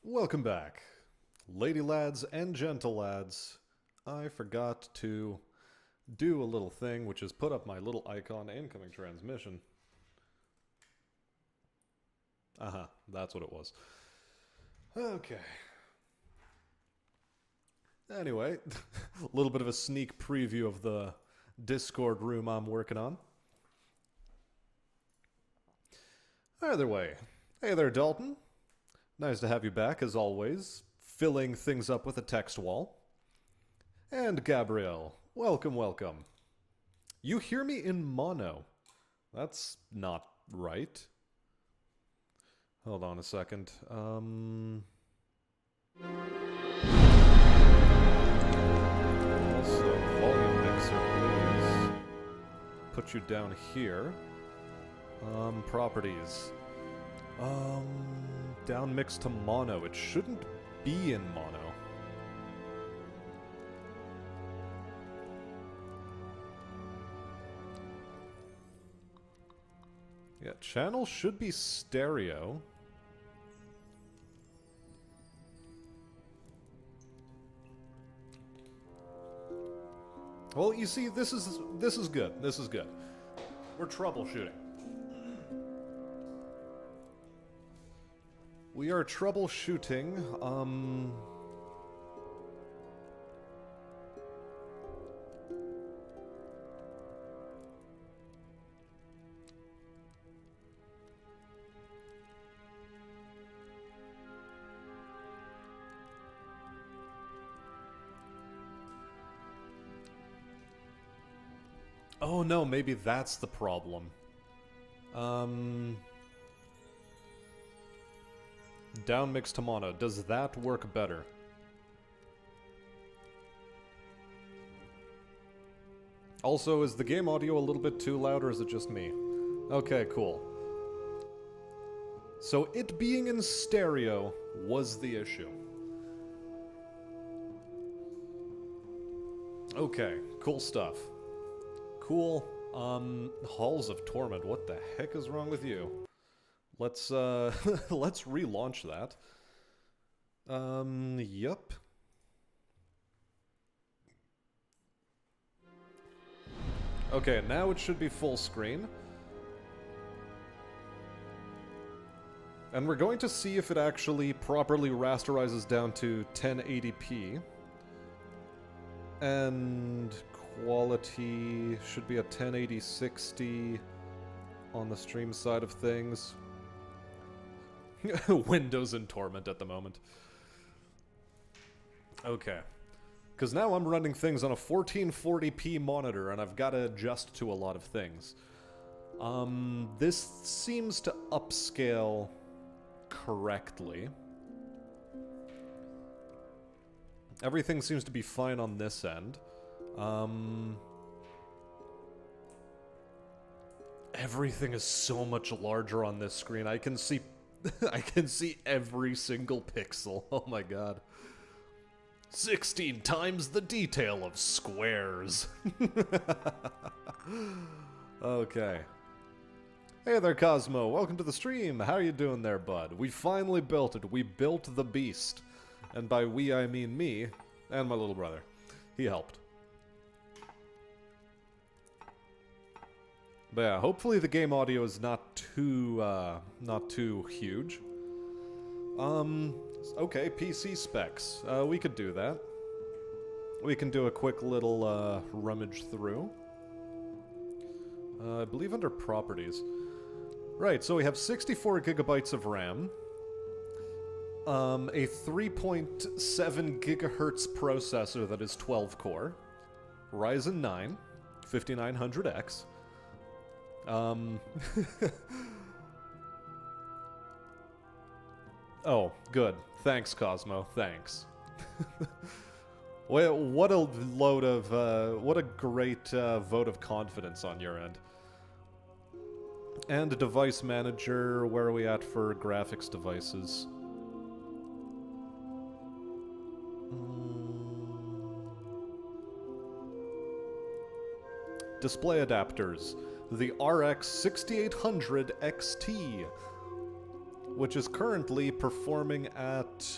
Welcome back, ladylads and gentlelads. I forgot to do a little thing, which is put up my little icon incoming transmission. That's what it was. Okay. Anyway, a little bit of a sneak preview of the Discord room I'm working on. Either way, hey there, Dalton. Nice to have you back, as always, filling things up with a text wall. And Gabrielle, welcome, welcome. You hear me in mono. That's not right. Hold on a second. Also, volume mixer, please. Put you down here. Properties. Down mix to mono. It shouldn't be in mono. Yeah, channel should be stereo. Well, you see, this is good. This is good. We're troubleshooting. We are troubleshooting, oh no, maybe that's the problem. Down mix to mono. Does that work better? Also, is the game audio a little bit too loud, or is it just me? Okay, cool. So it being in stereo was the issue. Okay, cool stuff. Cool. Halls of Torment, what the heck is wrong with you? Let's, let's relaunch that. Yup. Okay, now it should be full screen. And we're going to see if it actually properly rasterizes down to 1080p. And quality should be a 1080-60 on the stream side of things. Windows in Torment at the moment. Okay. Because now I'm running things on a 1440p monitor, and I've got to adjust to a lot of things. This seems to upscale correctly. Everything seems to be fine on this end. Everything is so much larger on this screen. I can see I can see every single pixel. Oh my god. 16 times the detail of squares. Okay. Hey there, Cosmo. Welcome to the stream. How are you doing there, bud? We finally built it. We built the beast. And by we, I mean me and my little brother. He helped. But yeah, hopefully the game audio is not too huge. Okay, PC specs. We could do that. We can do a quick little, rummage through. I believe under properties. Right, so we have 64 gigabytes of RAM. A 3.7 gigahertz processor that is 12-core. Ryzen 9, 5900X. Oh, good. Thanks, Cosmo. Thanks. Well, what a load of, what a great vote of confidence on your end. And a device manager, where are we at for graphics devices? Display adapters. The RX 6800 XT. which is currently performing at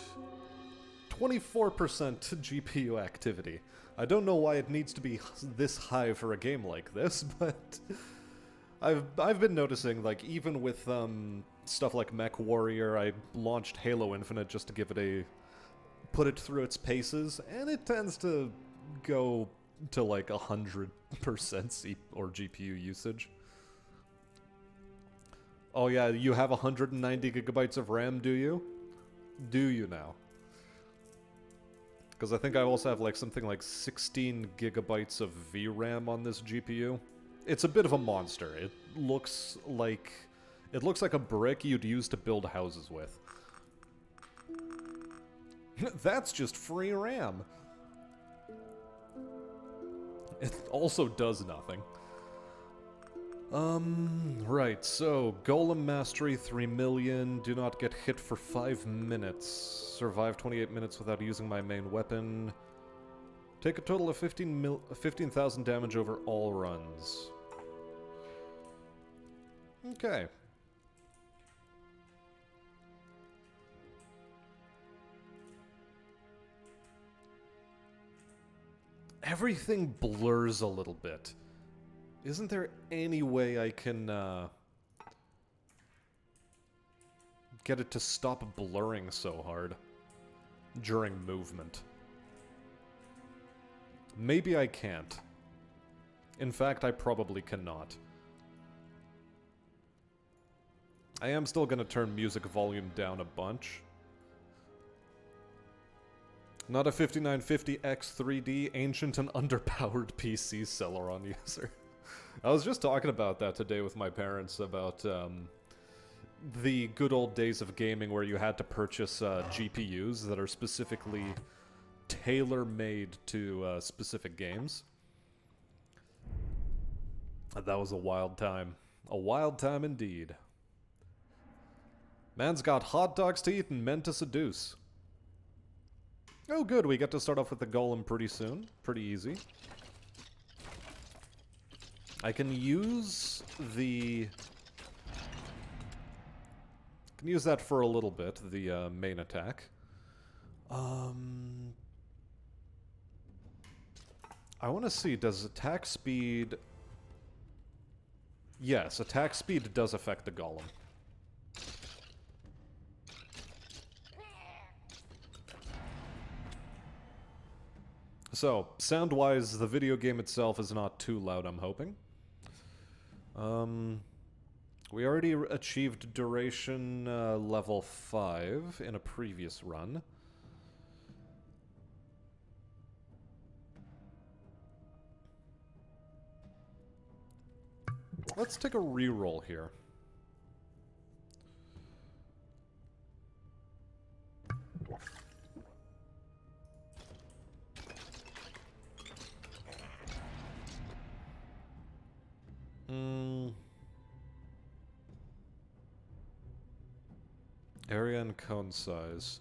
24% GPU activity. I don't know why it needs to be this high for a game like this, but I've been noticing, like, even with stuff like Mech Warrior, I launched Halo Infinite just to give it put it through its paces, and it tends to go to like 100% or GPU usage. Oh yeah, you have 190 gigabytes of RAM, do you? Do you now? Because I think I also have like something like 16 gigabytes of VRAM on this GPU. It's a bit of a monster. It looks like a brick you'd use to build houses with. That's just free RAM. It also does nothing. Right, so, Golem Mastery 3 million, do not get hit for 5 minutes, survive 28 minutes without using my main weapon, take a total of 15,000 damage over all runs. Okay. Everything blurs a little bit. Isn't there any way I can, get it to stop blurring so hard during movement? Maybe I can't. In fact, I probably cannot. I am still gonna turn music volume down a bunch. Not a 5950X 3D, ancient and underpowered PC Celeron user. I was just talking about that today with my parents, about the good old days of gaming where you had to purchase GPUs that are specifically tailor-made to specific games. That was a wild time. A wild time indeed. Man's got hot dogs to eat and men to seduce. Oh good, we get to start off with the golem pretty soon. Pretty easy. I can use the... can use that for a little bit, the main attack. I want to see, does attack speed... Yes, attack speed does affect the golem. So, sound-wise, the video game itself is not too loud, I'm hoping. We already achieved duration level 5 in a previous run. Let's take a reroll here. Area and cone size.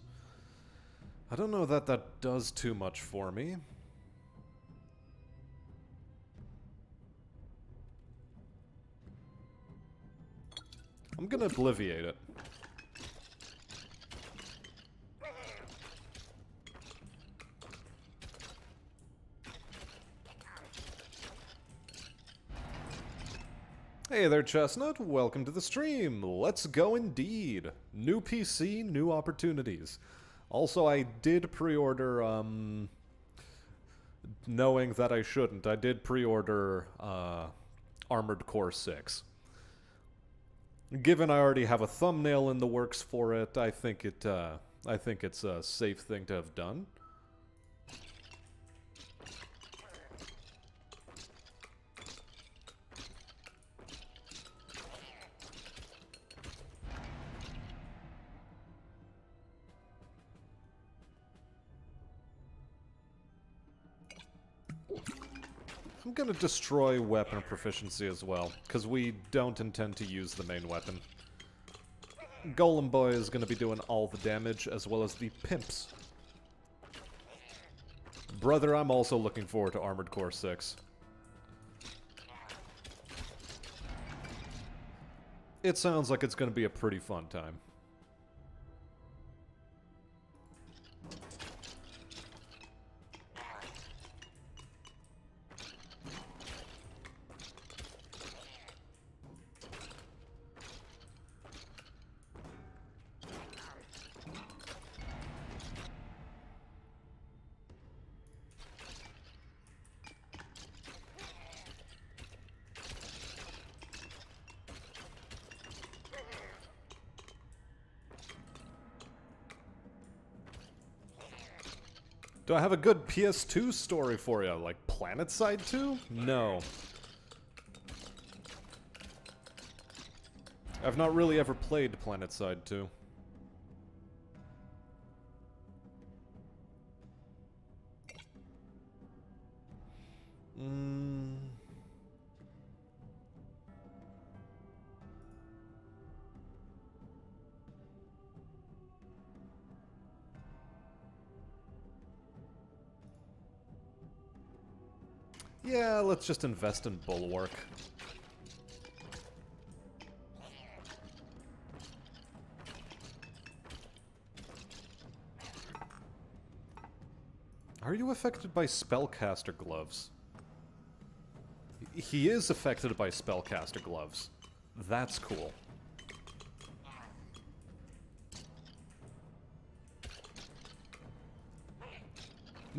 I don't know that that does too much for me. I'm gonna obliviate it. Hey there, Chestnut. Welcome to the stream. Let's go indeed. New PC, new opportunities. Also, I did pre-order, knowing that I shouldn't, I did pre-order, Armored Core 6. Given I already have a thumbnail in the works for it, I think it's a safe thing to have done. I'm gonna destroy weapon proficiency as well, because we don't intend to use the main weapon. Golem Boy is gonna be doing all the damage, as well as the pimps. Brother, I'm also looking forward to Armored Core 6. It sounds like it's gonna be a pretty fun time. Do I have a good PS2 story for you? Like PlanetSide 2? No. I've not really ever played PlanetSide 2. Yeah, let's just invest in Bulwark. Are you affected by Spellcaster Gloves? He is affected by Spellcaster Gloves. That's cool.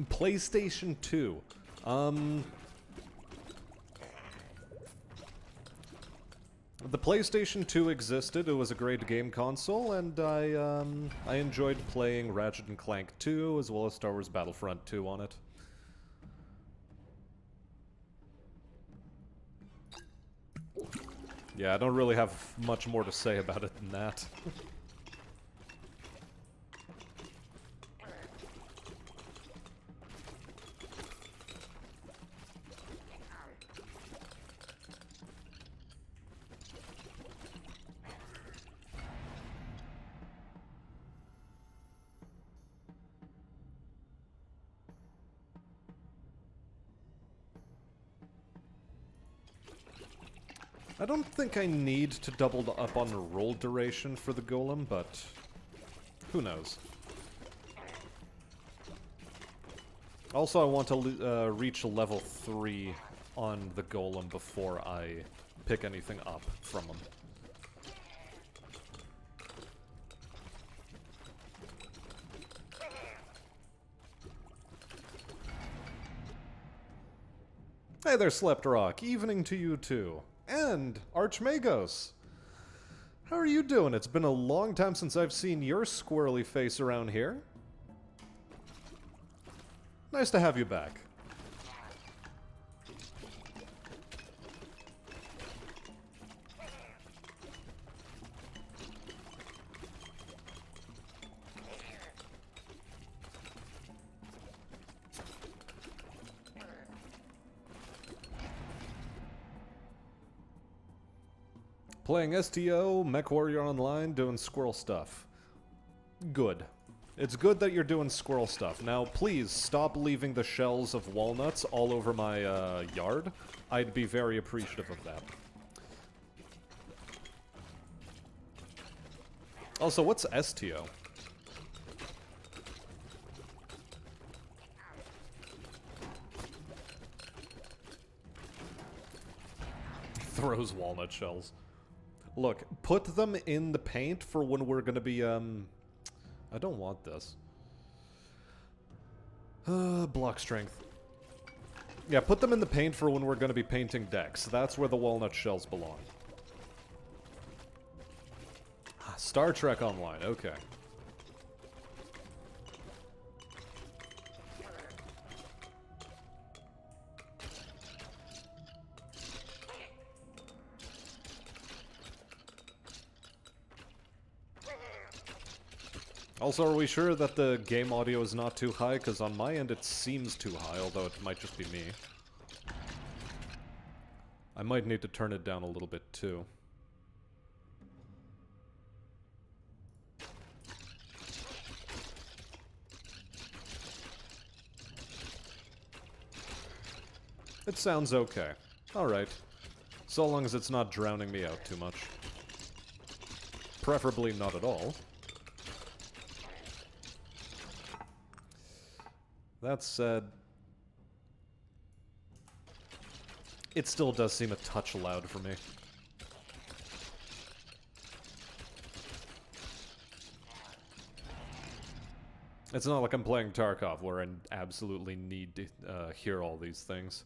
PlayStation 2. The PlayStation 2 existed, it was a great game console, and I enjoyed playing Ratchet & Clank 2, as well as Star Wars Battlefront 2 on it. Yeah, I don't really have much more to say about it than that. I don't think I need to double up on the roll duration for the golem, but who knows. Also, I want to reach level 3 on the golem before I pick anything up from him. Hey there, Sleptrock. Evening to you too. And Archmagos. How are you doing? It's been a long time since I've seen your squirrely face around here. Nice to have you back. Playing STO, MechWarrior Online, doing squirrel stuff. Good. It's good that you're doing squirrel stuff. Now, please, stop leaving the shells of walnuts all over my, yard. I'd be very appreciative of that. Also, what's STO? Throws walnut shells. Look, put them in the paint for when we're gonna be, I don't want this. Block strength. Yeah, put them in the paint for when we're gonna be painting decks. That's where the walnut shells belong. Star Trek Online, okay. Also, are we sure that the game audio is not too high? Because on my end it seems too high, although it might just be me. I might need to turn it down a little bit too. It sounds okay. Alright. So long as it's not drowning me out too much. Preferably not at all. That said, it still does seem a touch loud for me. It's not like I'm playing Tarkov, where I absolutely need to hear all these things.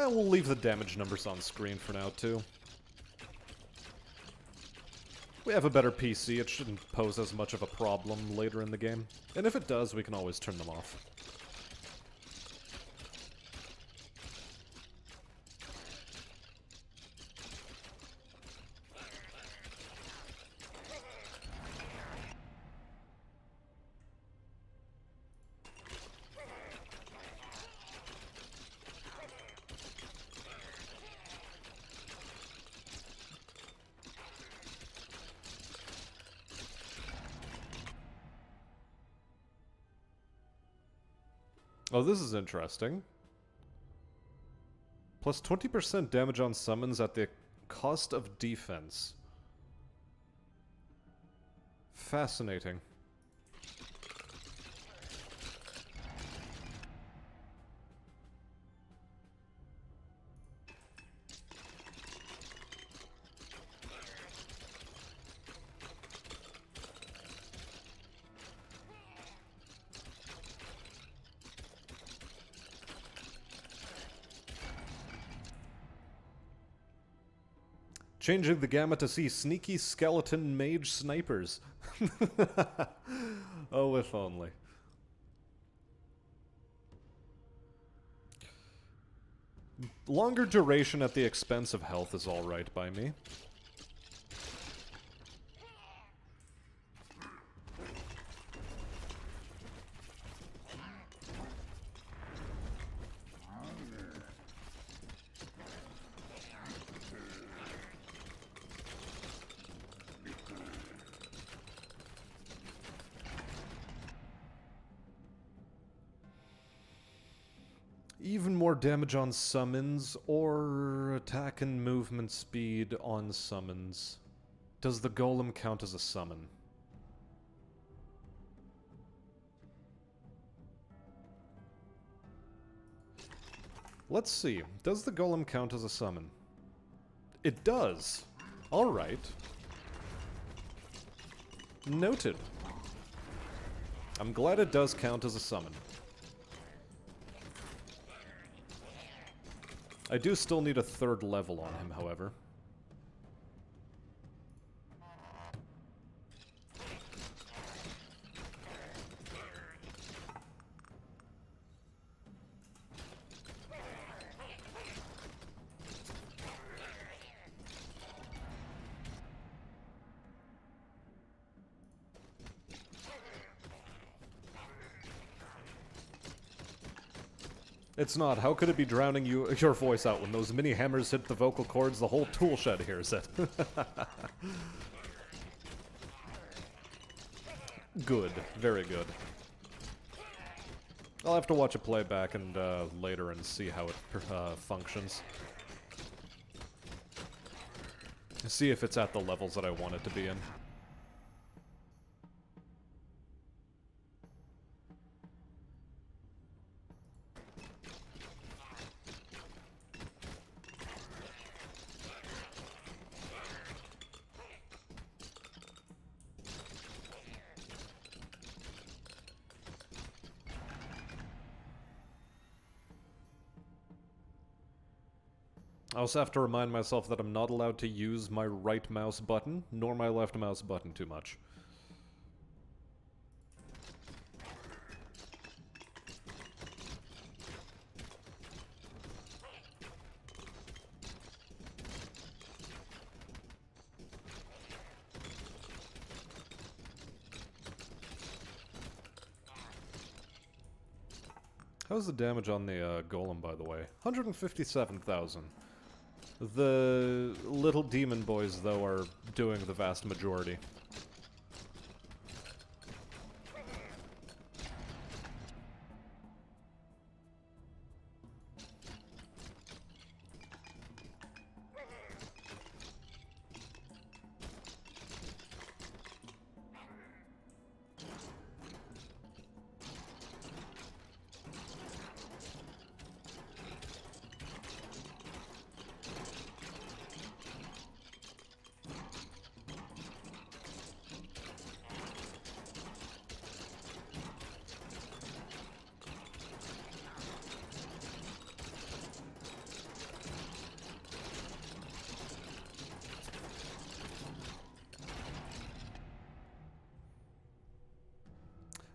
We'll leave the damage numbers on screen for now, too. We have a better PC, it shouldn't pose as much of a problem later in the game. And if it does, we can always turn them off. Oh, this is interesting. Plus 20% damage on summons at the cost of defense. Fascinating. Changing the gamma to see sneaky skeleton mage snipers. Oh, if only. Longer duration at the expense of health is alright by me. Even more damage on summons, or attack and movement speed on summons. Does the golem count as a summon? Let's see. Does the golem count as a summon? It does. Alright. Noted. I'm glad it does count as a summon. I do still need a 3rd level on him, however. It's not. How could it be drowning your voice out when those mini hammers hit the vocal cords? The whole tool shed hears it. Good. Very good. I'll have to watch a playback and later and see how it functions. See if it's at the levels that I want it to be in. I also have to remind myself that I'm not allowed to use my right mouse button, nor my left mouse button too much. How's the damage on the golem, by the way? 157,000. The little demon boys, though, are doing the vast majority.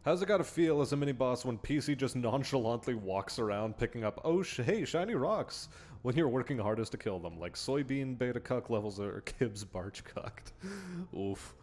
How's it gotta feel as a mini-boss when PC just nonchalantly walks around picking up, oh, hey, shiny rocks, when you're working hardest to kill them, like soybean beta cuck levels or Kib's barge cucked. Oof.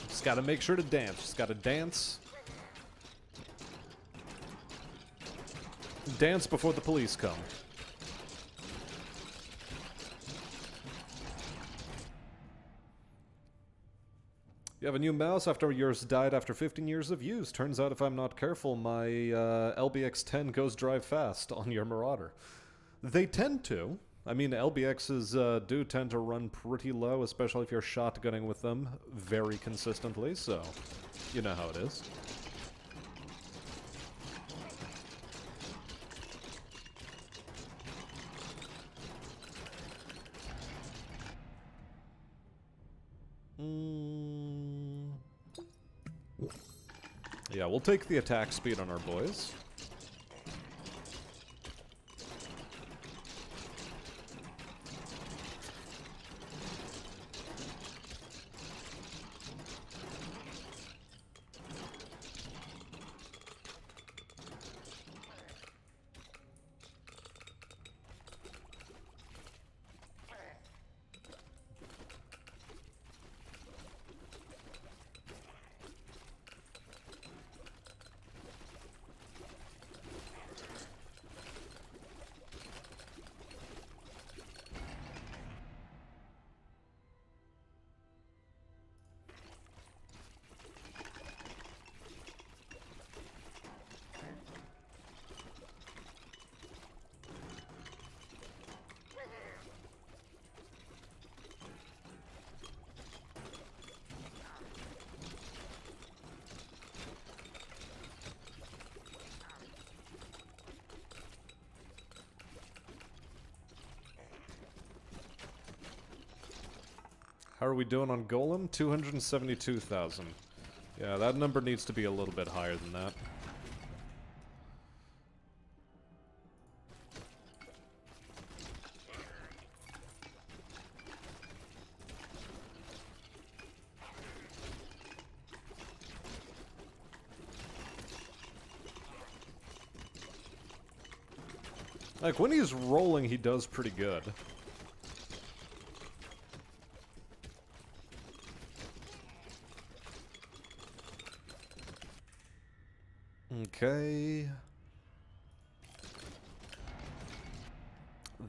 Just gotta make sure to dance. Just gotta dance. Dance before the police come. You have a new mouse after yours died after 15 years of use. Turns out if I'm not careful, my LBX-10 goes drive fast on your Marauder. They tend to. I mean, LBXs do tend to run pretty low, especially if you're shotgunning with them very consistently, so you know how it is. Yeah, we'll take the attack speed on our boys. How are we doing on Golem? 272,000. Yeah, that number needs to be a little bit higher than that. Like, when he's rolling, he does pretty good. Okay.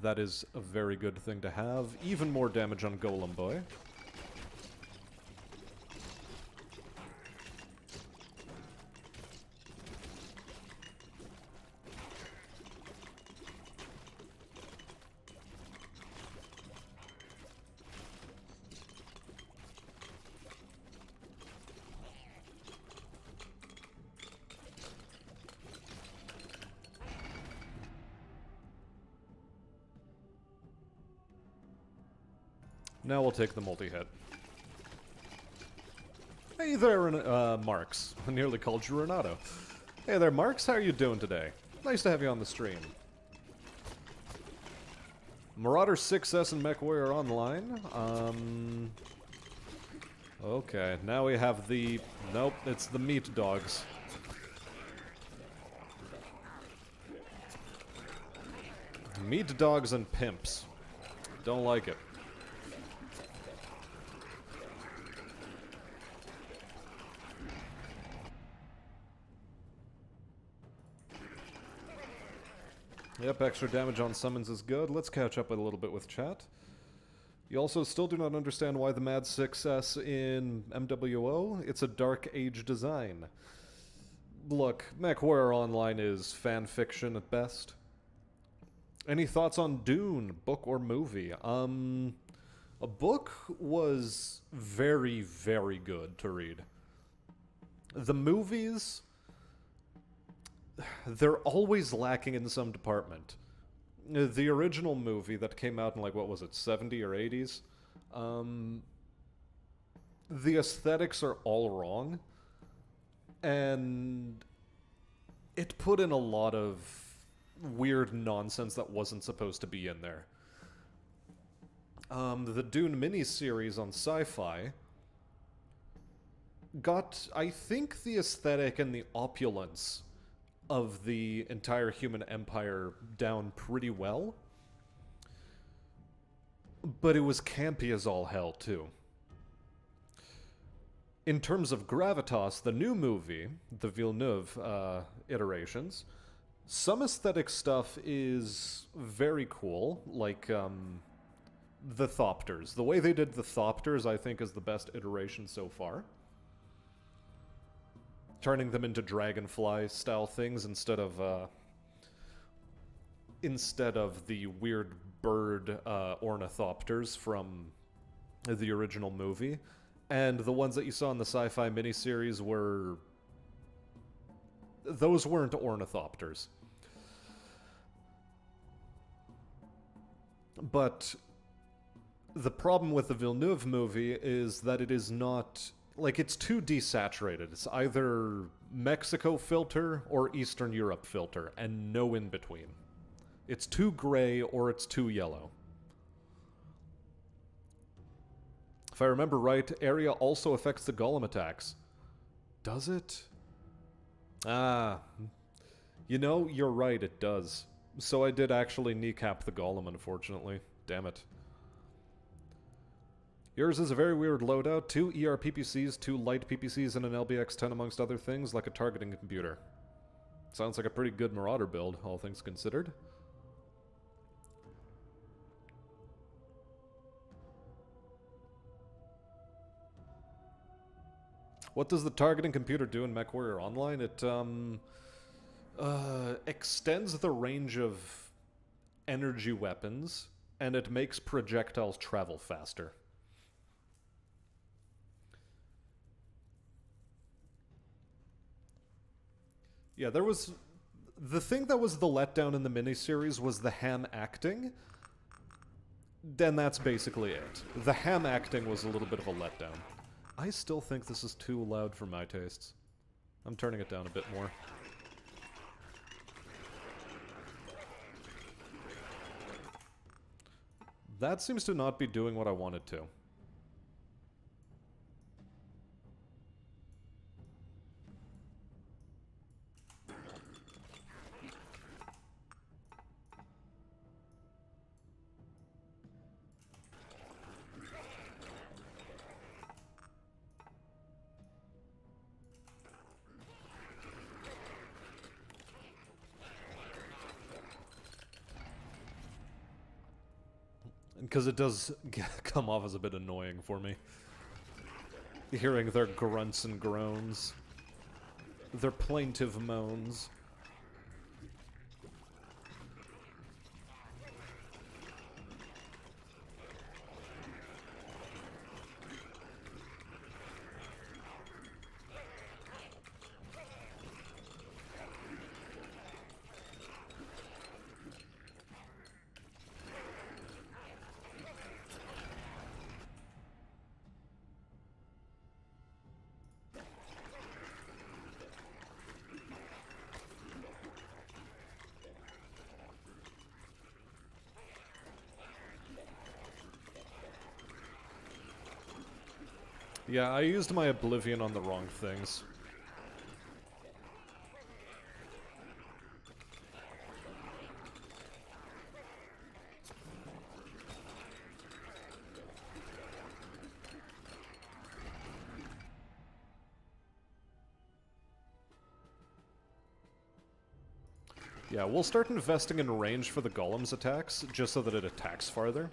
That is a very good thing to have. Even more damage on Golem Boy. Now we'll take the multi-hit. Hey there, Marks. I nearly called you Renato. Hey there, Marks. How are you doing today? Nice to have you on the stream. Marauder 6S and MechWarrior online. Okay, now we have the... Nope, it's the meat dogs. Meat dogs and pimps. Don't like it. Yep, extra damage on summons is good. Let's catch up a little bit with chat. You also still do not understand why the mad success in MWO? It's a Dark Age design. Look, MechWarrior Online is fan fiction at best. Any thoughts on Dune, book or movie? A book was very, very good to read. The movies, they're always lacking in some department. The original movie that came out in, like, what was it, 70 or 80s? The aesthetics are all wrong. And it put in a lot of weird nonsense that wasn't supposed to be in there. The Dune miniseries on Sci-Fi got, I think, the aesthetic and the opulence of the entire human empire down pretty well. But it was campy as all hell, too. In terms of gravitas, the new movie, the Villeneuve iterations, some aesthetic stuff is very cool, like the Thopters. The way they did the Thopters, I think, is the best iteration so far. Turning them into dragonfly-style things instead of the weird bird ornithopters from the original movie. And the ones that you saw in the sci-fi miniseries were... those weren't ornithopters. But the problem with the Villeneuve movie is that it is not... like, it's too desaturated. It's either Mexico filter or Eastern Europe filter, and no in between. It's too gray or it's too yellow. If I remember right, area also affects the golem attacks. Does it? Ah. You know, you're right, it does. So I did actually kneecap the golem, unfortunately. Damn it. Yours is a very weird loadout. 2 ER PPCs, 2 light PPCs, and an LBX-10 amongst other things, like a targeting computer. Sounds like a pretty good Marauder build, all things considered. What does the targeting computer do in MechWarrior Online? It extends the range of energy weapons, and it makes projectiles travel faster. Yeah, there was... the thing that was the letdown in the miniseries was the ham acting. Then that's basically it. The ham acting was a little bit of a letdown. I still think this is too loud for my tastes. I'm turning it down a bit more. That seems to not be doing what I wanted to. Because it does come off as a bit annoying for me. Hearing their grunts and groans. Their plaintive moans. Yeah, I used my Oblivion on the wrong things. Yeah, we'll start investing in range for the golem's attacks, just so that it attacks farther.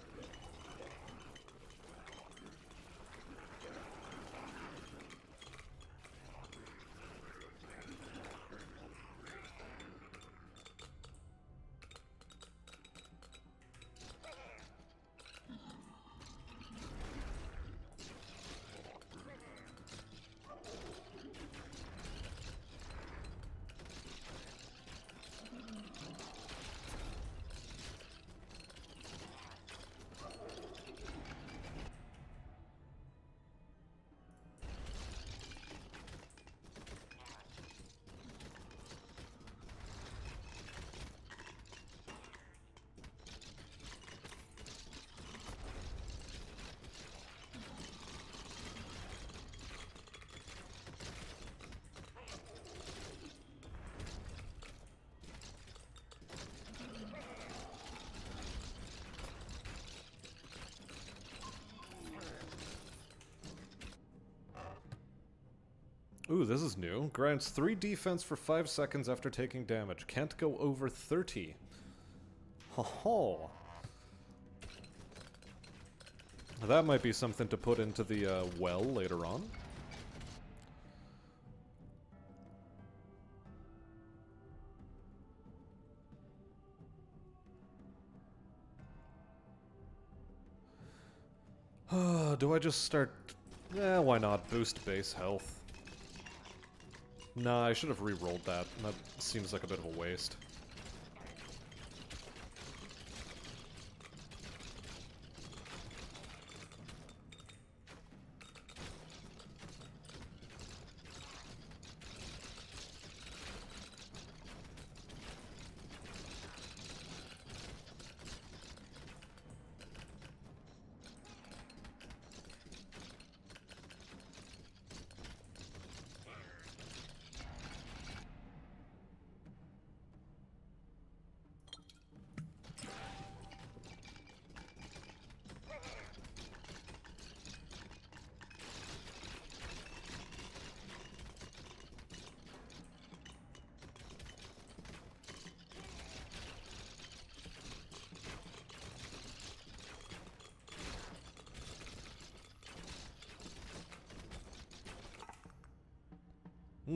Ooh, this is new. Grants 3 defense for 5 seconds after taking damage. Can't go over 30. Ho-ho. That might be something to put into the, well later on. Do I just start... why not? Boost base health. Nah, I should have re-rolled that. That seems like a bit of a waste.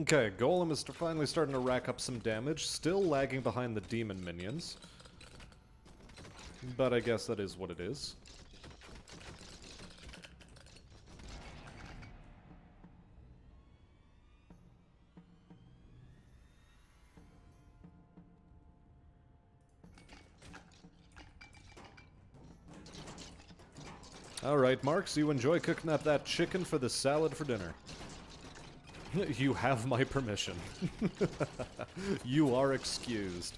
Okay, Golem is finally starting to rack up some damage, still lagging behind the demon minions. But I guess that is what it is. Alright, Marks, you enjoy cooking up that chicken for the salad for dinner. You have my permission. You are excused.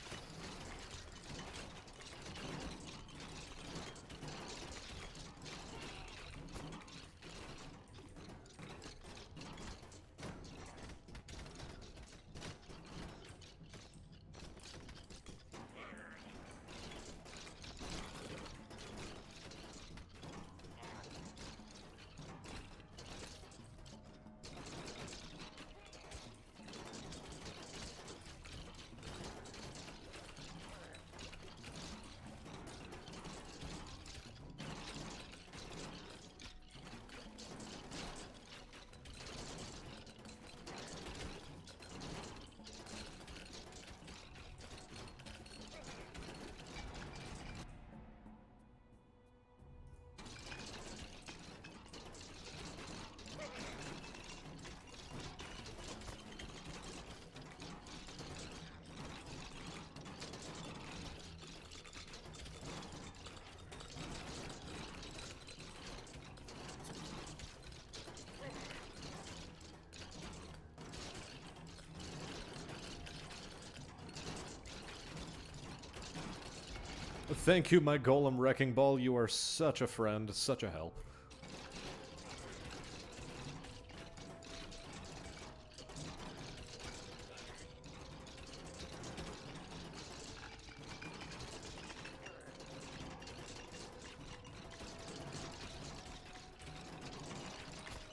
Thank you, my Golem Wrecking Ball. You are such a friend, such a help.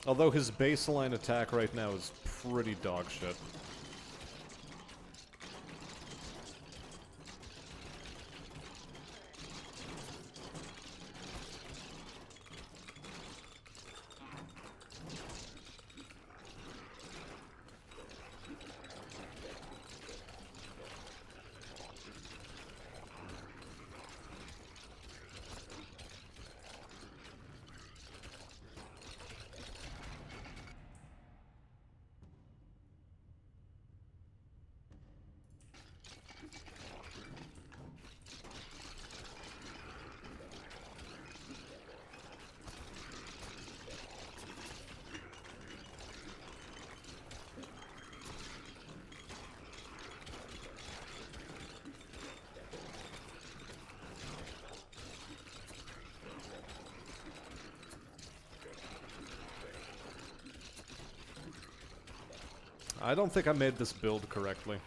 Although his baseline attack right now is pretty dog shit. I don't think I made this build correctly.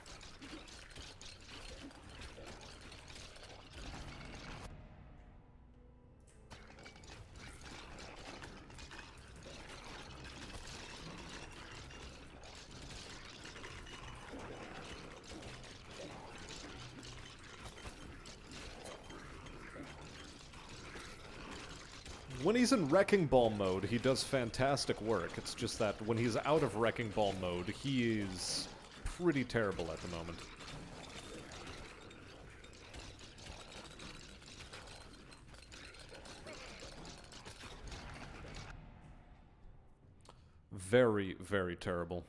When he's in Wrecking Ball mode, he does fantastic work. It's just that when he's out of Wrecking Ball mode, he is pretty terrible at the moment. Very, very terrible.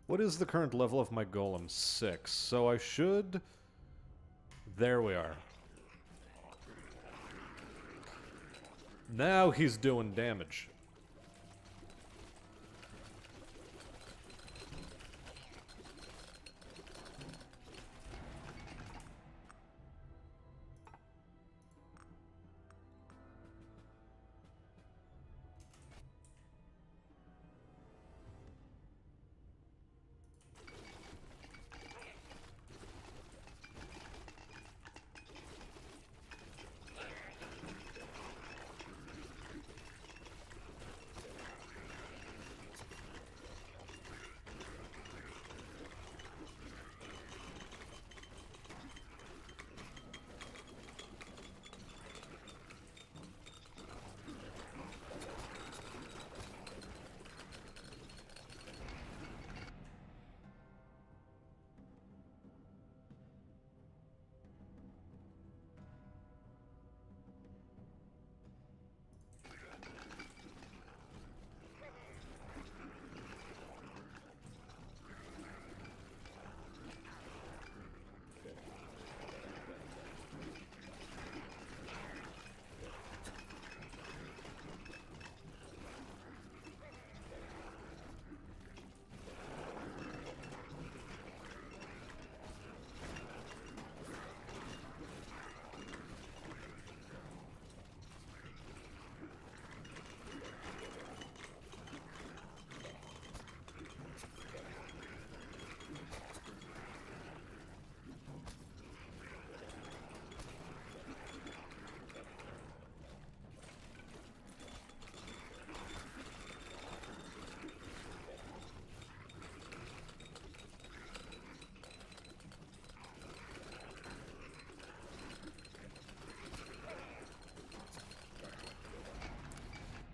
What is the current level of my golem? 6. So I should... There we are. Now he's doing damage.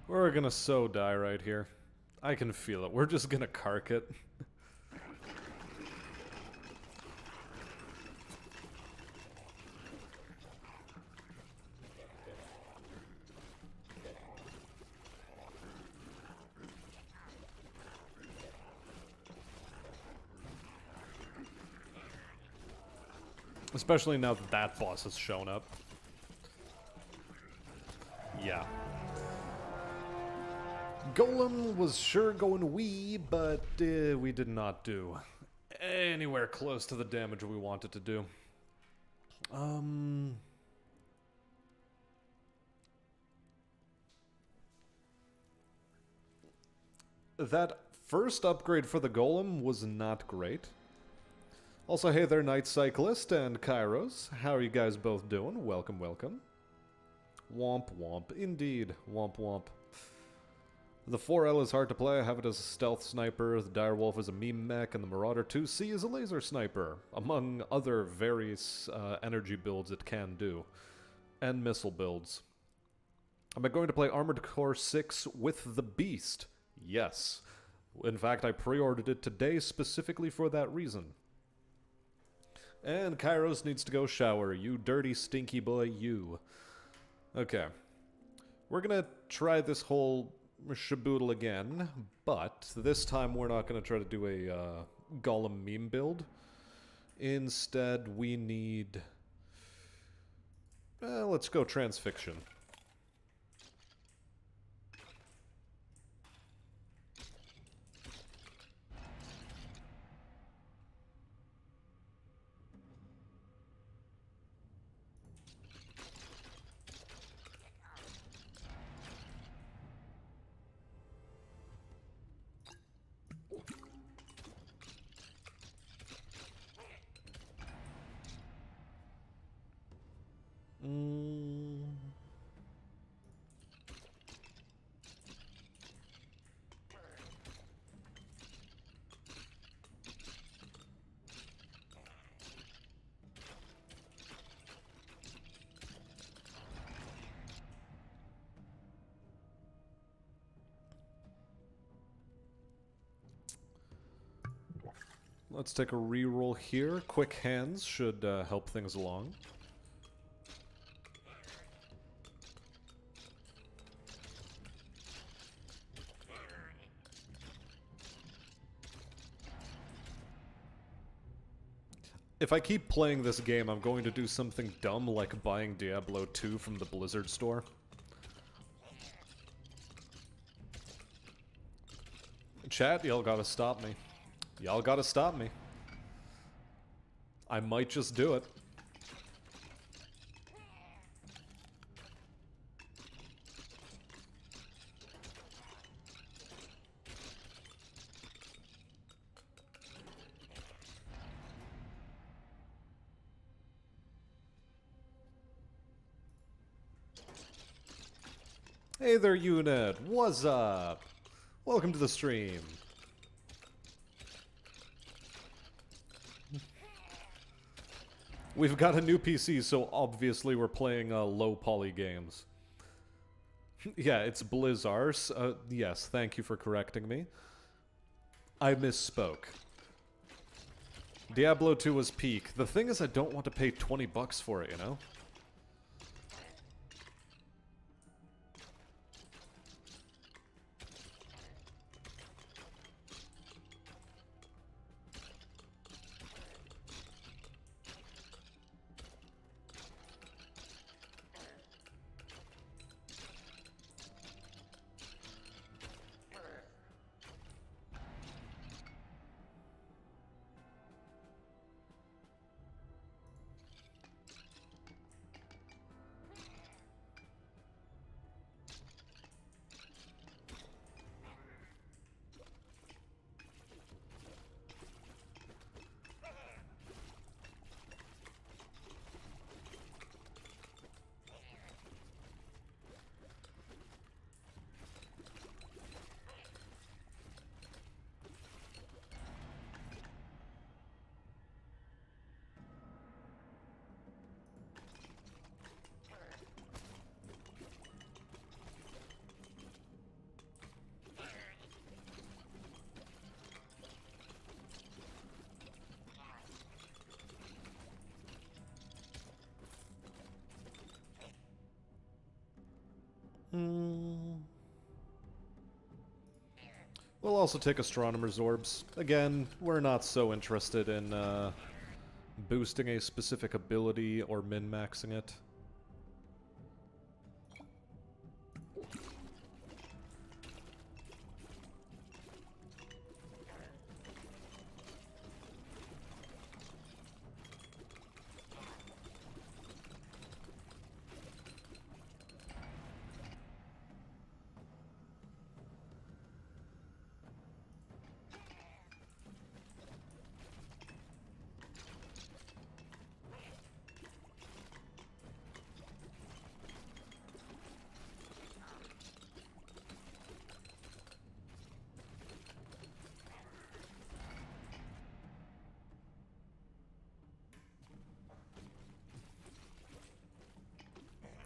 We're gonna so die right here. I can feel it. We're just gonna cark it. Especially now that that boss has shown up. Yeah. Golem was sure going wee, but we did not do anywhere close to the damage we wanted to do. That first upgrade for the Golem was not great. Also, hey there, Night Cyclist and Kairos. How are you guys both doing? Welcome, welcome. Womp womp. Indeed, womp womp. The 4L is hard to play. I have it as a stealth sniper, the Direwolf is a meme mech, and the Marauder 2C is a laser sniper, among other various energy builds it can do, and missile builds. Am I going to play Armored Core 6 with the Beast? Yes. In fact, I pre-ordered it today specifically for that reason. And Kairos needs to go shower. You dirty, stinky boy, you. Okay. We're gonna try this whole shaboodle again, but this time we're not gonna try to do a Golem meme build. Instead, we need... let's go transfixion. Let's take a reroll here. Quick hands should help things along. If I keep playing this game, I'm going to do something dumb like buying Diablo 2 from the Blizzard store. Chat, y'all gotta stop me. Y'all gotta stop me. I might just do it. Hey there, unit. What's up? Welcome to the stream. We've got a new PC, so obviously we're playing low poly games. Yeah, it's Blizzars. Yes, thank you for correcting me. I misspoke. Diablo 2 was peak. The thing is, I don't want to pay 20 bucks for it, you know? We'll also take Astronomer's Orbs. Again, we're not so interested in boosting a specific ability or min-maxing it.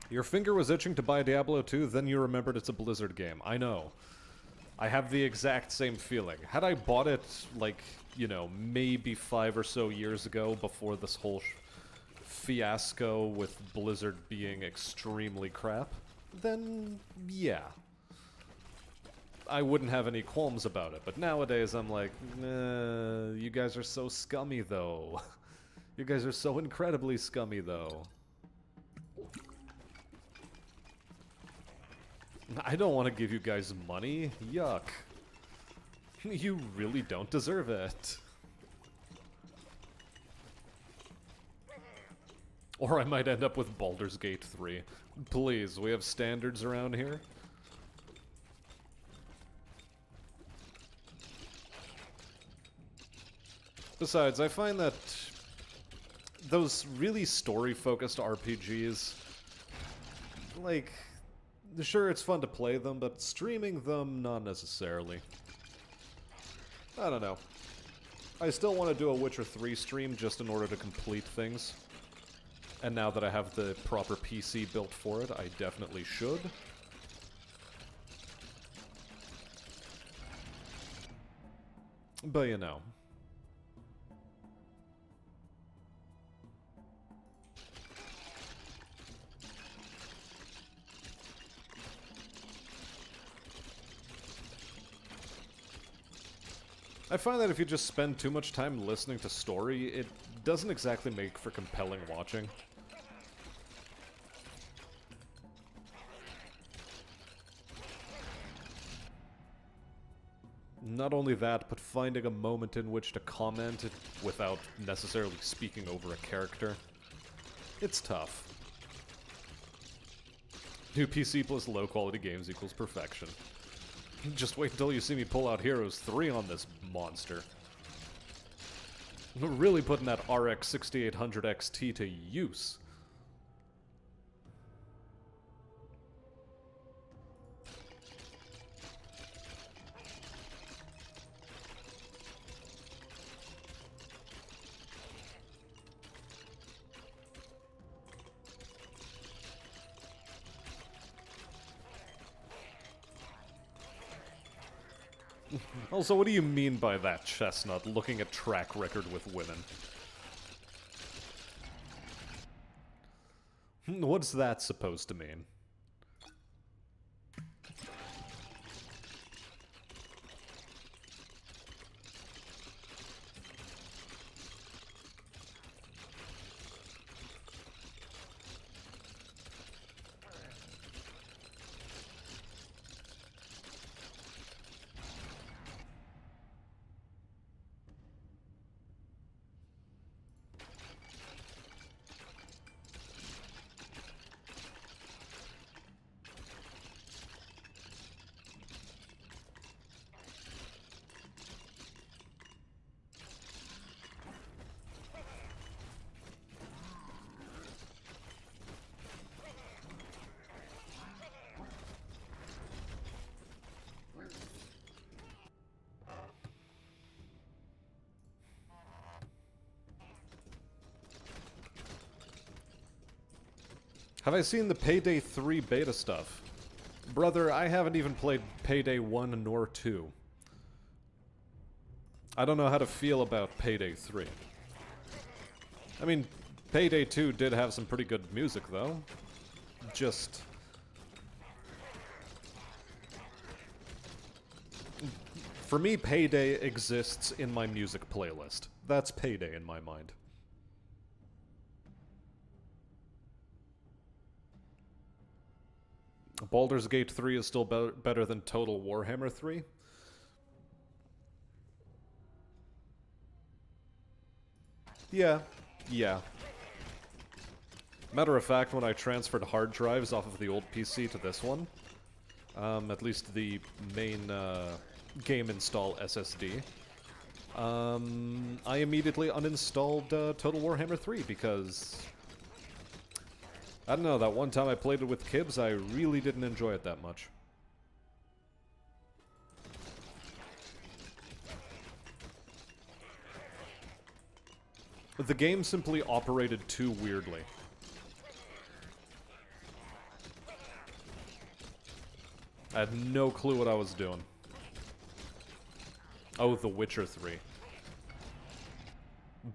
Your finger was itching to buy Diablo 2, then you remembered it's a Blizzard game. I know. I have the exact same feeling. Had I bought it, like, you know, maybe 5 or so years ago before this whole fiasco with Blizzard being extremely crap, then yeah. I wouldn't have any qualms about it, but nowadays I'm like, nah, you guys are so scummy though. You guys are so incredibly scummy though. I don't want to give you guys money. Yuck. You really don't deserve it. Or I might end up with Baldur's Gate 3. Please, we have standards around here. Besides, I find that those really story-focused RPGs, like, sure, it's fun to play them, but streaming them, not necessarily. I don't know. I still want to do a Witcher 3 stream just in order to complete things. And now that I have the proper PC built for it, I definitely should. But you know. I find that if you just spend too much time listening to story, it doesn't exactly make for compelling watching. Not only that, but finding a moment in which to comment without necessarily speaking over a character. It's tough. New PC plus low quality games equals perfection. Just wait until you see me pull out Heroes 3 on this monster. We're really putting that RX 6800 XT to use. Also, what do you mean by that, Chestnut, looking at track record with women? What's that supposed to mean? Have I seen the Payday 3 beta stuff? Brother, I haven't even played Payday 1 nor 2. I don't know how to feel about Payday 3. I mean, Payday 2 did have some pretty good music, though. Just... for me, Payday exists in my music playlist. That's Payday in my mind. Baldur's Gate 3 is still better than Total Warhammer 3? Yeah. Matter of fact, when I transferred hard drives off of the old PC to this one, at least the main game install SSD, I immediately uninstalled Total Warhammer 3 because... I don't know, that one time I played it with Kibbs, I really didn't enjoy it that much. But the game simply operated too weirdly. I had no clue what I was doing. Oh, The Witcher 3.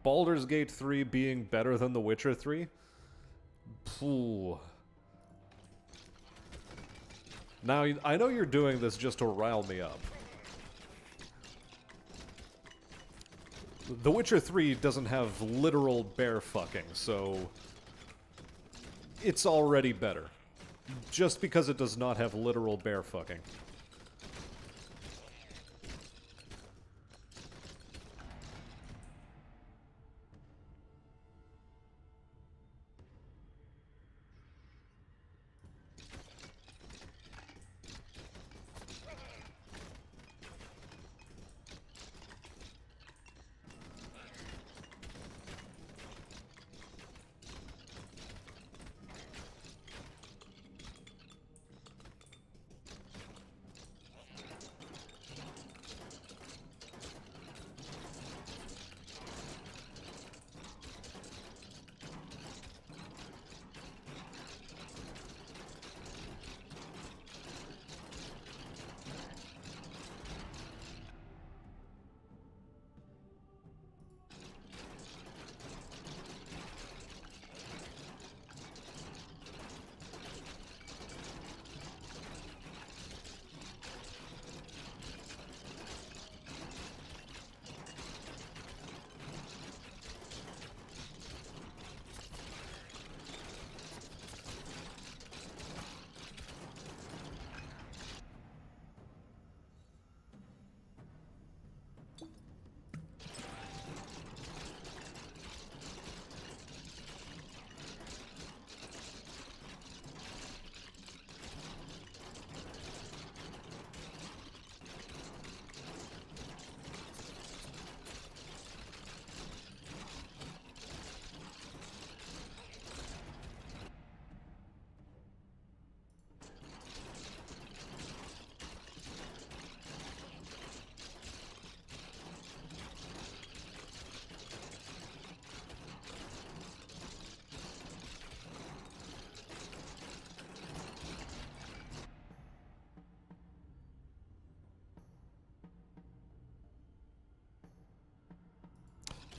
Baldur's Gate 3 being better than The Witcher 3? Phew. Now, I know you're doing this just to rile me up. The Witcher 3 doesn't have literal bear fucking, so it's already better. Just because it does not have literal bear fucking.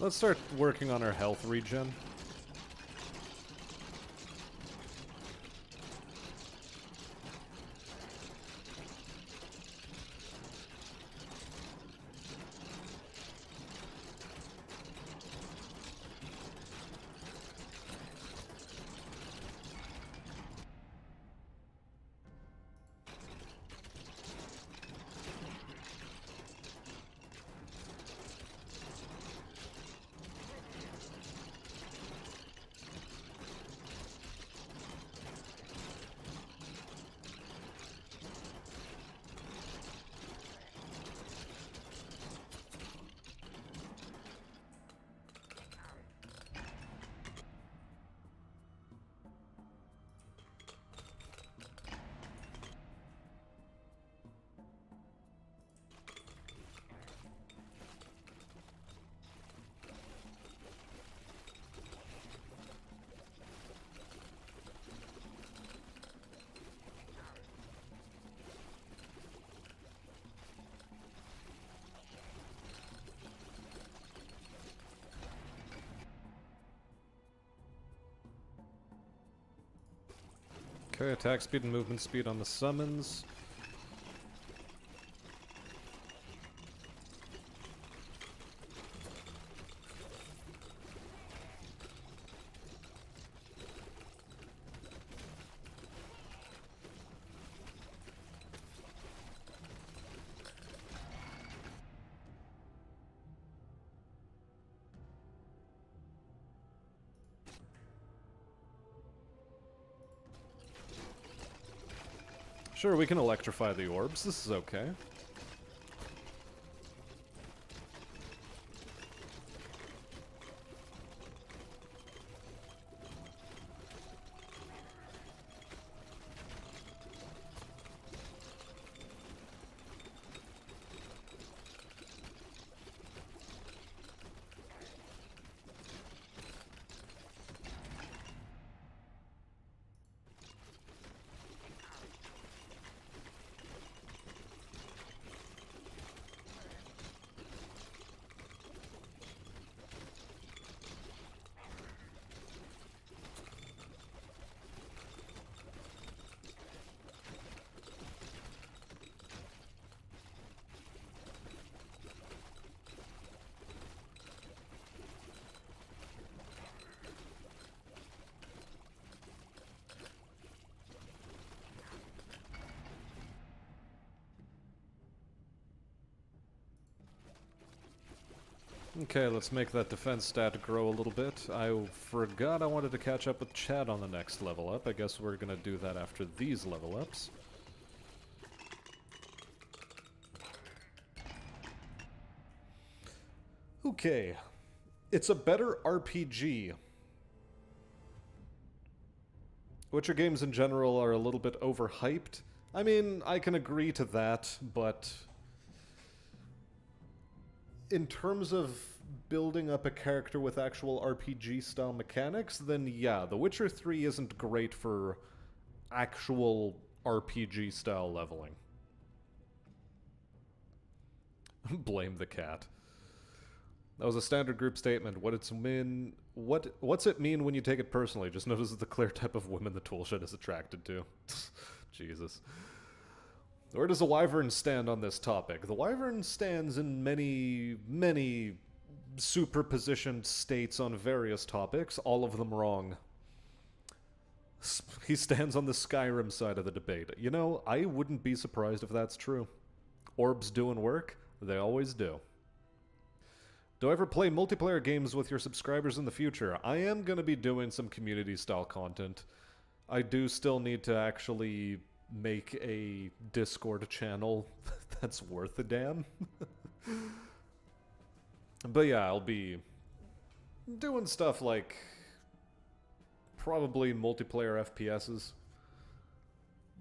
Let's start working on our health regen. Okay, attack speed and movement speed on the summons. Sure, we can electrify the orbs. This is okay. Okay, let's make that defense stat grow a little bit. I forgot I wanted to catch up with Chad on the next level up. I guess we're gonna do that after these level ups. Okay. It's a better RPG. Witcher games in general are a little bit overhyped. I mean, I can agree to that, but in terms of building up a character with actual RPG-style mechanics, then yeah, The Witcher 3 isn't great for actual RPG-style leveling. Blame the cat. That was a standard group statement. What's it mean when you take it personally? Just notice the clear type of women the toolshed is attracted to. Jesus. Where does the Wyvern stand on this topic? The Wyvern stands in many, many superpositioned states on various topics, all of them wrong. He stands on the Skyrim side of the debate. You know, I wouldn't be surprised if that's true. Orbs doing work? They always do. Do I ever play multiplayer games with your subscribers in the future? I am going to be doing some community-style content. I do still need to actually make a Discord channel that's worth a damn. But yeah, I'll be doing stuff like probably multiplayer FPSs.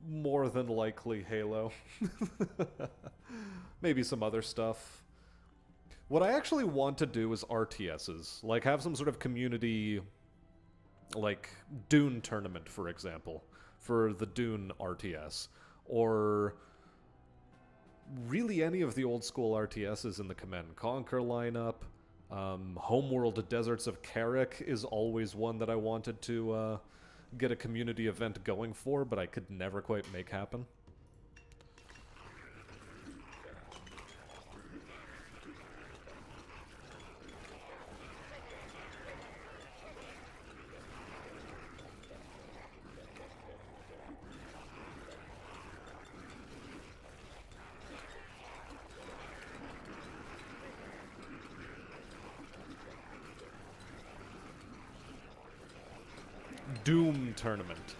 More than likely Halo. Maybe some other stuff. What I actually want to do is RTSs. Like, have some sort of community, like, Dune tournament, for example, for the Dune RTS. Or really any of the old school RTSs in the Command & Conquer lineup. Homeworld Deserts of Carrick is always one that I wanted to get a community event going for, but I could never quite make happen. Doom tournament.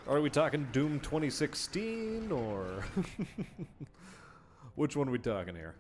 Are we talking Doom 2016, or... Which one are we talking here?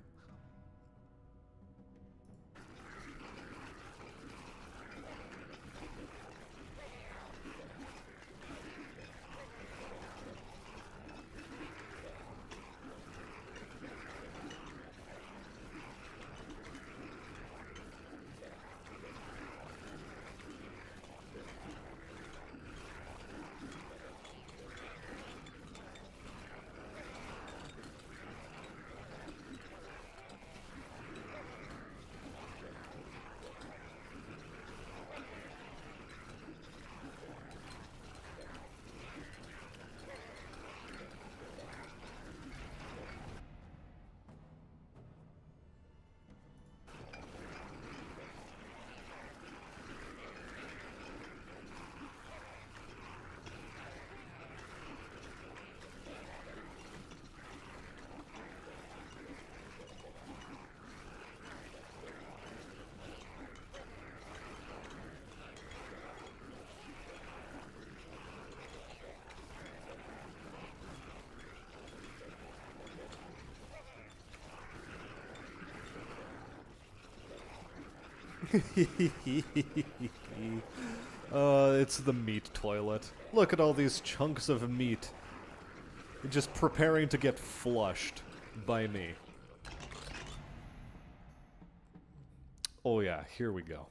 It's the meat toilet. Look at all these chunks of meat. Just preparing to get flushed by me. Oh yeah, here we go.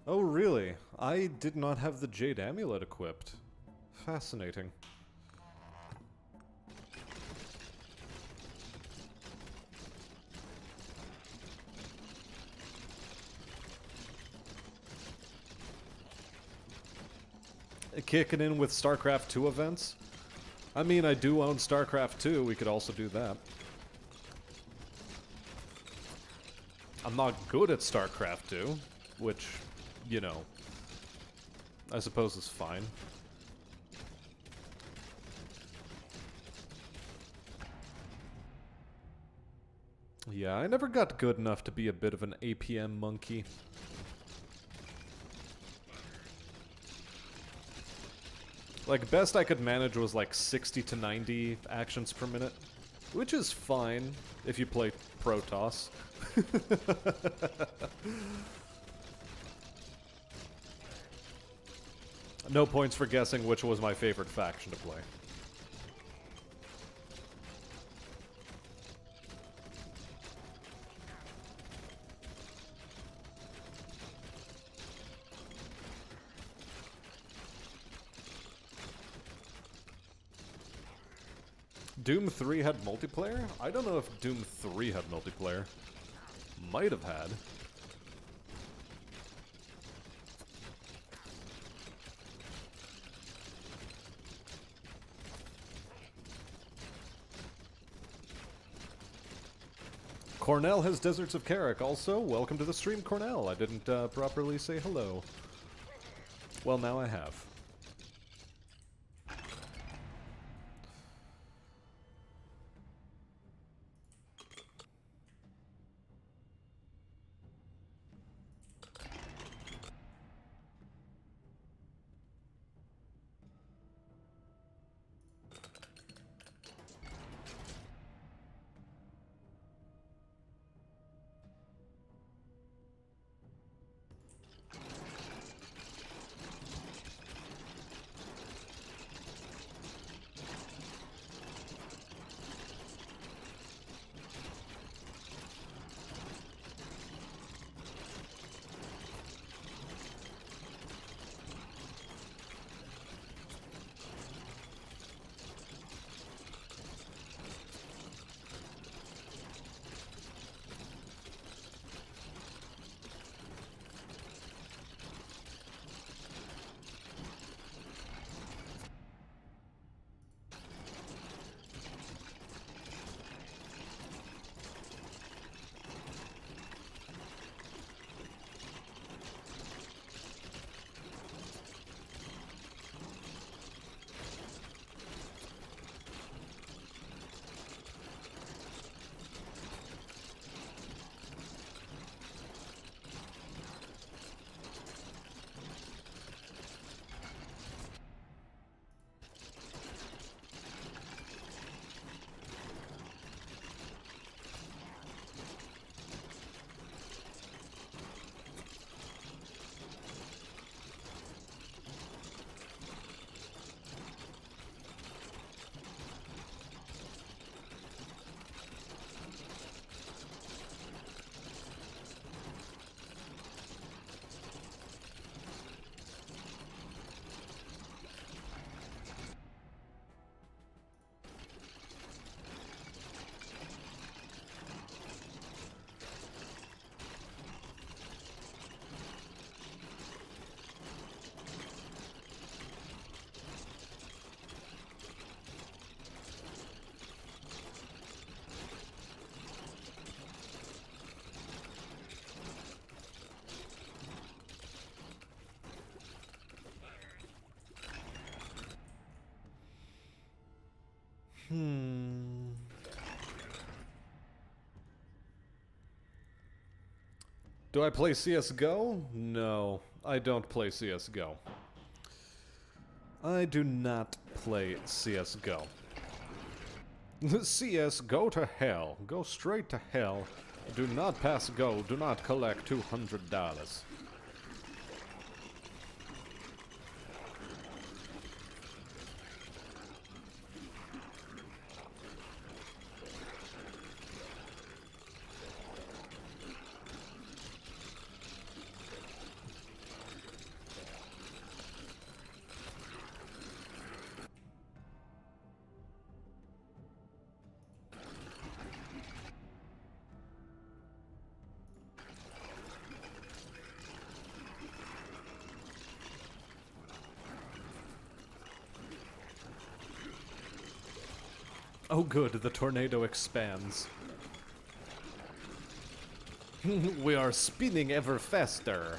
Oh, really? I did not have the Jade Amulet equipped. Fascinating. Kicking in with StarCraft 2 events? I mean, I do own StarCraft 2, we could also do that. I'm not good at StarCraft 2, which, you know, I suppose is fine. Yeah, I never got good enough to be a bit of an APM monkey. Like, best I could manage was like 60 to 90 actions per minute, which is fine if you play Protoss. No points for guessing which was my favorite faction to play. Doom 3 had multiplayer? I don't know if Doom 3 had multiplayer. Might have had. Cornell has Deserts of Carrick also. Welcome to the stream, Cornell. I didn't properly say hello. Well, now I have. Do I play CSGO? No, I don't play CSGO. I do not play CSGO. CS, go to hell. Go straight to hell. Do not pass go. Do not collect $200. Oh good, the tornado expands. We are spinning ever faster.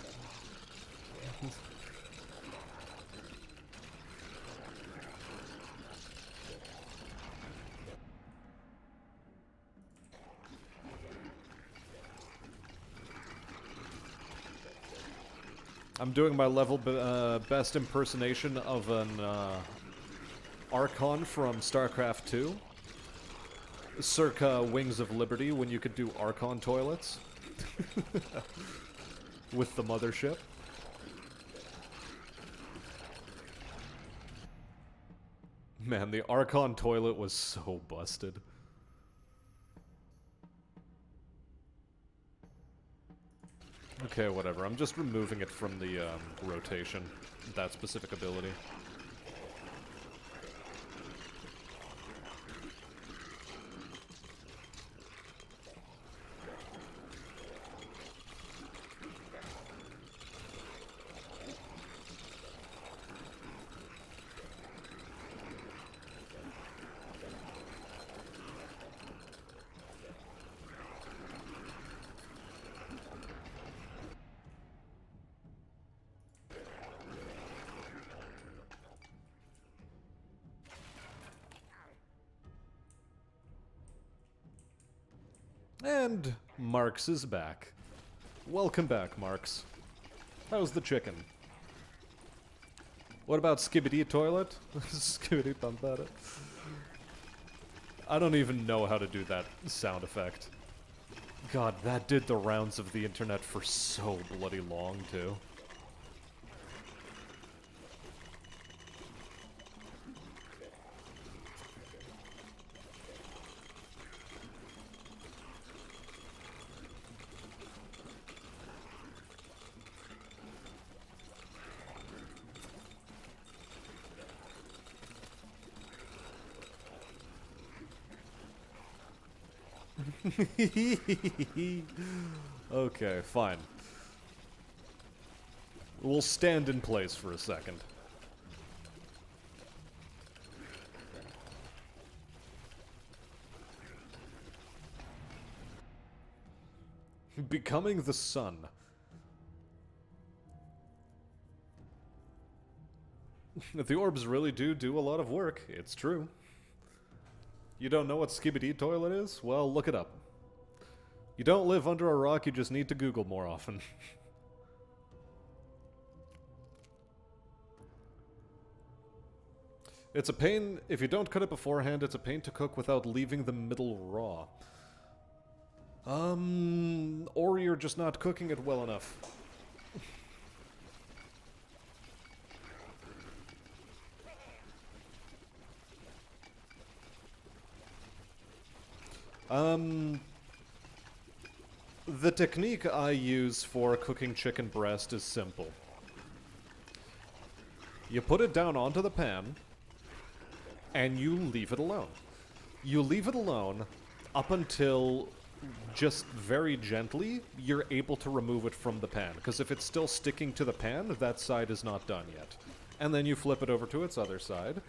I'm doing my level best impersonation of an Archon from StarCraft 2. Circa Wings of Liberty, when you could do Archon toilets. With the mothership. Man, the Archon toilet was so busted. Okay, whatever. I'm just removing it from the rotation. That specific ability. And Marks is back. Welcome back, Marks. How's the chicken? What about Skibbity Toilet? Skibbity Pampara. I don't even know how to do that sound effect. God, that did the rounds of the internet for so bloody long, too. Okay, fine. We'll stand in place for a second. Becoming the sun. The orbs really do a lot of work. It's true. You don't know what Skibbity Toilet is? Well, look it up. You don't live under a rock, you just need to Google more often. It's a pain, if you don't cut it beforehand, it's a pain to cook without leaving the middle raw. Or you're just not cooking it well enough. The technique I use for cooking chicken breast is simple. You put it down onto the pan, and you leave it alone. You leave it alone up until, just very gently, you're able to remove it from the pan. Because if it's still sticking to the pan, that side is not done yet. And then you flip it over to its other side,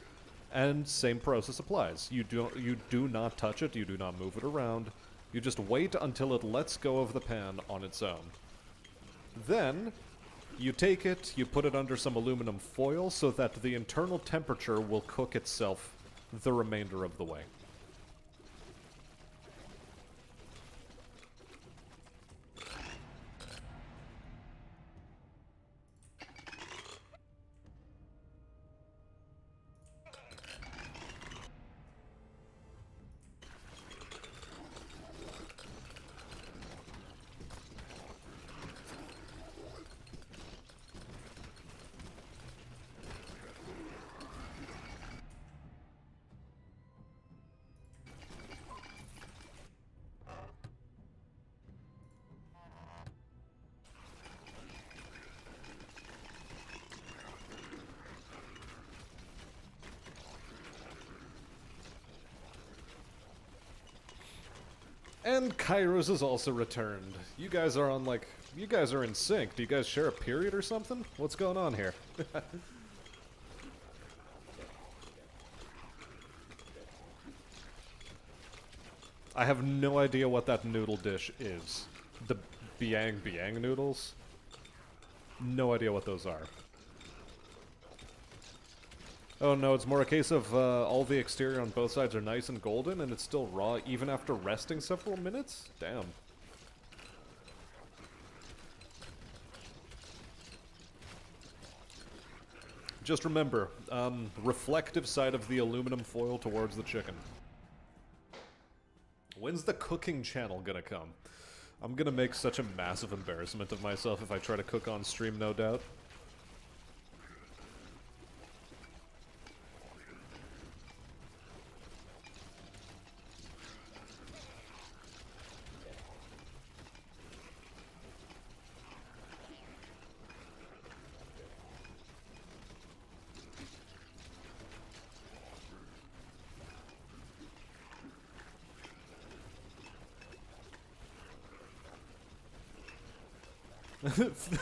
and same process applies. You do not touch it, you do not move it around. You just wait until it lets go of the pan on its own. Then, you take it, you put it under some aluminum foil so that the internal temperature will cook itself the remainder of the way. And Kairos is also returned. You guys are on, like, you guys are in sync. Do you guys share a period or something? What's going on here? I have no idea what that noodle dish is. The biang biang noodles? No idea what those are. Oh no, it's more a case of all the exterior on both sides are nice and golden and it's still raw even after resting several minutes? Damn. Just remember, reflective side of the aluminum foil towards the chicken. When's the cooking channel gonna come? I'm gonna make such a massive embarrassment of myself if I try to cook on stream, no doubt.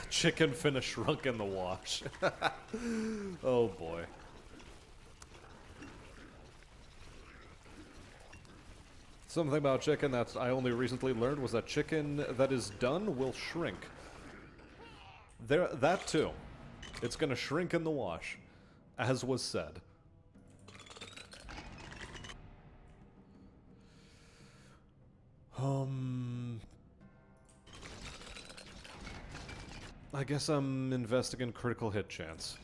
Chicken finna shrunk in the wash. Oh boy. Something about chicken that I only recently learned was that chicken that is done will shrink. That too. It's gonna shrink in the wash, as was said. I guess I'm investing in critical hit chance.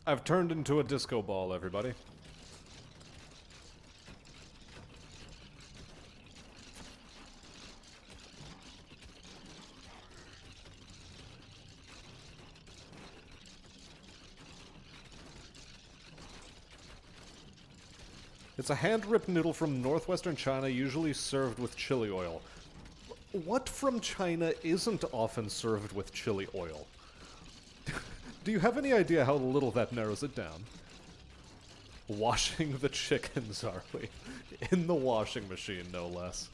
I've turned into a disco ball, everybody. It's a hand-ripped noodle from northwestern China, usually served with chili oil. What from China isn't often served with chili oil? Do you have any idea how little that narrows it down? Washing the chickens, are we? In the washing machine, no less.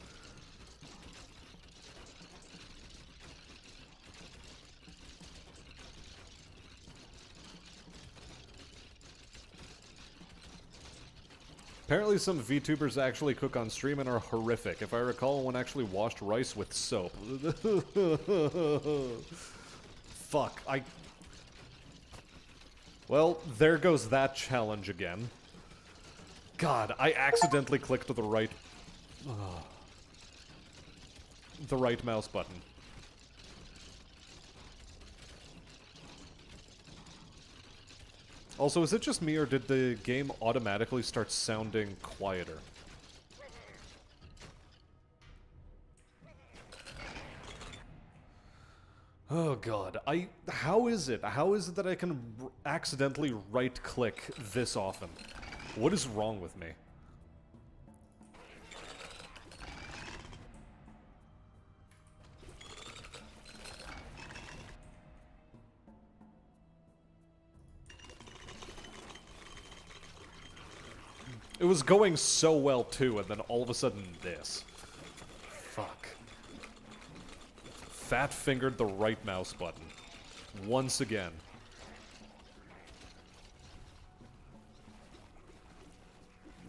Apparently some VTubers actually cook on stream and are horrific. If I recall, one actually washed rice with soap. Fuck, Well, there goes that challenge again. God, I accidentally clicked the right mouse button. Also, is it just me, or did the game automatically start sounding quieter? Oh god, how is it that I can accidentally right-click this often? What is wrong with me? It was going so well too, and then all of a sudden this. Fuck. Fat-fingered the right mouse button. Once again.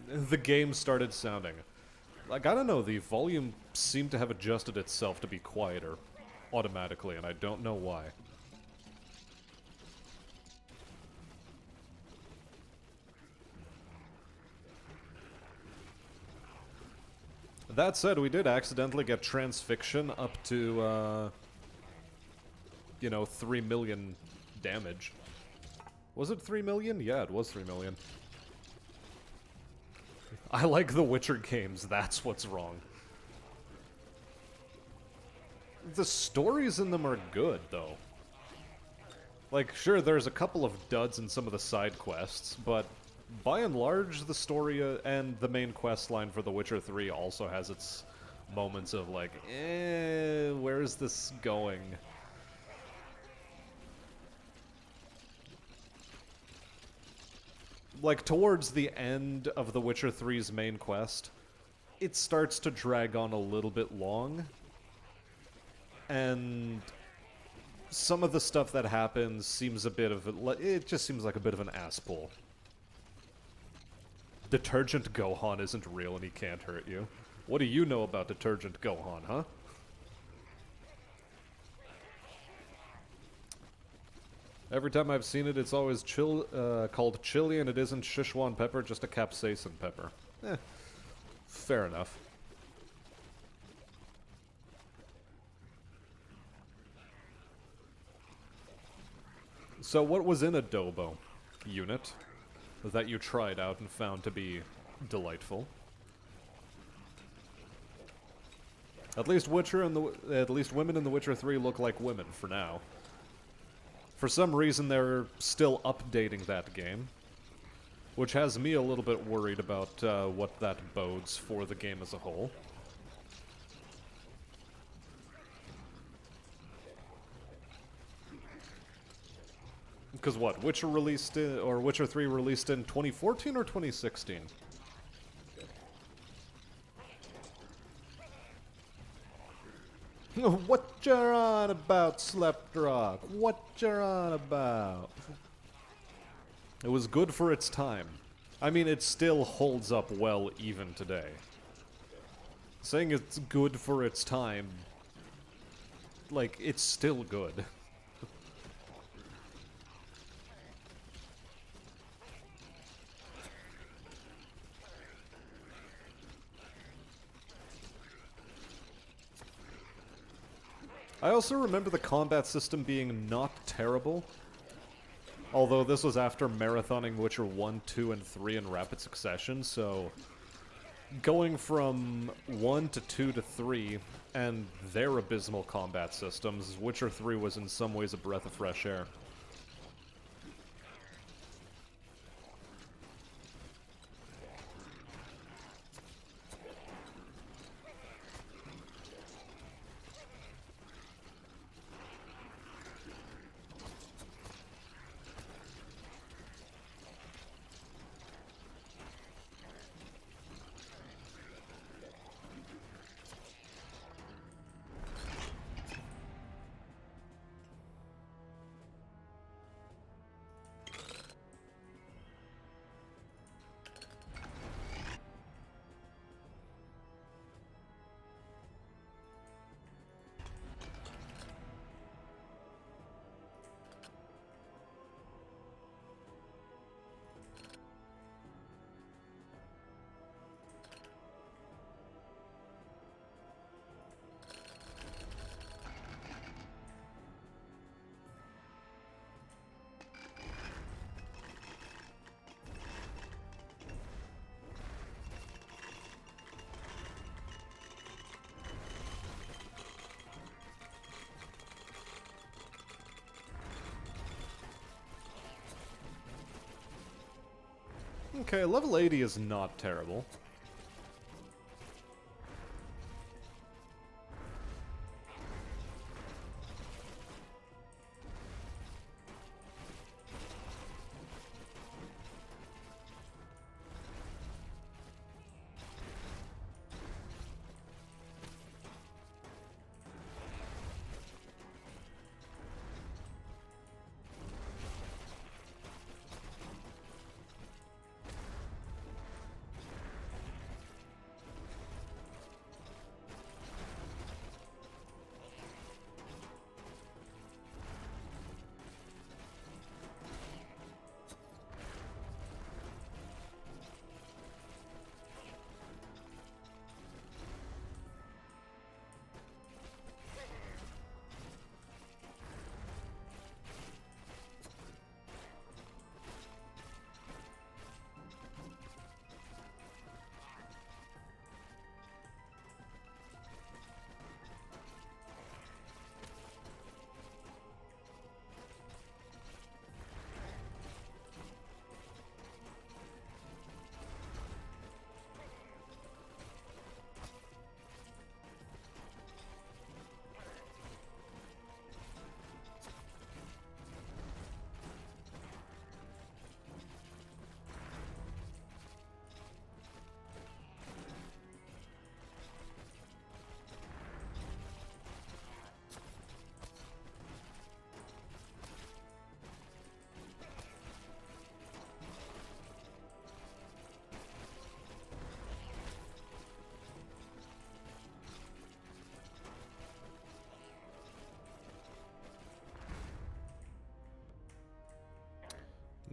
The game started sounding. Like, I don't know, the volume seemed to have adjusted itself to be quieter automatically, and I don't know why. That said, we did accidentally get transfixion up to, you know, 3 million damage. Was it 3 million? Yeah, it was 3 million. I like the Witcher games, that's what's wrong. The stories in them are good, though. Like, sure, there's a couple of duds in some of the side quests, but by and large, the story and the main quest line for The Witcher 3 also has its moments of like, where is this going? Like, towards the end of The Witcher 3's main quest, it starts to drag on a little bit long, and some of the stuff that happens seems a bit of it just seems like a bit of an ass pull. Detergent Gohan isn't real and he can't hurt you. What do you know about Detergent Gohan, huh? Every time I've seen it, it's always called chili, and it isn't Szechuan pepper, just a capsaicin pepper. Fair enough. So what was in Adobo unit that you tried out and found to be delightful? At least women in The Witcher 3 look like women for now. For some reason, they're still updating that game, which has me a little bit worried about what that bodes for the game as a whole. Because what, Witcher 3 released in 2014 or 2016? What you're on about, Sleptrock? What you're on about? It was good for its time. I mean, it still holds up well even today. Saying it's good for its time, like, it's still good. I also remember the combat system being not terrible. Although this was after marathoning Witcher 1, 2, and 3 in rapid succession, so going from 1 to 2 to 3 and their abysmal combat systems, Witcher 3 was in some ways a breath of fresh air. Okay, level 80 is not terrible.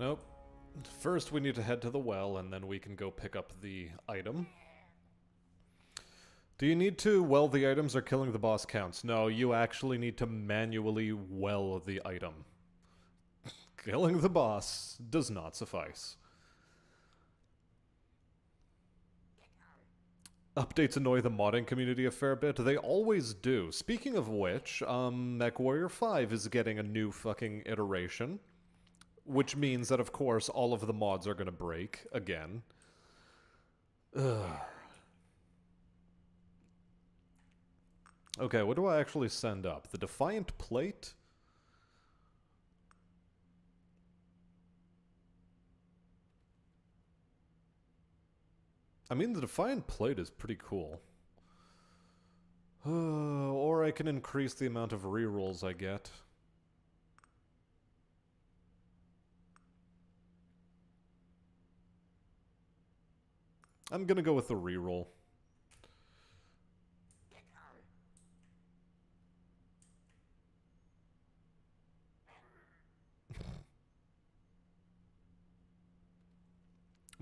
Nope. First we need to head to the well, and then we can go pick up the item. Do you need to well the items or killing the boss counts? No, you actually need to manually well the item. Killing the boss does not suffice. Updates annoy the modding community a fair bit. They always do. Speaking of which, MechWarrior 5 is getting a new fucking iteration. Which means that, of course, all of the mods are gonna break again. Ugh. Okay, what do I actually send up? The Defiant Plate? I mean, the Defiant Plate is pretty cool. Or I can increase the amount of rerolls I get. I'm gonna go with the reroll.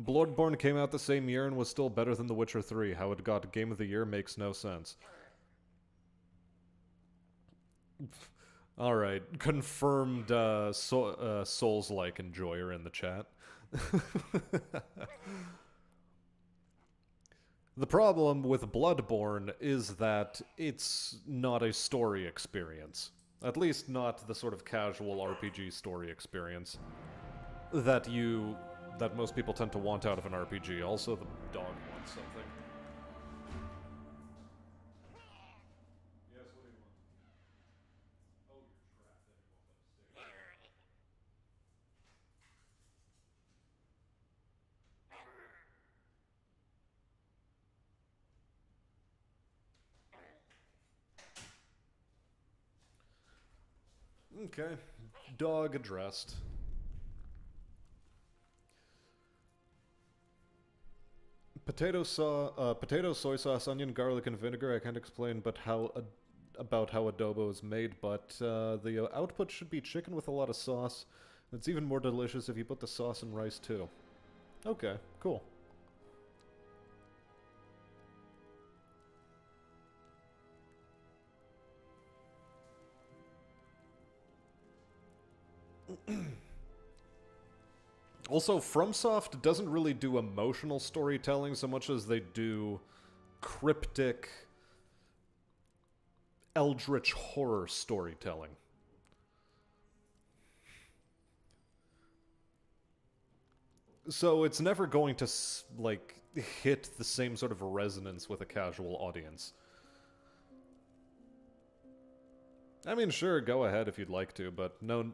Bloodborne came out the same year and was still better than The Witcher 3. How it got Game of the Year makes no sense. Alright, confirmed Souls-like enjoyer in the chat. The problem with Bloodborne is that it's not a story experience. At least not the sort of casual RPG story experience that most people tend to want out of an RPG. Also, the dog wants something. Yes, what do you want? Oh, you're trapped. Then you won't let us stay. Okay, dog addressed. Potato, soy sauce, onion, garlic, and vinegar. I can't explain, but about how adobo is made. But the output should be chicken with a lot of sauce. It's even more delicious if you put the sauce in rice too. Okay, cool. Also, FromSoft doesn't really do emotional storytelling so much as they do cryptic, eldritch horror storytelling. So it's never going to, like, hit the same sort of resonance with a casual audience. I mean, sure, go ahead if you'd like to, but no...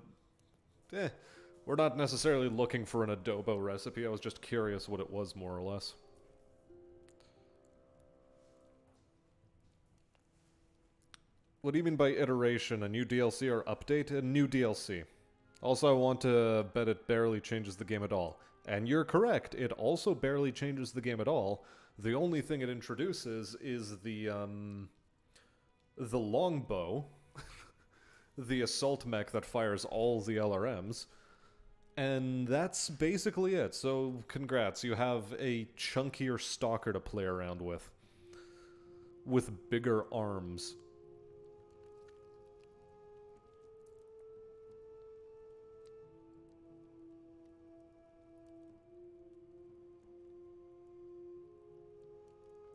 We're not necessarily looking for an adobo recipe. I was just curious what it was, more or less. What do you mean by iteration? A new DLC or update? A new DLC. Also, I want to bet it barely changes the game at all. And you're correct, it also barely changes the game at all. The only thing it introduces is the longbow, the assault mech that fires all the LRMs, and that's basically it. So, congrats, you have a chunkier stalker to play around with bigger arms.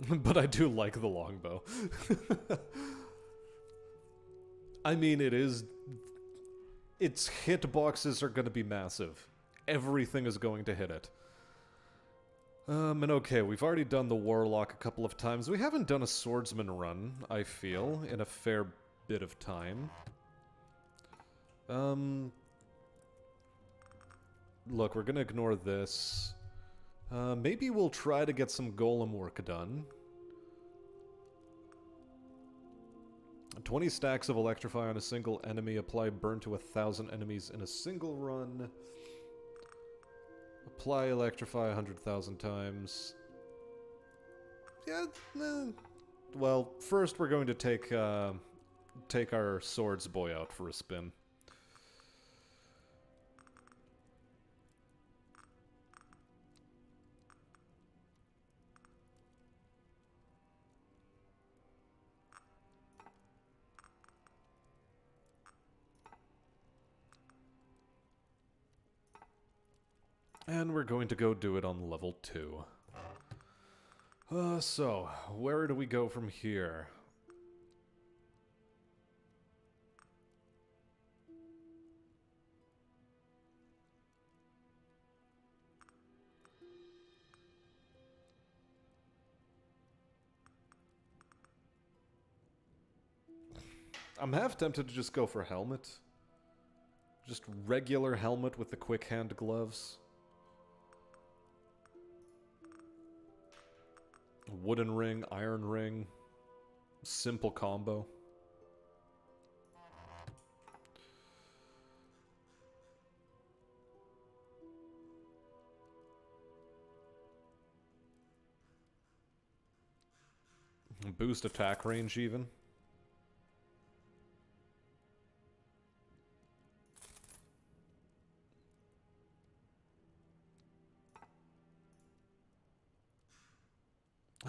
But I do like the longbow. I mean, its hitboxes are going to be massive. Everything is going to hit it. And okay, we've already done the Warlock a couple of times. We haven't done a Swordsman run, I feel, in a fair bit of time. Look, we're going to ignore this. Maybe we'll try to get some golem work done. 20 stacks of Electrify on a single enemy. Apply burn to 1,000 enemies in a single run. Apply Electrify 100,000 times. Yeah, well, first we're going to take our swords boy out for a spin. And we're going to go do it on level 2. So, where do we go from here? I'm half tempted to just go for helmet. Just regular helmet with the quick hand gloves. Wooden ring, iron ring. Simple combo. Boost attack range even.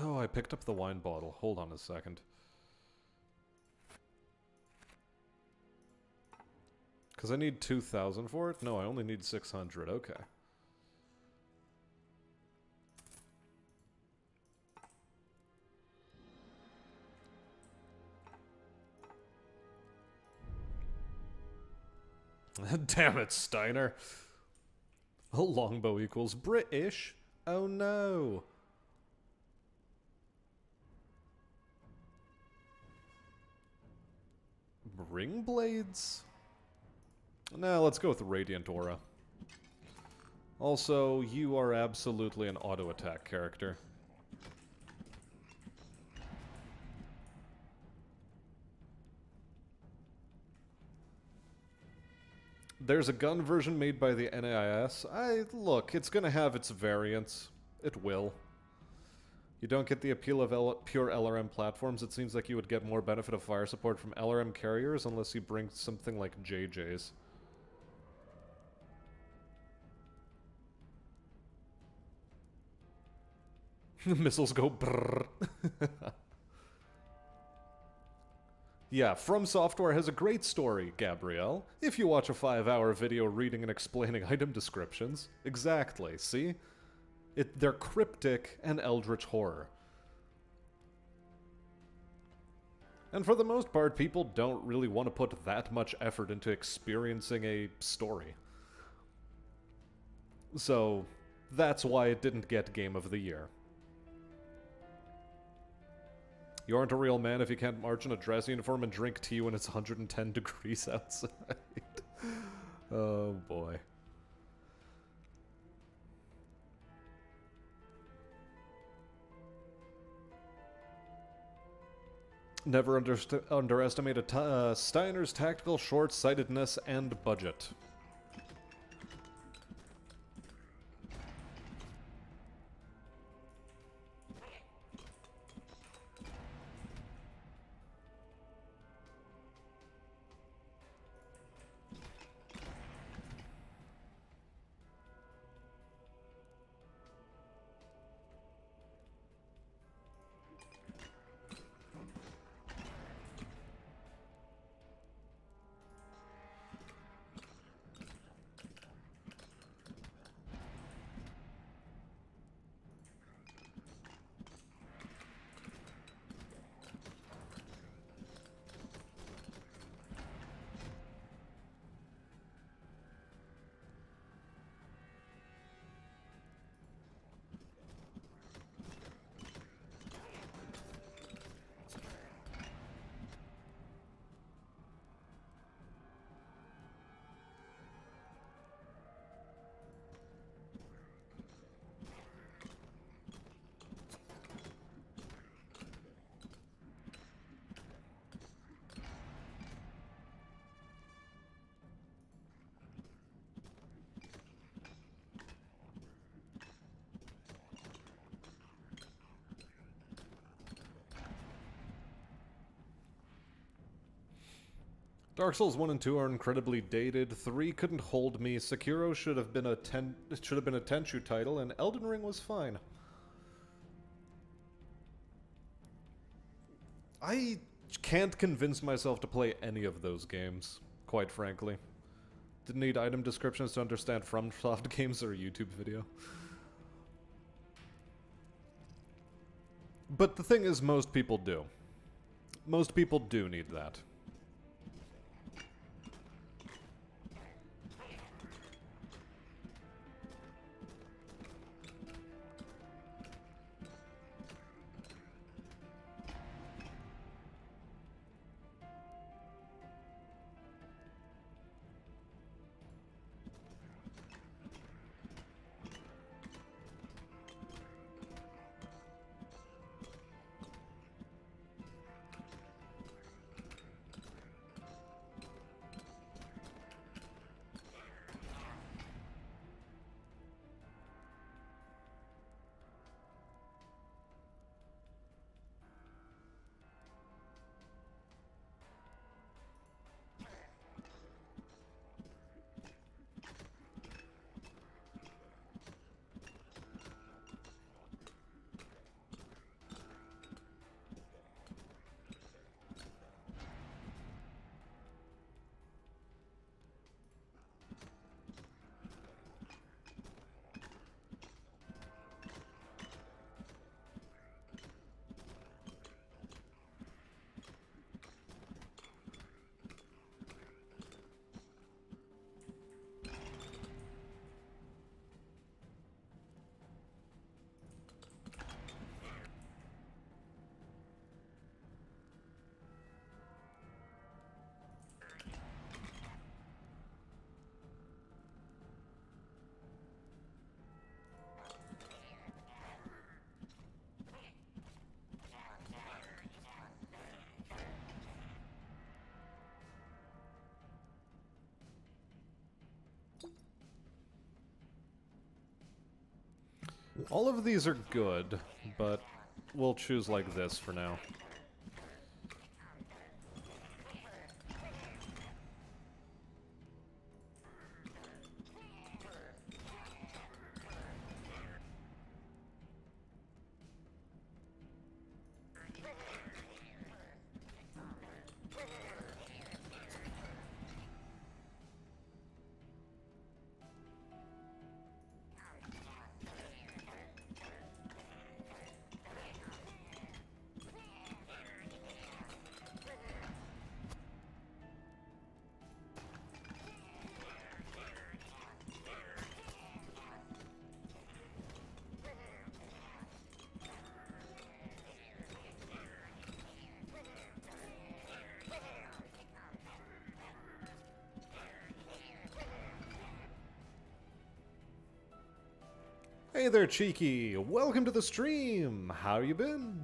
Oh, I picked up the wine bottle. Hold on a second. Because I need 2,000 for it? No, I only need 600. Okay. Damn it, Steiner. A longbow equals British? Oh no. Ring blades? Nah, let's go with Radiant Aura. Also, you are absolutely an auto-attack character. There's a gun version made by the NAIS. Look, it's gonna have its variants. It will. You don't get the appeal of pure LRM platforms. It seems like you would get more benefit of fire support from LRM carriers unless you bring something like JJ's. Missiles go brrrr. Yeah, From Software has a great story, Gabrielle. If you watch a 5-hour video reading and explaining item descriptions. Exactly, see? They're cryptic and eldritch horror. And for the most part, people don't really want to put that much effort into experiencing a story. So, that's why it didn't get Game of the Year. You aren't a real man if you can't march in a dress uniform and drink tea when it's 110 degrees outside. Oh boy. Never underestimate Steiner's tactical short-sightedness and budget. Dark Souls 1 and 2 are incredibly dated. 3 couldn't hold me. Sekiro should have been a Tenchu title, and Elden Ring was fine. I can't convince myself to play any of those games, quite frankly. Didn't need item descriptions to understand FromSoft games or a YouTube video. But the thing is, most people do. Most people do need that. All of these are good, but we'll choose like this for now. Hey there, Cheeky! Welcome to the stream! How you been?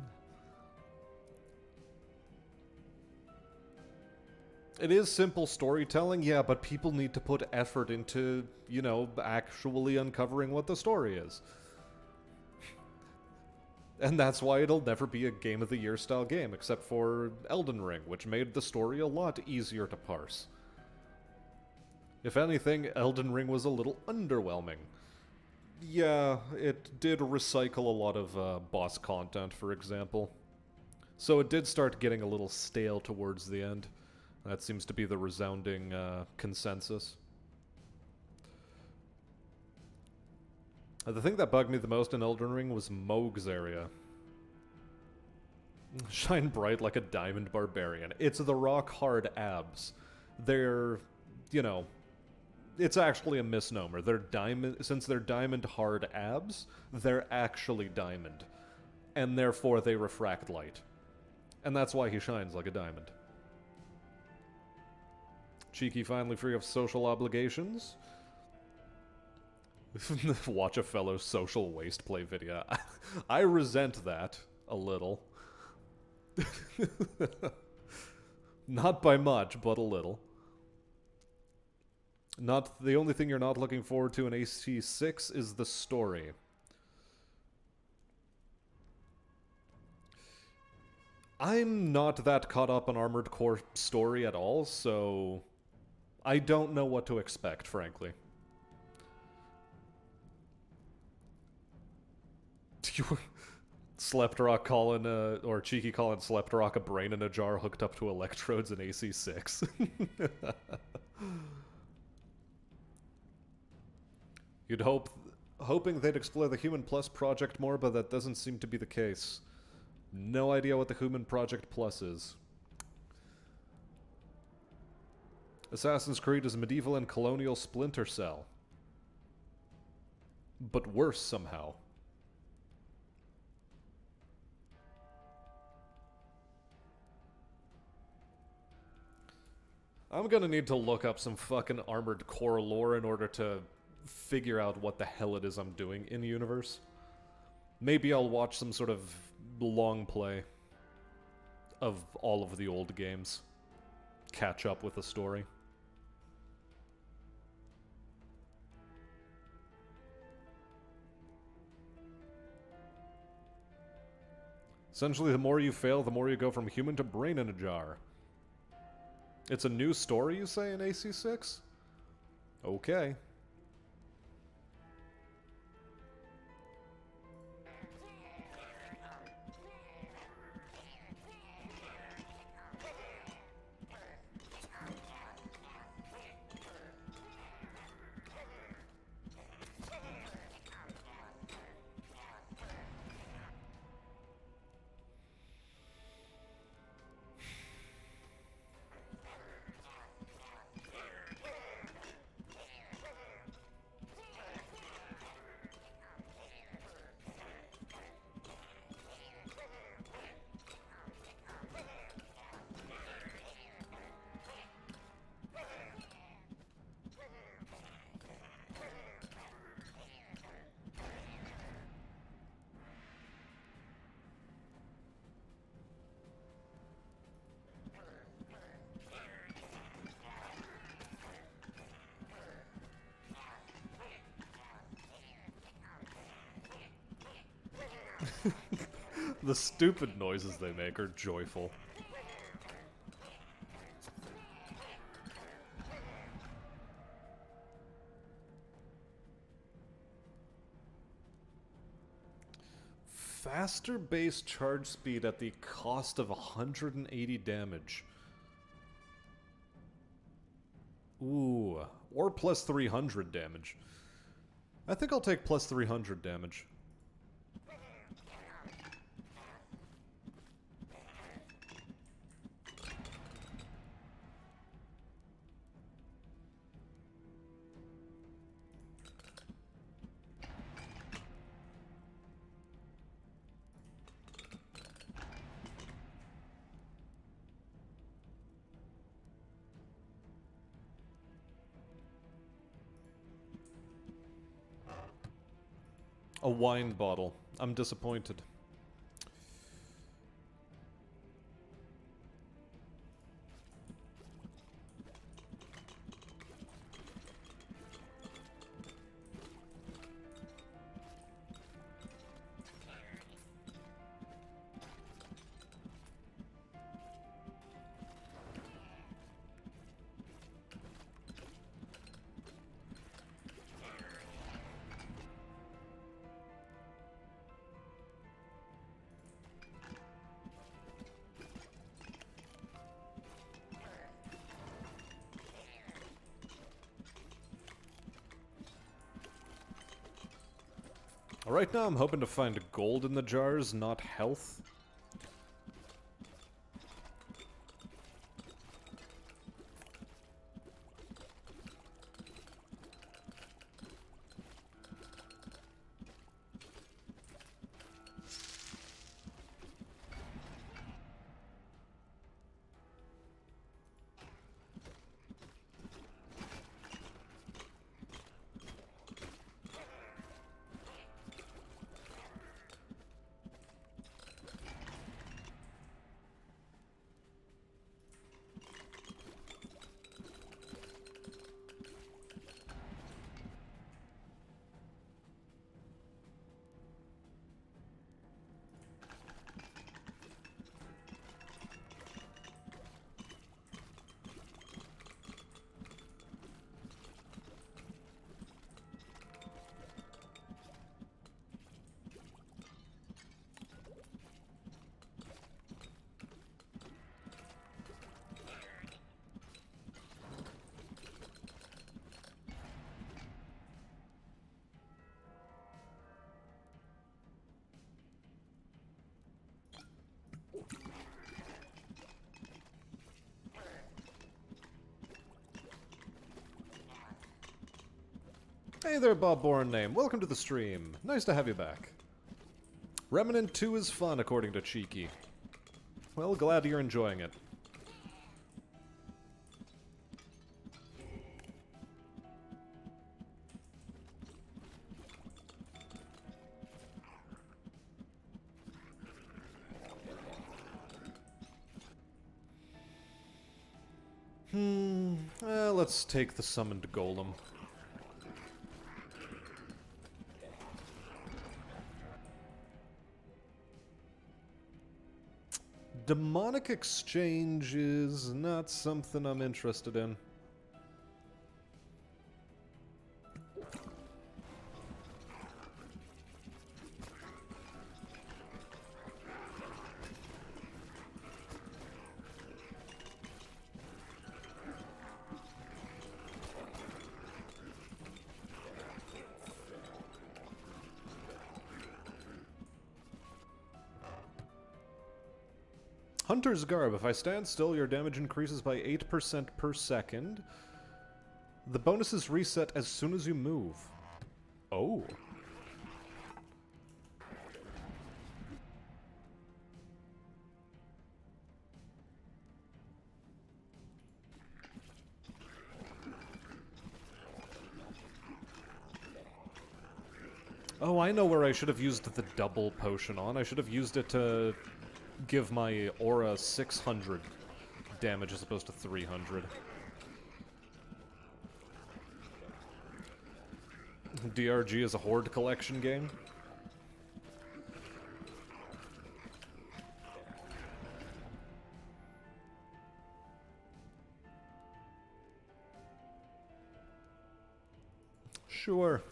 It is simple storytelling, yeah, but people need to put effort into, you know, actually uncovering what the story is. And that's why it'll never be a Game of the Year style game, except for Elden Ring, which made the story a lot easier to parse. If anything, Elden Ring was a little underwhelming. Yeah, it did recycle a lot of boss content, for example. So it did start getting a little stale towards the end. That seems to be the resounding consensus. The thing that bugged me the most in Elden Ring was Mohg's area. Shine bright like a diamond barbarian. It's the rock-hard abs. They're, you know... It's actually a misnomer. They're diamond, since they're diamond hard abs, they're actually diamond. And therefore they refract light. And that's why he shines like a diamond. Cheeky finally free of social obligations. Watch a fellow social waste play video. I resent that a little. Not by much, but a little. Not the only thing you're not looking forward to in AC6 is the story. I'm not that caught up on Armored Core story at all, so I don't know what to expect, frankly. Sleptrock calling, or Cheeky calling Sleptrock a brain in a jar hooked up to electrodes in AC6. You'd hoping they'd explore the Human Plus project more, but that doesn't seem to be the case. No idea what the Human Project Plus is. Assassin's Creed is a medieval and colonial Splinter Cell. But worse somehow. I'm gonna need to look up some fucking Armored Core lore in order to figure out what the hell it is I'm doing in the universe. Maybe I'll watch some sort of long play of all of the old games. Catch up with the story. Essentially, the more you fail, the more you go from human to brain in a jar. It's a new story, you say, in AC6? Okay. The stupid noises they make are joyful. Faster base charge speed at the cost of 180 damage. Ooh, or plus 300 damage. I think I'll take plus 300 damage. A wine bottle. I'm disappointed. Right now I'm hoping to find gold in the jars, not health. Hey there, Bob Born Name. Welcome to the stream. Nice to have you back. Remnant 2 is fun, according to Cheeky. Well, glad you're enjoying it. Let's take the summoned golem. Demonic exchange is not something I'm interested in. Hunter's Garb. If I stand still, your damage increases by 8% per second. The bonus is reset as soon as you move. Oh. Oh, I know where I should have used the double potion on. I should have used it to give my aura 600 damage as opposed to 300. DRG is a horde collection game. Sure.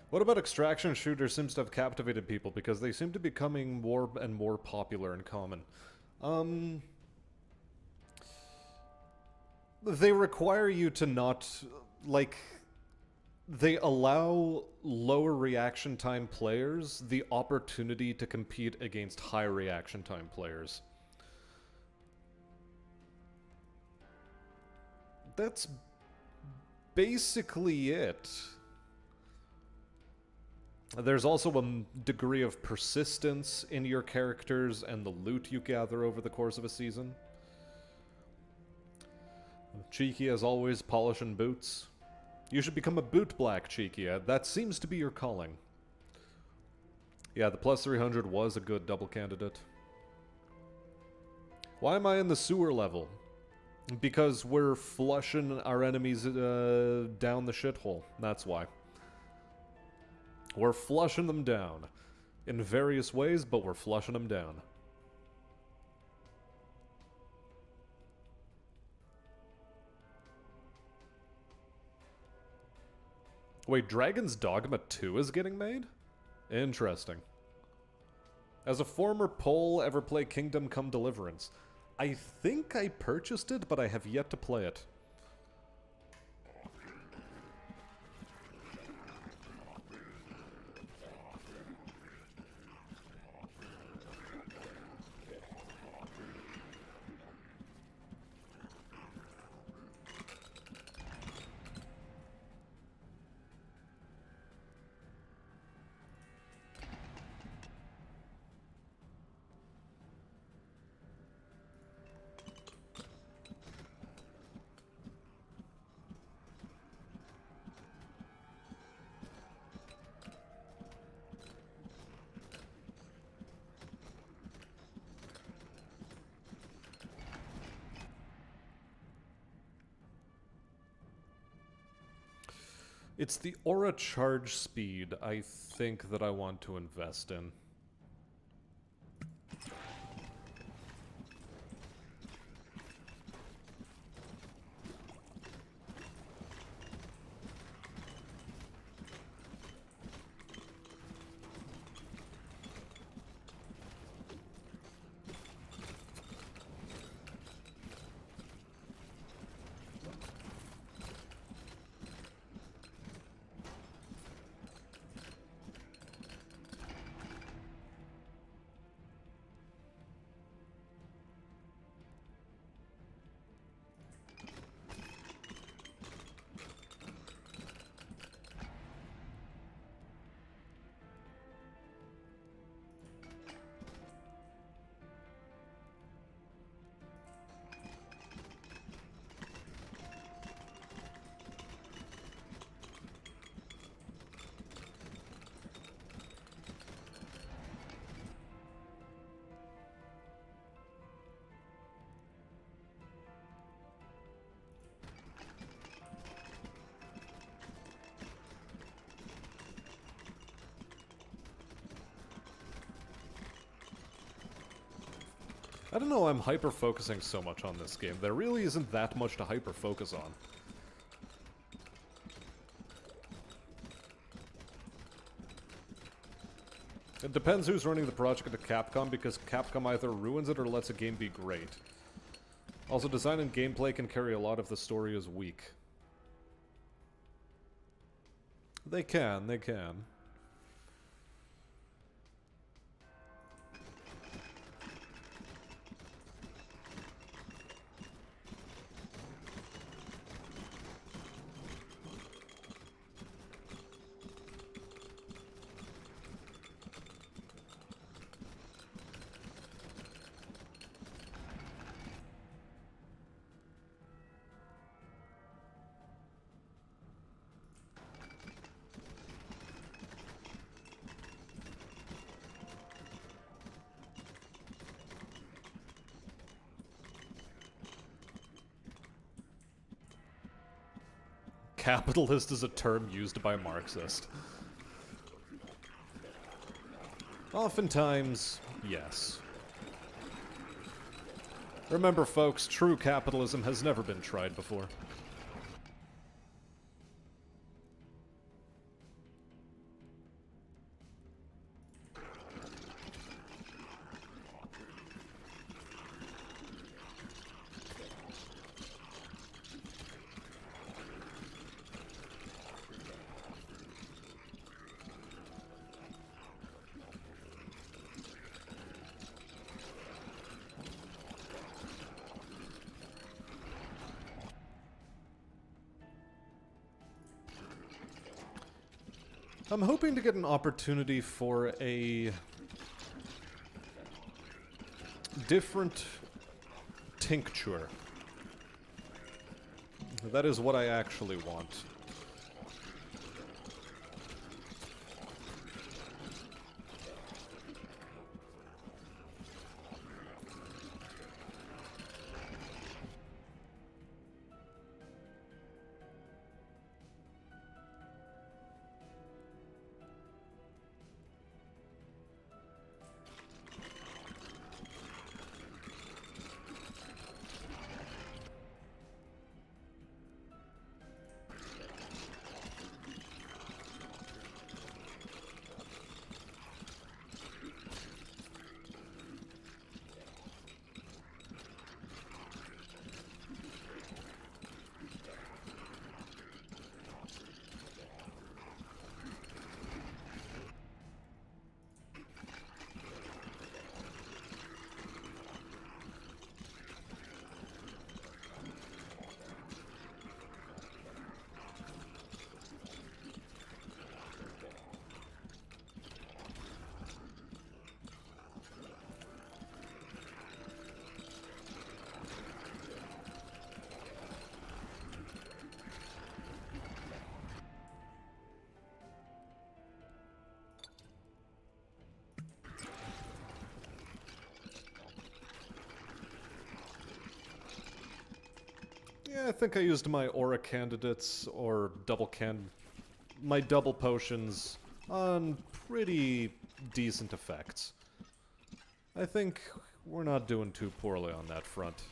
What about extraction shooters seems to have captivated people because they seem to be becoming more and more popular and common. They require you to not, like, they allow lower reaction time players the opportunity to compete against high reaction time players. That's basically it. There's also a degree of persistence in your characters and the loot you gather over the course of a season. Cheeky, as always, polishing boots. You should become a boot black, Cheeky. That seems to be your calling. Yeah, the plus 300 was a good double candidate. Why am I in the sewer level? Because we're flushing our enemies down the shithole. That's why. We're flushing them down. In various ways, but we're flushing them down. Wait, Dragon's Dogma 2 is getting made? Interesting. As a former Pole, ever play Kingdom Come Deliverance? I think I purchased it, but I have yet to play it. It's the aura charge speed I think that I want to invest in. I don't know, I'm hyper-focusing so much on this game. There really isn't that much to hyper-focus on. It depends who's running the project at Capcom, because Capcom either ruins it or lets a game be great. Also, design and gameplay can carry a lot if the story is weak. They can, they can. Capitalist is a term used by Marxist. Oftentimes, yes. Remember, folks, true capitalism has never been tried before. I'm hoping to get an opportunity for a different tincture. That is what I actually want. Yeah, I think I used my aura candidates, or double can... my double potions on pretty decent effects. I think we're not doing too poorly on that front.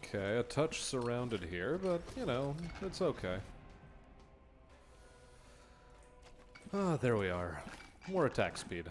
Okay, a touch surrounded here, but, you know, it's okay. Ah, there we are. More attack speed.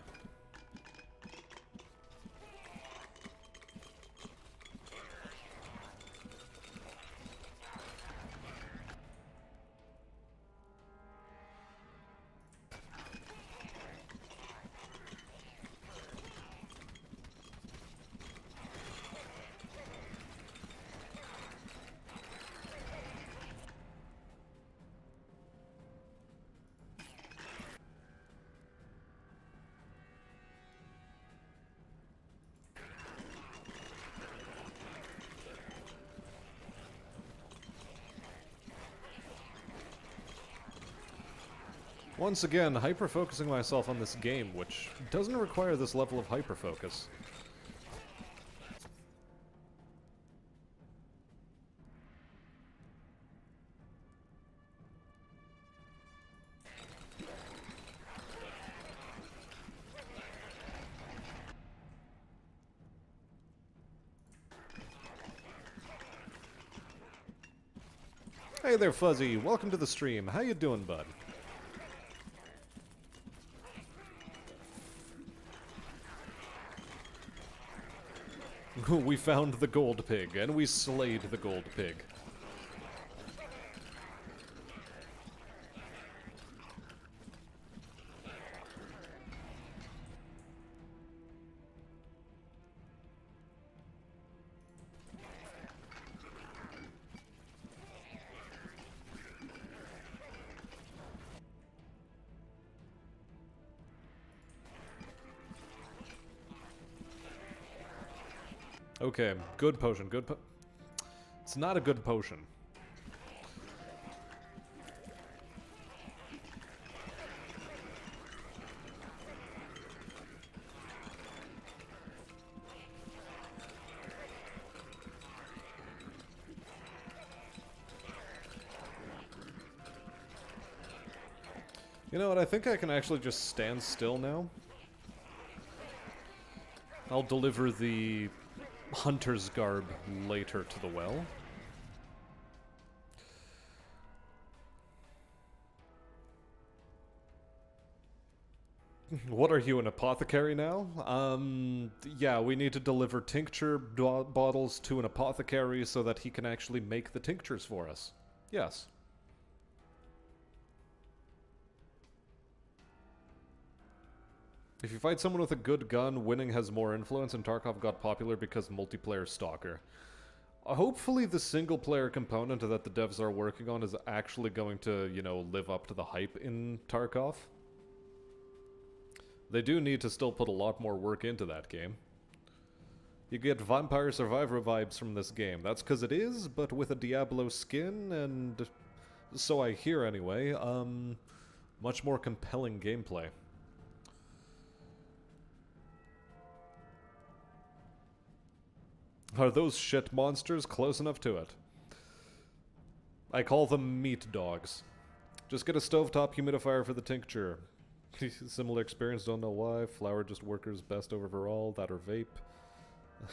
Once again, hyper-focusing myself on this game, which doesn't require this level of hyper-focus. Hey there, Fuzzy. Welcome to the stream. How you doing, bud? We found the gold pig, and we slayed the gold pig. Okay, good potion, It's not a good potion. You know what, I think I can actually just stand still now. I'll deliver the hunter's garb later to the well. What are you, an apothecary now? Yeah, we need to deliver tincture bottles to an apothecary so that he can actually make the tinctures for us. Yes. If you fight someone with a good gun, winning has more influence, and Tarkov got popular because multiplayer stalker. Hopefully the single-player component that the devs are working on is actually going to, you know, live up to the hype in Tarkov. They do need to still put a lot more work into that game. You get Vampire Survivor vibes from this game. That's because it is, but with a Diablo skin, and so I hear anyway, much more compelling gameplay. Are those shit monsters close enough to it? I call them meat dogs. Just get a stovetop humidifier for the tincture. Similar experience, don't know why. Flower just workers best overall. That or vape.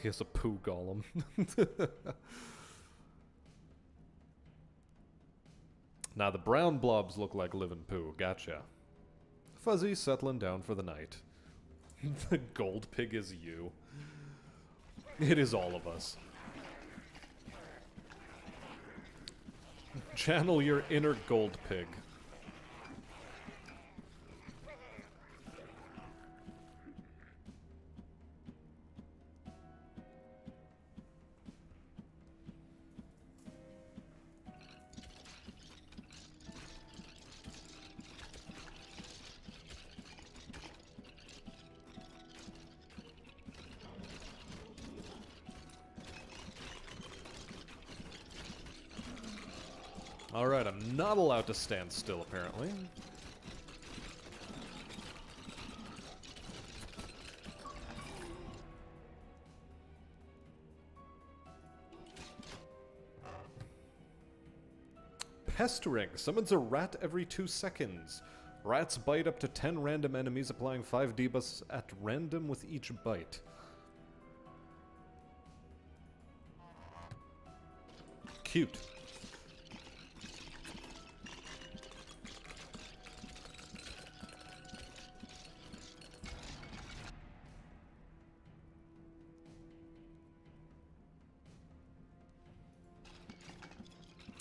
He has a poo golem. Now the brown blobs look like living poo. Gotcha. Fuzzy settling down for the night. The gold pig is you. It is all of us. Channel your inner gold pig. Alright, I'm not allowed to stand still, apparently. Pestering summons a rat every 2 seconds. Rats bite up to 10 random enemies, applying 5 debuffs at random with each bite. Cute.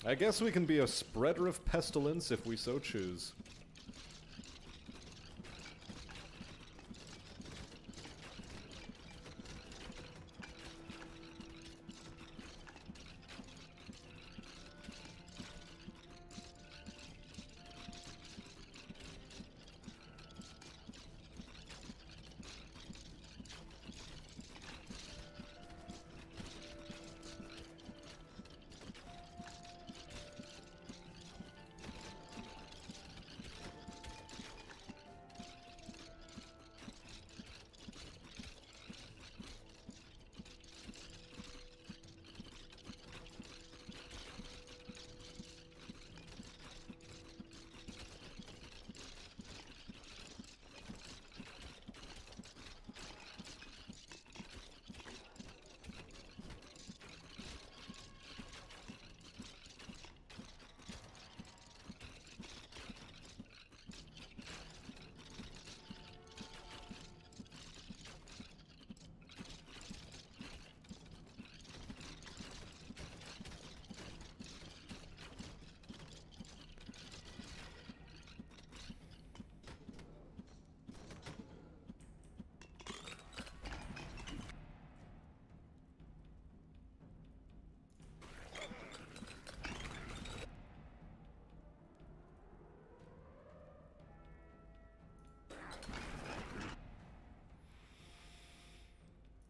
I guess we can be a spreader of pestilence if we so choose.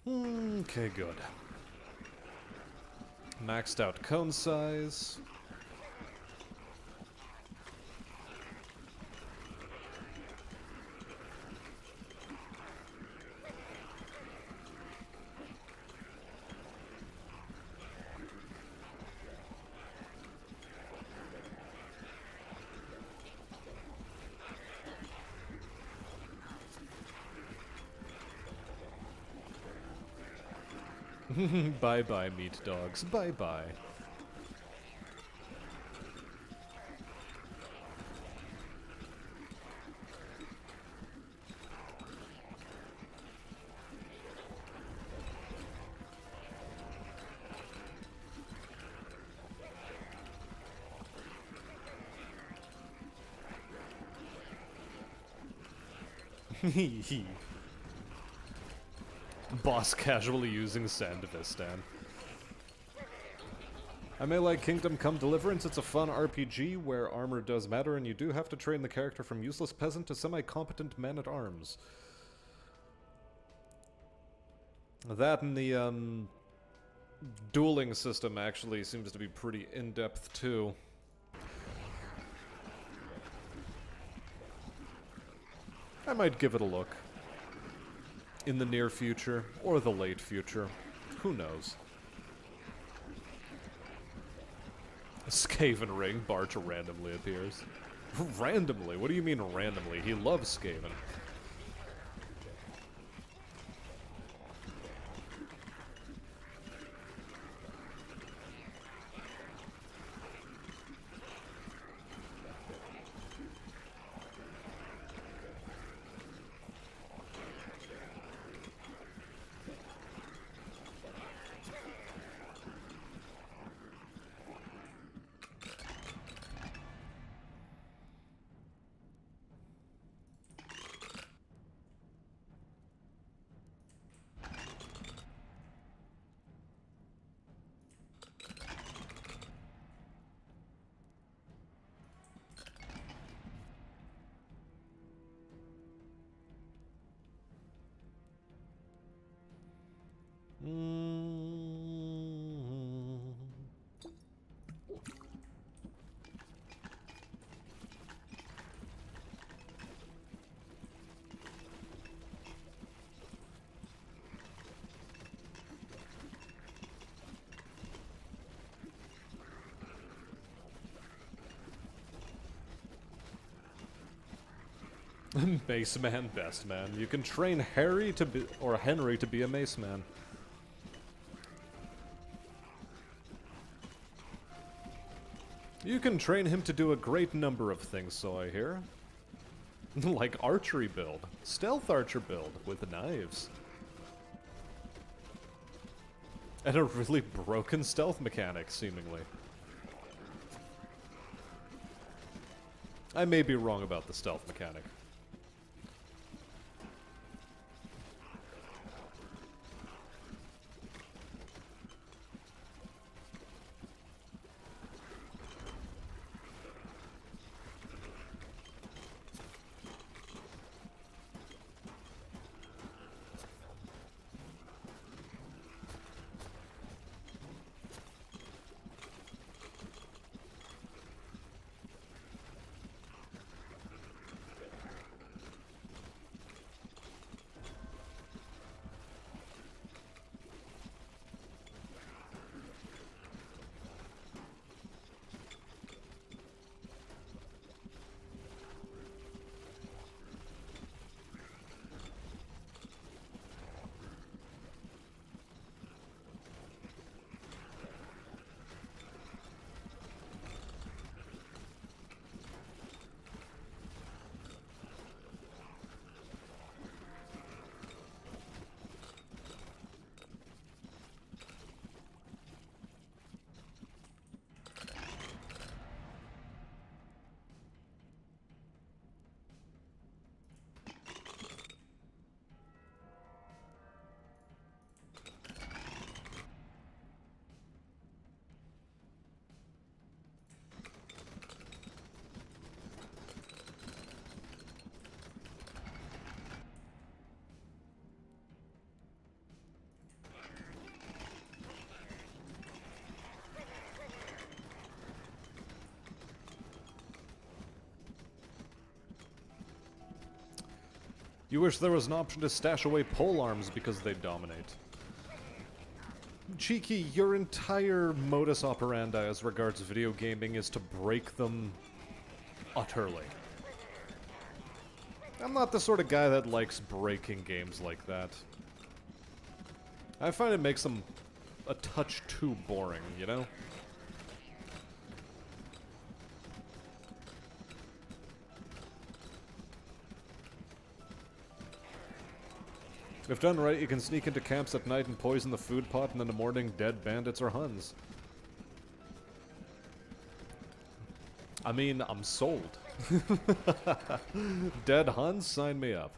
Okay, good. Maxed out cone size. Bye-bye, meat dogs. Bye-bye. Boss casually using Sandevistan. I may like Kingdom Come Deliverance. It's a fun RPG where armor does matter, and you do have to train the character from useless peasant to semi-competent man-at-arms. That and the, dueling system actually seems to be pretty in-depth, too. I might give it a look. In the near future, or the late future. Who knows? A Skaven ring, Barch randomly appears. Randomly? What do you mean randomly? He loves Skaven. Mace man, best man. You can train Harry to be, or Henry to be a mace man. You can train him to do a great number of things, so I hear. Like archery build, stealth archer build with knives. And a really broken stealth mechanic, seemingly. I may be wrong about the stealth mechanic. You wish there was an option to stash away polearms because they dominate. Cheeky, your entire modus operandi as regards video gaming is to break them utterly. I'm not the sort of guy that likes breaking games like that. I find it makes them a touch too boring, you know? If done right, you can sneak into camps at night and poison the food pot, and in the morning, dead bandits or Huns. I mean, I'm sold. Dead Huns? Sign me up.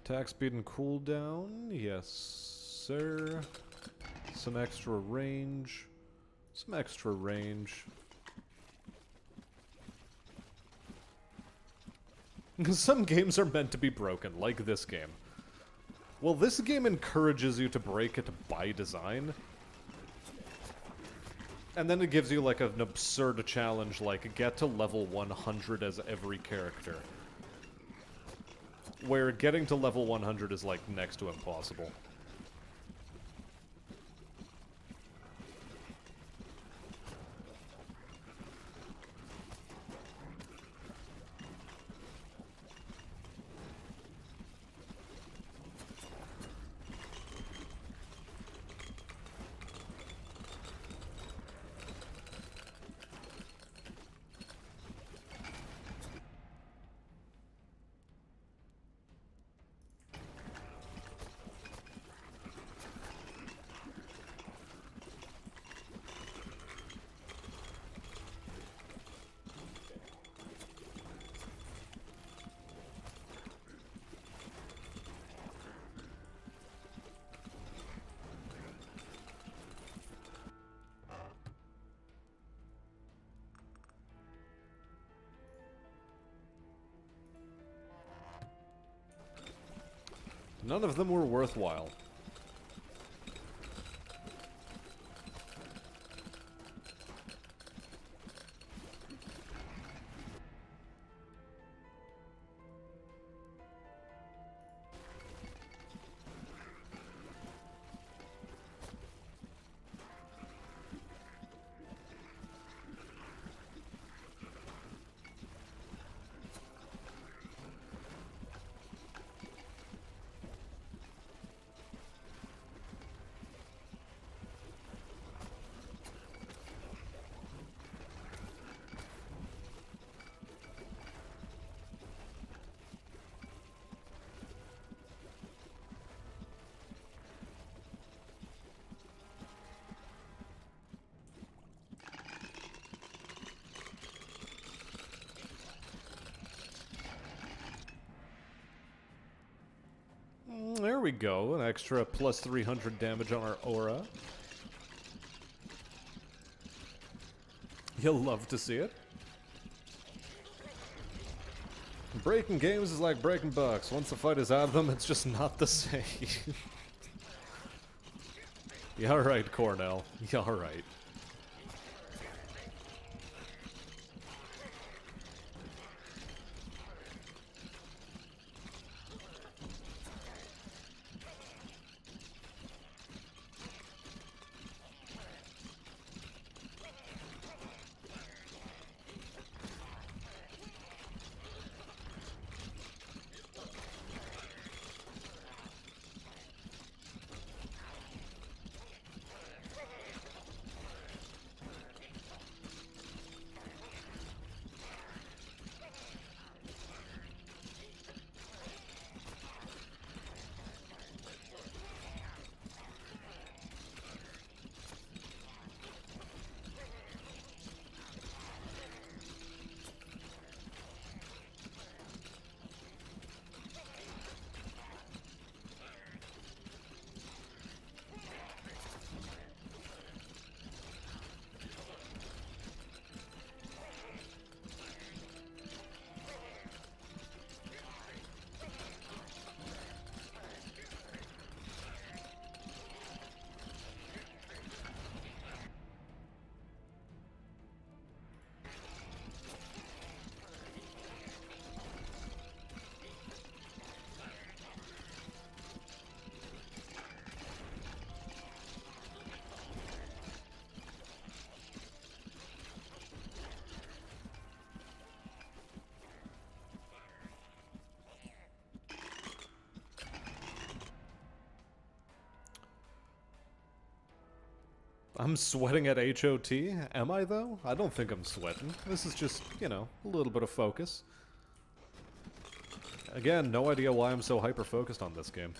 Attack speed and cooldown. Yes, sir. Some extra range. Some extra range. Some games are meant to be broken, like this game. Well, this game encourages you to break it by design. And then it gives you, like, an absurd challenge, like, get to level 100 as every character. Where getting to level 100 is, like, next to impossible. None of them were worthwhile. There we go, an extra plus 300 damage on our aura. You'll love to see it. Breaking games is like breaking bucks. Once the fight is out of them, it's just not the same. Yeah, alright, Cornell. Yeah, alright. I'm sweating at HOT? Am I, though? I don't think I'm sweating. This is just, you know, a little bit of focus. Again, no idea why I'm so hyper-focused on this game.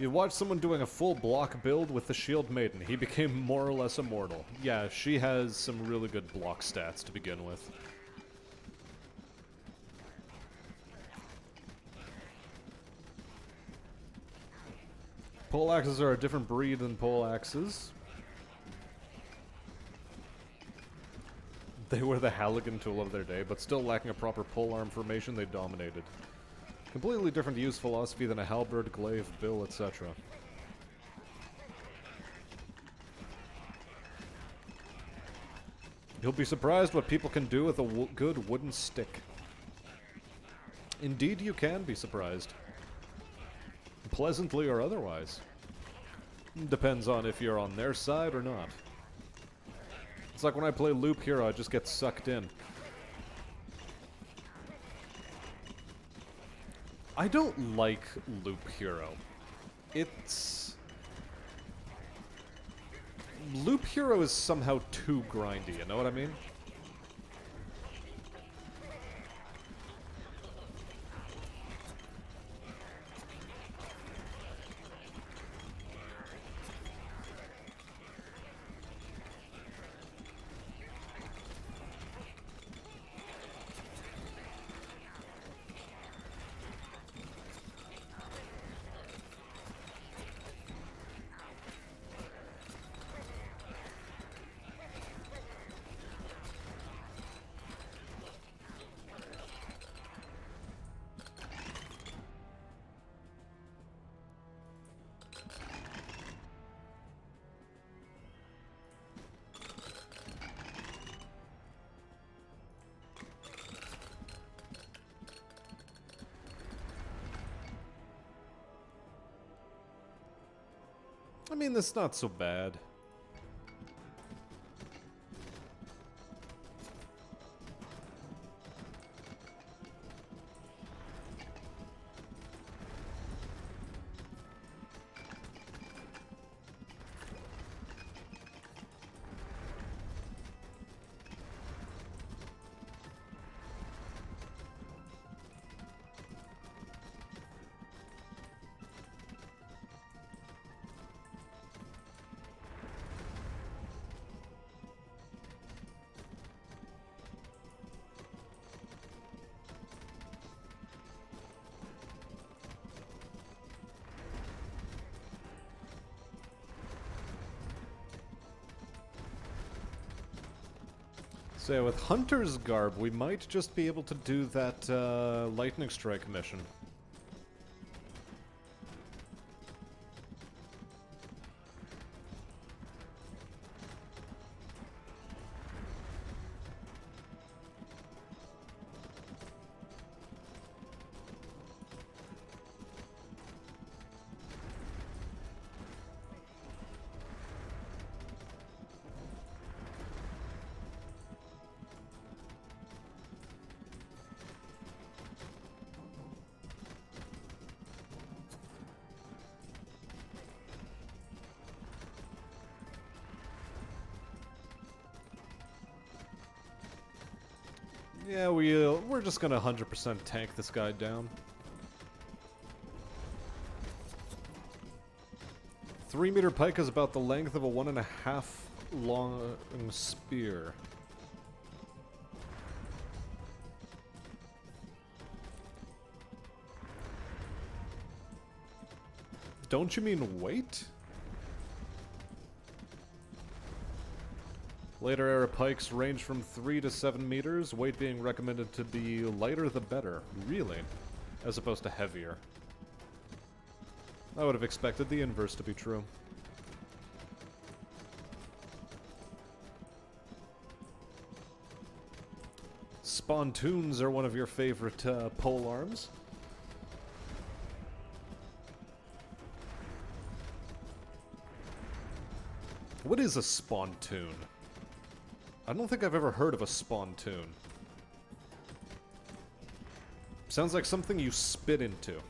You watch someone doing a full block build with the Shield Maiden. He became more or less immortal. Yeah, she has some really good block stats to begin with. Poleaxes are a different breed than poleaxes. They were the Halligan tool of their day, but still lacking a proper polearm formation, they dominated. Completely different use philosophy than a halberd, glaive, bill, etc. You'll be surprised what people can do with a good wooden stick. Indeed, you can be surprised. Pleasantly or otherwise. Depends on if you're on their side or not. It's like when I play Loop Hero, I just get sucked in. I don't like Loop Hero. Loop Hero is somehow too grindy, you know what I mean? I mean, that's not so bad. So with Hunter's Garb, we might just be able to do that Lightning Strike mission. Yeah, we're just gonna 100% tank this guy down. 3-meter pike is about the length of a 1.5 long spear. Don't you mean weight? Later era pikes range from 3 to 7 meters, weight being recommended to be lighter the better. Really? As opposed to heavier. I would have expected the inverse to be true. Spontoons are one of your favorite pole arms. What is a spontoon? I don't think I've ever heard of a spontoon. Sounds like something you spit into.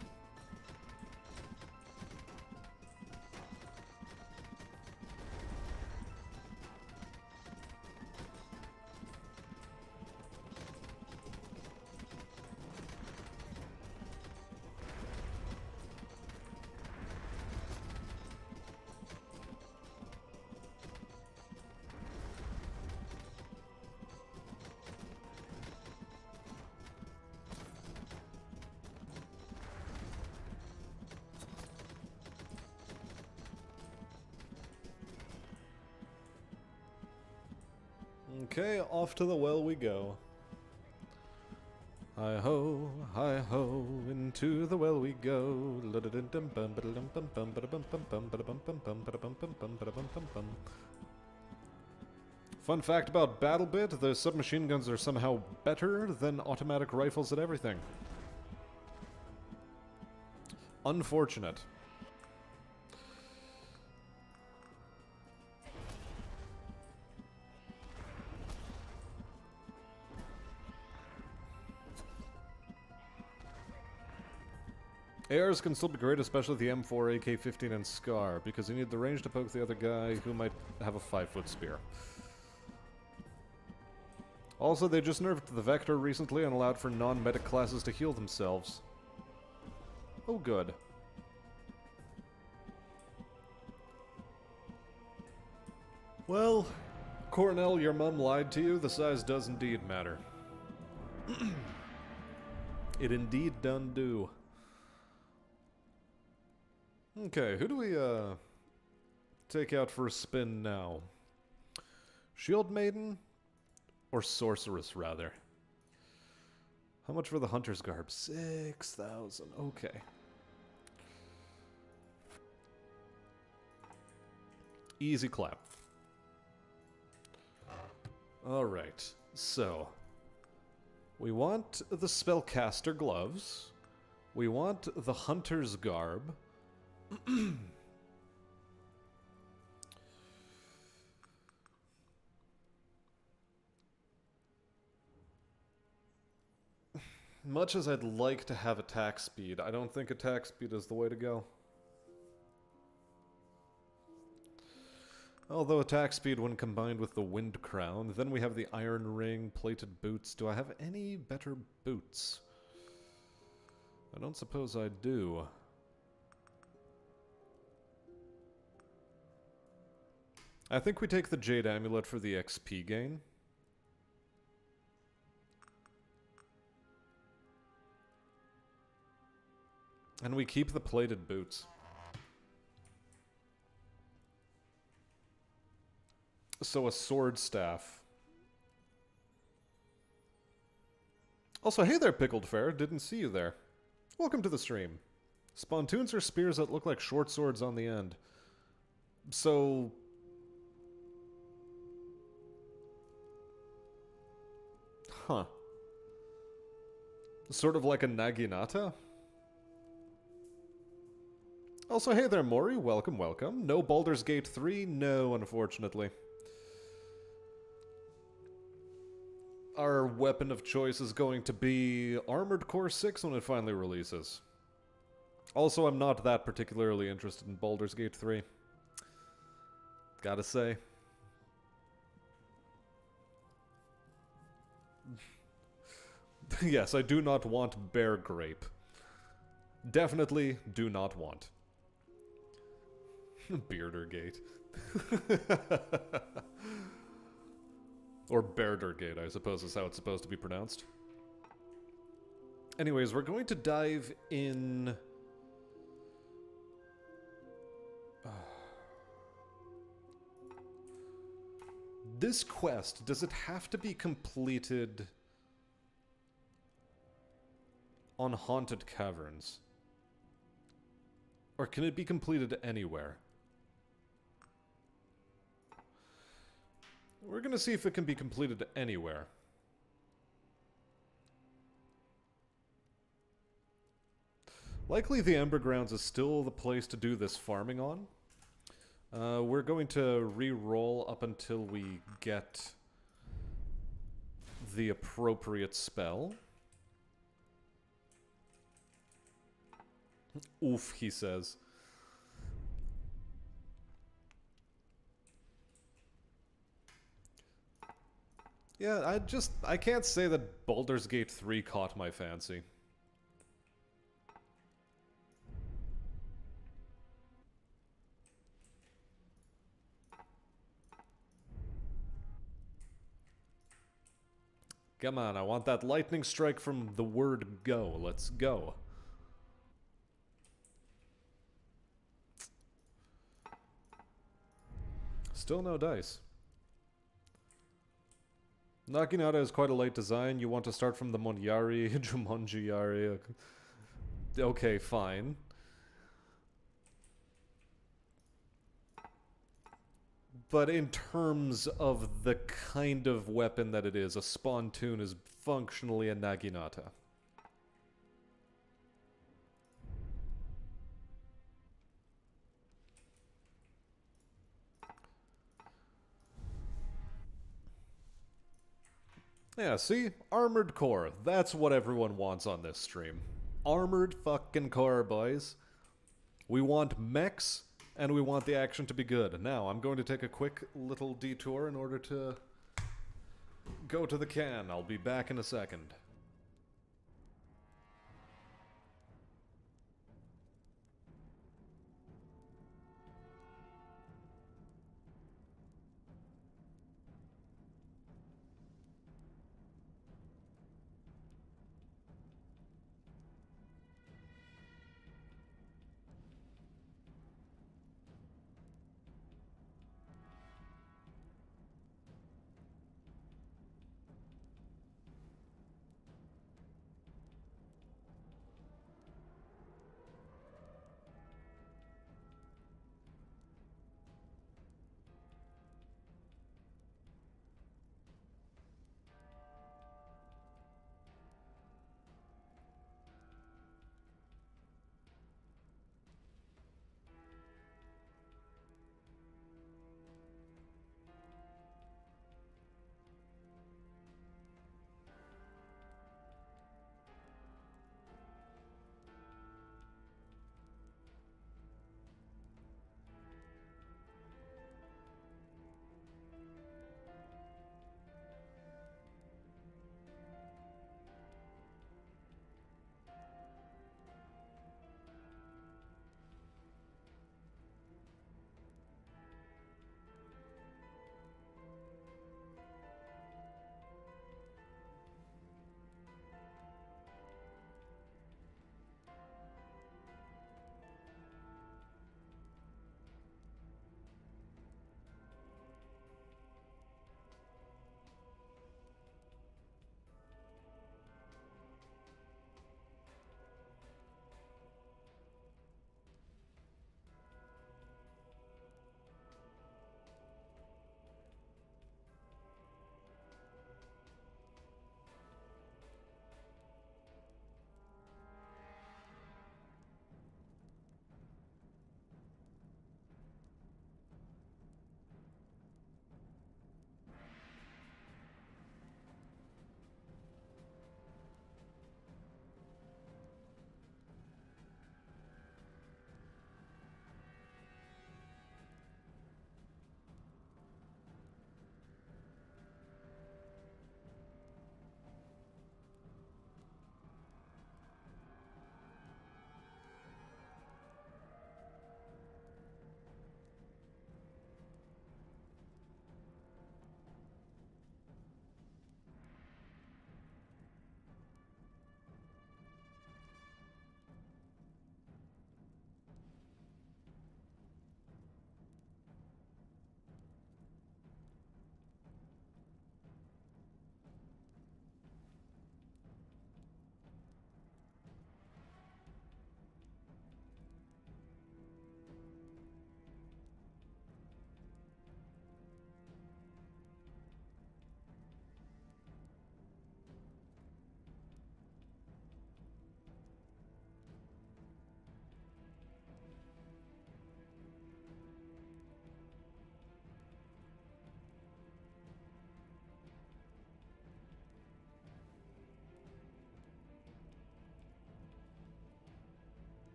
Okay, off to the well we go. Hi-ho, into the well we go. Fun fact about BattleBit, the submachine guns are somehow better than automatic rifles at everything. Unfortunate. ARs can still be great, especially the M4, AK-15, and SCAR, because you need the range to poke the other guy who might have a 5-foot spear. Also, they just nerfed the Vector recently and allowed for non-medic classes to heal themselves. Oh, good. Well, Cornell, your mum lied to you. The size does indeed matter. It indeed done do. Okay, who do we, take out for a spin now? Shield Maiden? Or Sorceress, rather. How much for the Hunter's Garb? 6,000. Okay. Easy clap. Alright, so. We want the Spellcaster Gloves. We want the Hunter's Garb. Much as I'd like to have attack speed, I don't think attack speed is the way to go. Although attack speed when combined with the Wind Crown, then we have the Iron Ring, Plated Boots. Do I have any better boots? I don't suppose I do. I think we take the Jade Amulet for the XP gain. And we keep the Plated Boots. So a Sword Staff. Also, hey there, Pickled Fare. Didn't see you there. Welcome to the stream. Spontoons are spears that look like short swords on the end. So... Huh. Sort of like a Naginata? Also, hey there, Mori. Welcome, welcome. No Baldur's Gate 3? No, unfortunately. Our weapon of choice is going to be Armored Core 6 when it finally releases. Also, I'm not that particularly interested in Baldur's Gate 3. Gotta say. Yes, I do not want Bear Grape. Definitely do not want. Beardergate. Or Beardergate, I suppose is how it's supposed to be pronounced. Anyways, we're going to dive in... This quest, does it have to be completed on Haunted Caverns? Or can it be completed anywhere? We're gonna see if it can be completed anywhere. Likely the Ember Grounds is still the place to do this farming on. We're going to re-roll up until we get the appropriate spell. Oof, he says. Yeah, I can't say that Baldur's Gate 3 caught my fancy. Come on, I want that lightning strike from the word go. Let's go. Still no dice. Naginata is quite a late design. You want to start from the Monyari, Jumonji Yari. Okay, fine. But in terms of the kind of weapon that it is, a Spontoon is functionally a Naginata. Yeah, see? Armored core. That's what everyone wants on this stream. Armored fucking core, boys. We want mechs, and we want the action to be good. Now, I'm going to take a quick little detour in order to go to the can. I'll be back in a second.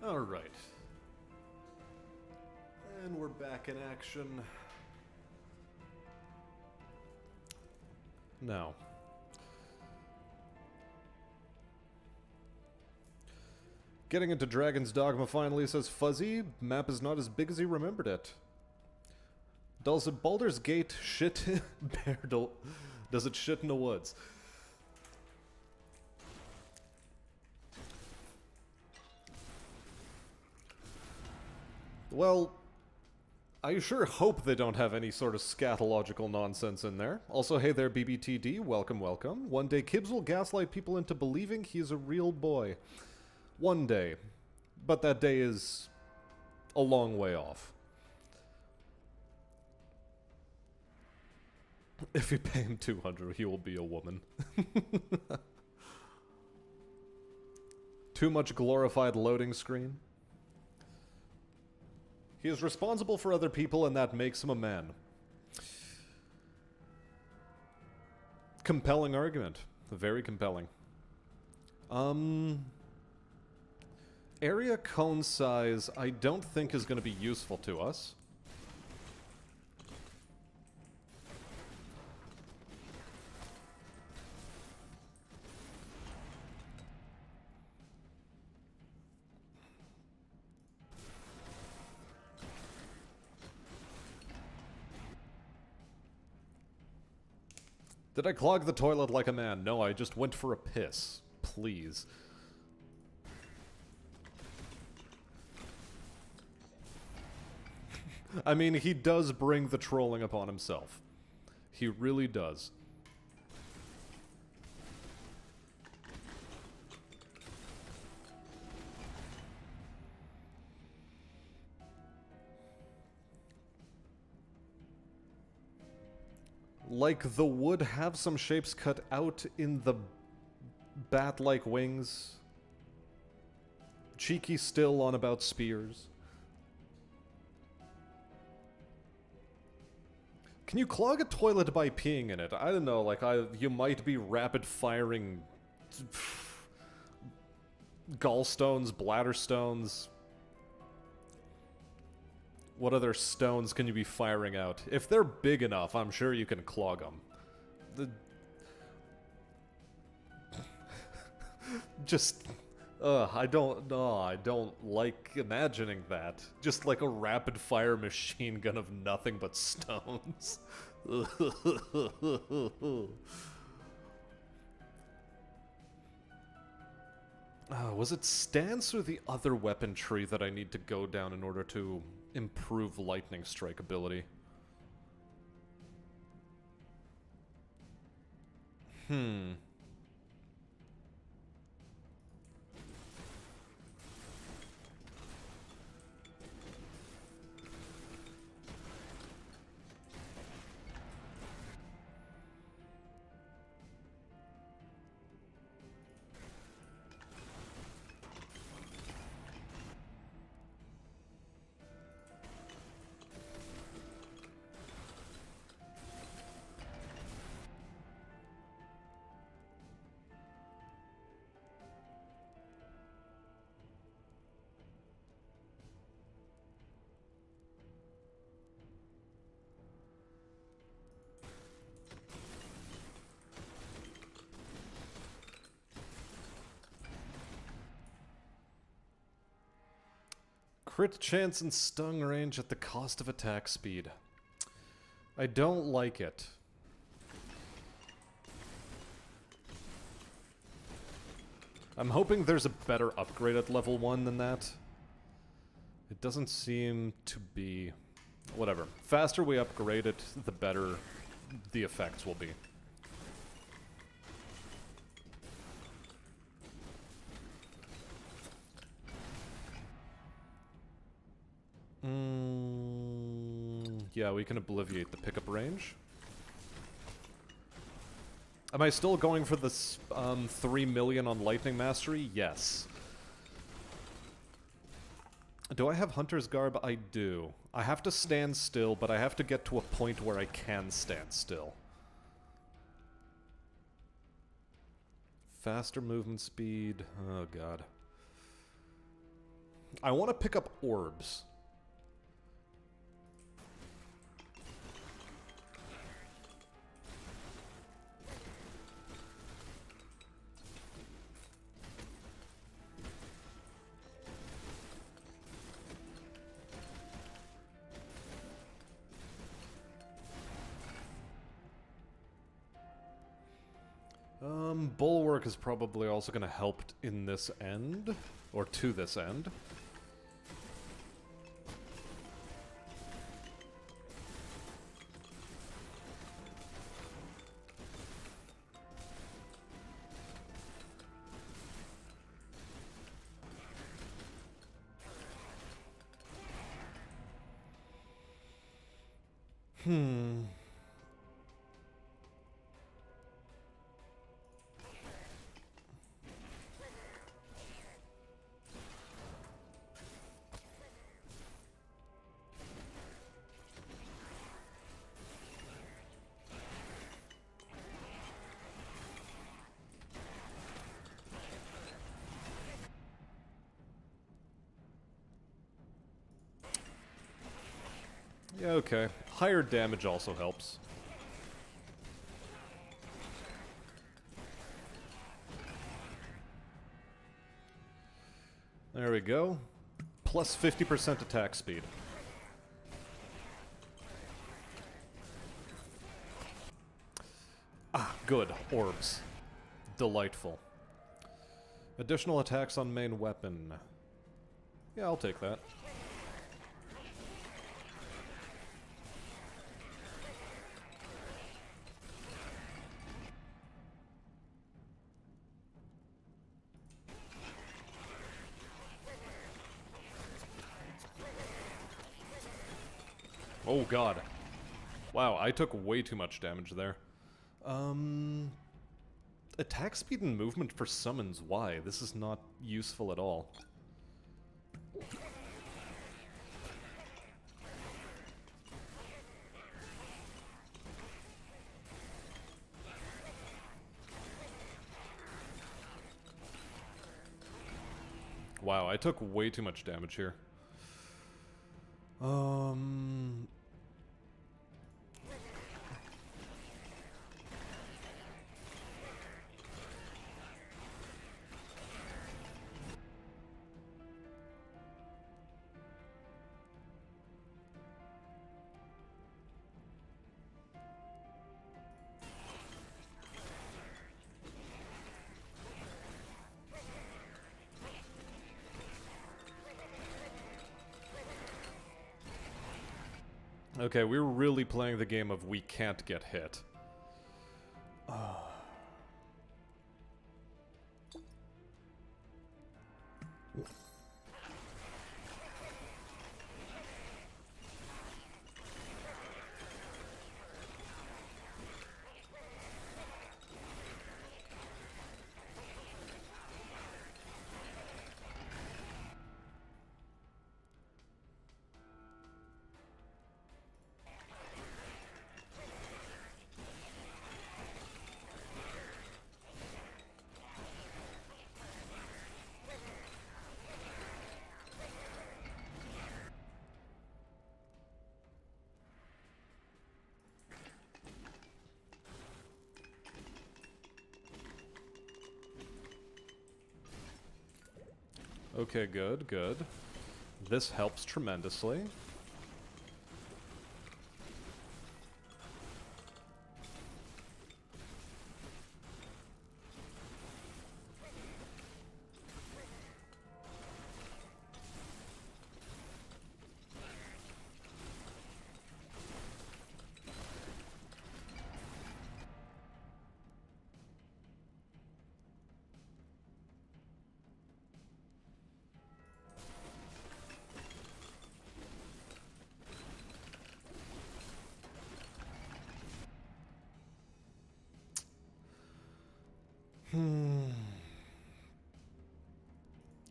Alright. And we're back in action. Now. Getting into Dragon's Dogma finally, says Fuzzy. Map is not as big as he remembered it. Does it Baldur's Gate shit does it shit in the woods? Well, I sure hope they don't have any sort of scatological nonsense in there. Also, hey there, BBTD. Welcome, welcome. One day, Kibbs will gaslight people into believing he's a real boy. One day. But that day is a long way off. If you pay him 200, he will be a woman. Too much glorified loading screen. He is responsible for other people, and that makes him a man. Compelling argument. Very compelling. Area cone size, I don't think is going to be useful to us. Did I clog the toilet like a man? No, I just went for a piss. Please. I mean, he does bring the trolling upon himself. He really does. Like the wood have some shapes cut out in the bat-like wings. Cheeky still on about spears. Can you clog a toilet by peeing in it? I don't know, like you might be rapid-firing gallstones, bladder stones. What other stones can you be firing out? If they're big enough, I'm sure you can clog them. Just... I don't like imagining that. Just like a rapid-fire machine gun of nothing but stones. Was it stance or the other weapon tree that I need to go down in order to improve lightning strike ability? Crit chance and stung range at the cost of attack speed. I don't like it. I'm hoping there's a better upgrade at level 1 than that. It doesn't seem to be... Whatever. Faster we upgrade it, the better the effects will be. Yeah, we can obliviate the pickup range. Am I still going for this 3 million on Lightning Mastery? Yes. Do I have Hunter's Garb? I do. I have to stand still, but I have to get to a point where I can stand still. Faster movement speed. Oh, God. I want to pick up orbs. Bulwark is probably also going to help in this end, or to this end. Yeah, okay. Higher damage also helps. There we go. Plus 50% attack speed. Ah, good. Orbs. Delightful. Additional attacks on main weapon. Yeah, I'll take that. Oh god. Wow, I took way too much damage there. Attack speed and movement for summons, why? This is not useful at all. Wow, I took way too much damage here. Okay, we're really playing the game of we can't get hit. Okay, good, good. This helps tremendously.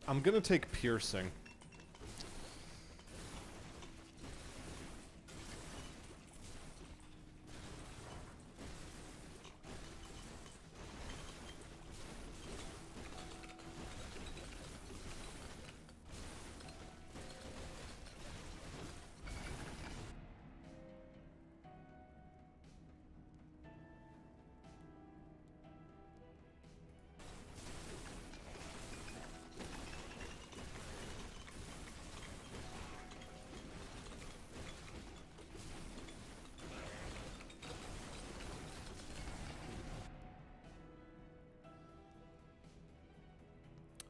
I'm gonna take piercing.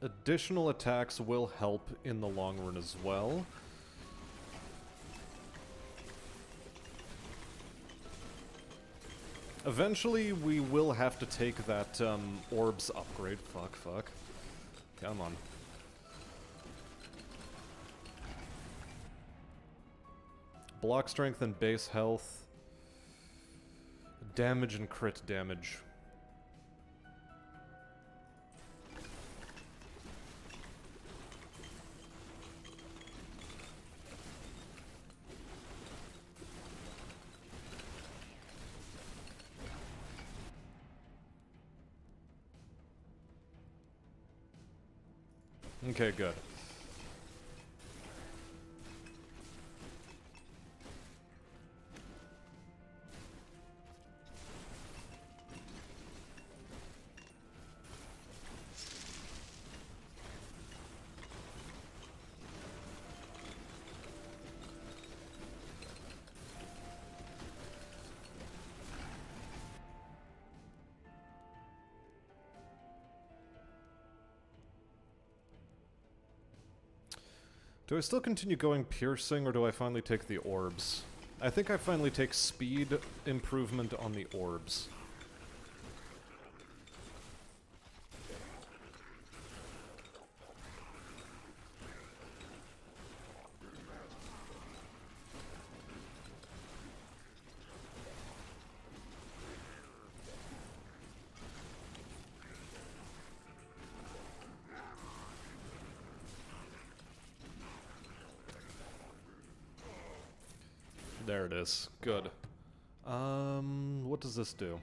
Additional attacks will help in the long run as well. Eventually, we will have to take that orbs upgrade. Fuck. Come on. Block strength and base health. Damage and crit damage. Okay, good. Do I still continue going piercing, or do I finally take the orbs? I think I finally take speed improvement on the orbs. There it is. Good. What does this do?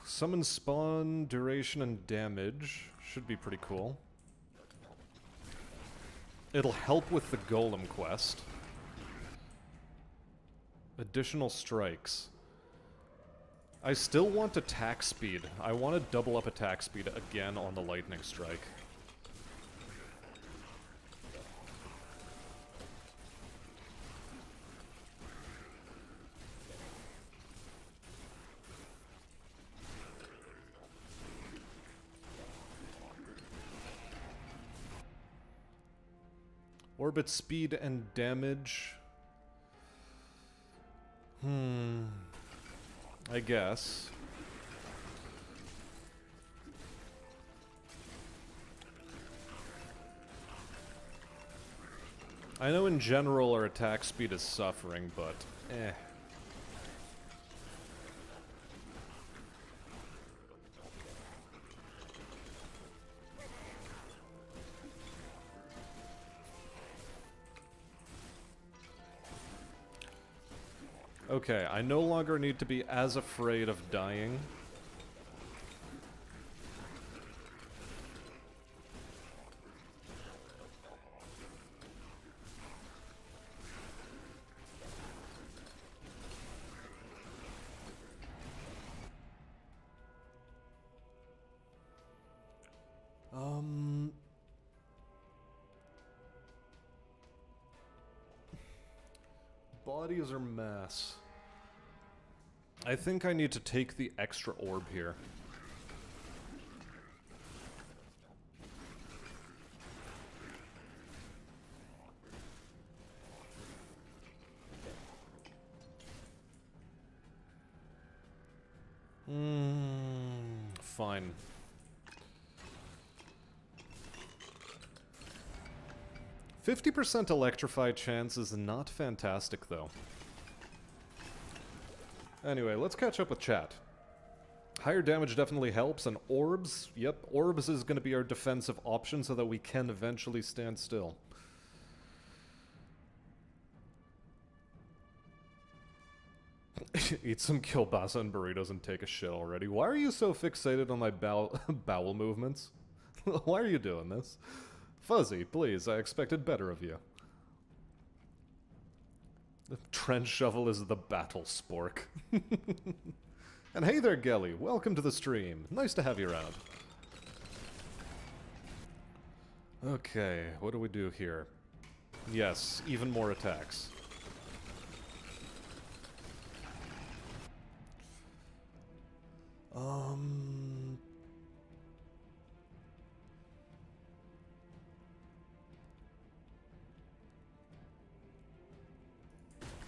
Summon spawn, duration, and damage. Should be pretty cool. It'll help with the golem quest. Additional strikes. I still want attack speed. I want to double up attack speed again on the lightning strike. Orbit speed and damage. I guess. I know in general our attack speed is suffering, but eh. Okay, I no longer need to be as afraid of dying. Bodies or mass? I think I need to take the extra orb here. Fine. %50 electrify chance is not fantastic, though. Anyway, let's catch up with chat. Higher damage definitely helps, and orbs, yep, orbs is going to be our defensive option so that we can eventually stand still. Eat some kielbasa and burritos and take a shit already. Why are you so fixated on my bowel movements? Why are you doing this? Fuzzy, please, I expected better of you. The trench shovel is the battle spork. And hey there, Gelly. Welcome to the stream. Nice to have you around. Okay, what do we do here? Yes, even more attacks.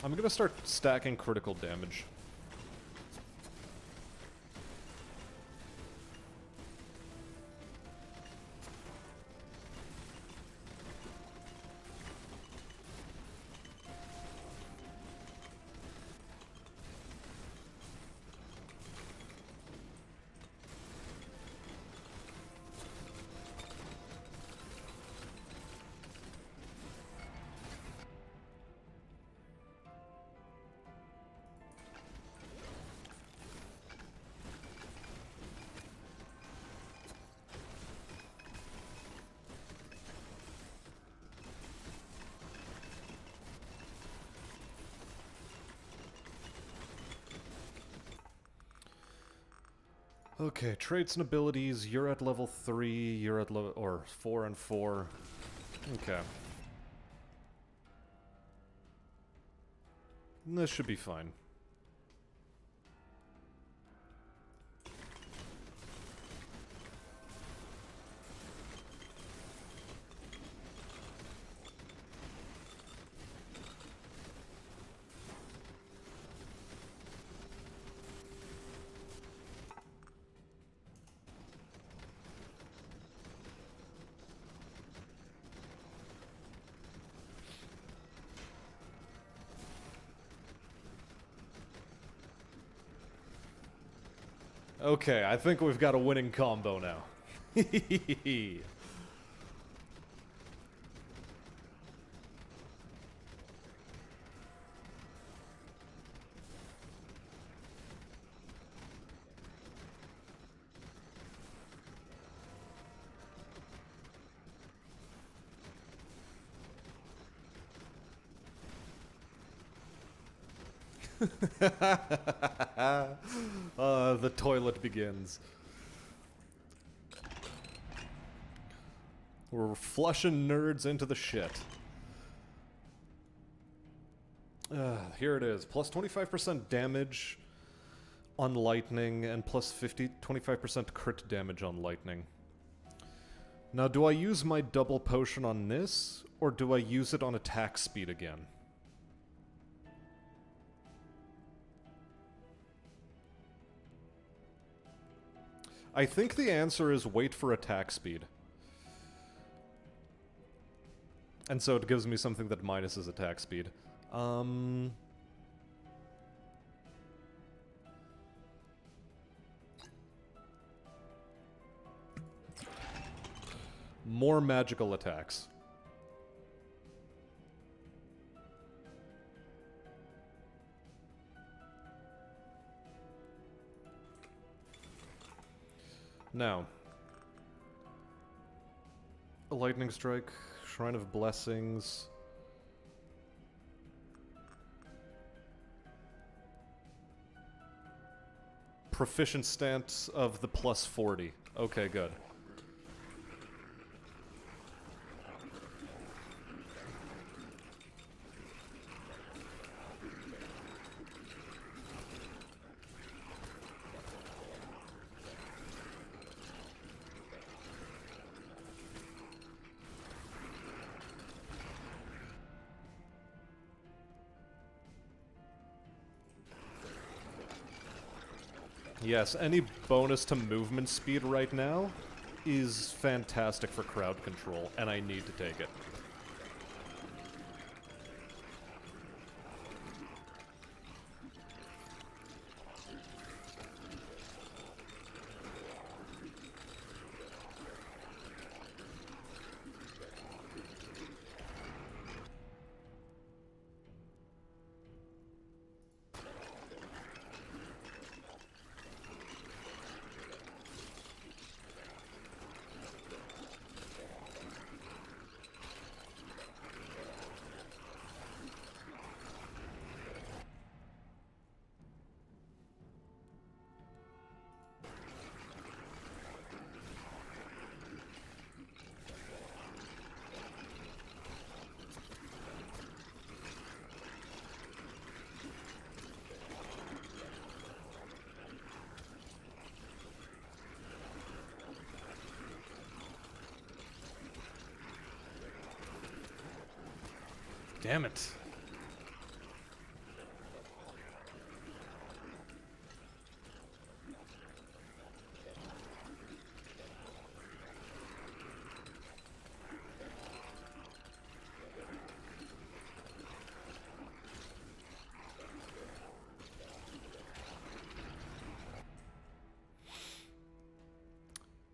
I'm gonna start stacking critical damage. Okay, traits and abilities, you're at level 3, you're at level, or 4 and 4. Okay. This should be fine. Okay, I think we've got a winning combo now. The toilet begins. We're flushing nerds into the shit. Here it is. Plus 25% damage on lightning and plus 25% crit damage on lightning. Now, do I use my double potion on this, or do I use it on attack speed again? I think the answer is wait for attack speed. And so it gives me something that minuses attack speed. More magical attacks. Now, a lightning strike, Shrine of Blessings. Proficient stance of the plus 40. Okay, good. Yes, any bonus to movement speed right now is fantastic for crowd control, and I need to take it. Damn it.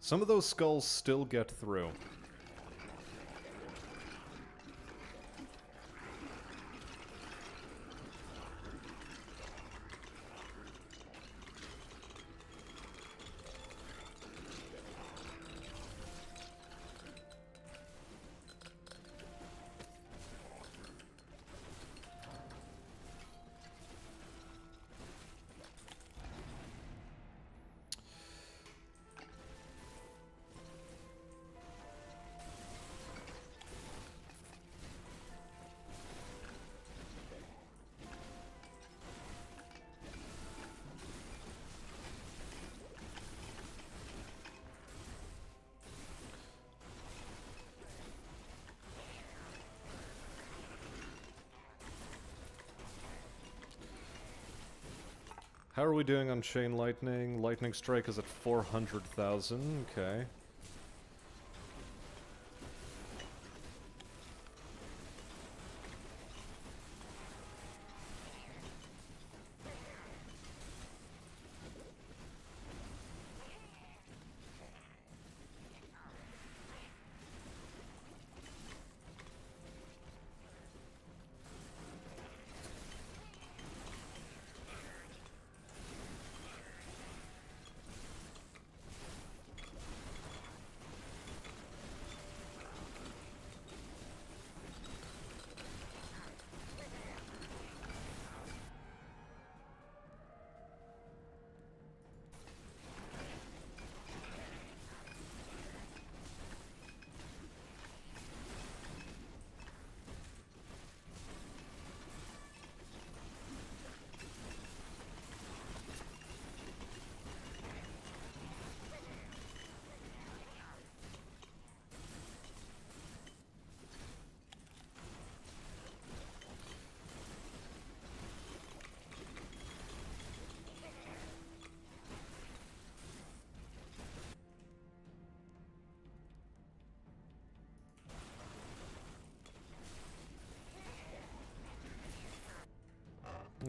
Some of those skulls still get through. How are we doing on Chain Lightning? Lightning Strike is at 400,000, okay.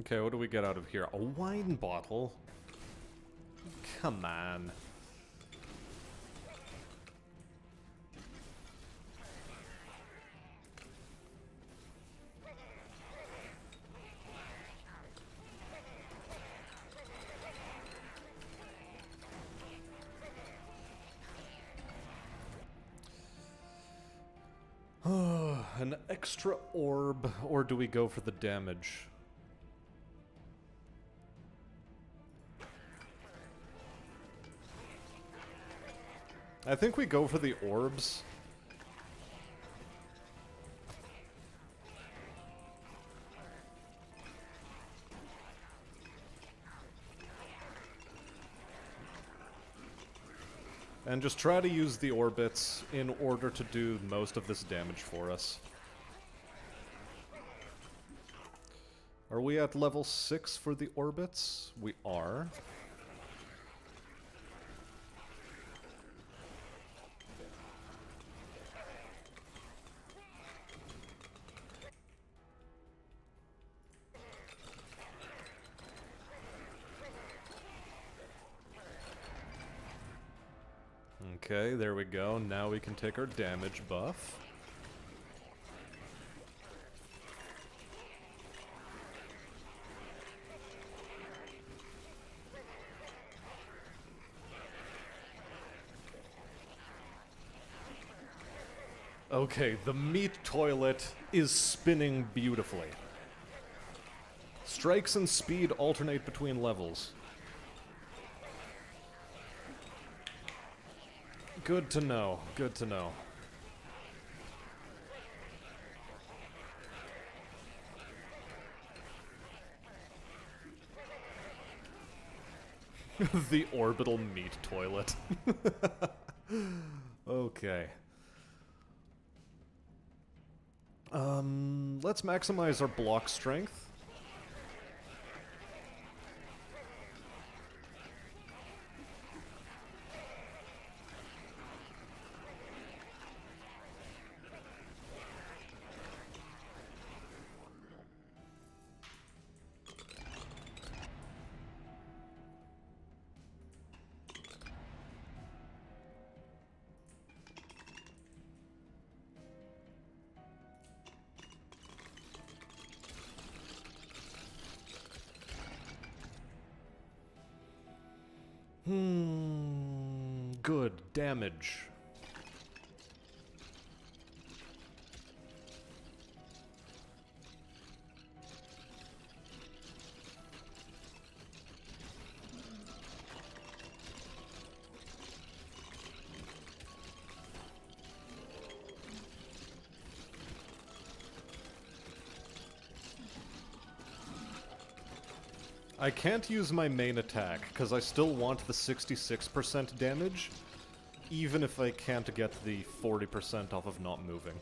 Okay, what do we get out of here? A wine bottle? Come on. An extra orb, or do we go for the damage? I think we go for the orbs. And just try to use the orbits in order to do most of this damage for us. Are we at level 6 for the orbits? We are. Okay, there we go. Now we can take our damage buff. Okay, the meat toilet is spinning beautifully. Strikes and speed alternate between levels. Good to know, good to know. The orbital meat toilet. Okay. Let's maximize our block strength. good damage. I can't use my main attack, because I still want the 66% damage, even if I can't get the 40% off of not moving.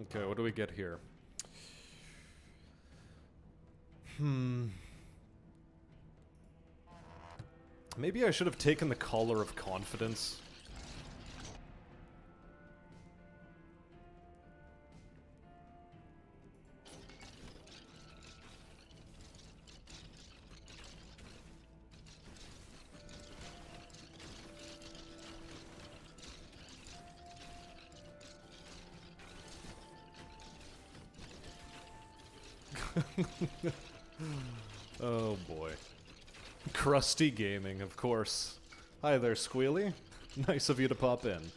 Okay, what do we get here? Maybe I should have taken the Collar of Confidence. Oh boy. Crusty Gaming, of course. Hi there, Squealy. Nice of you to pop in.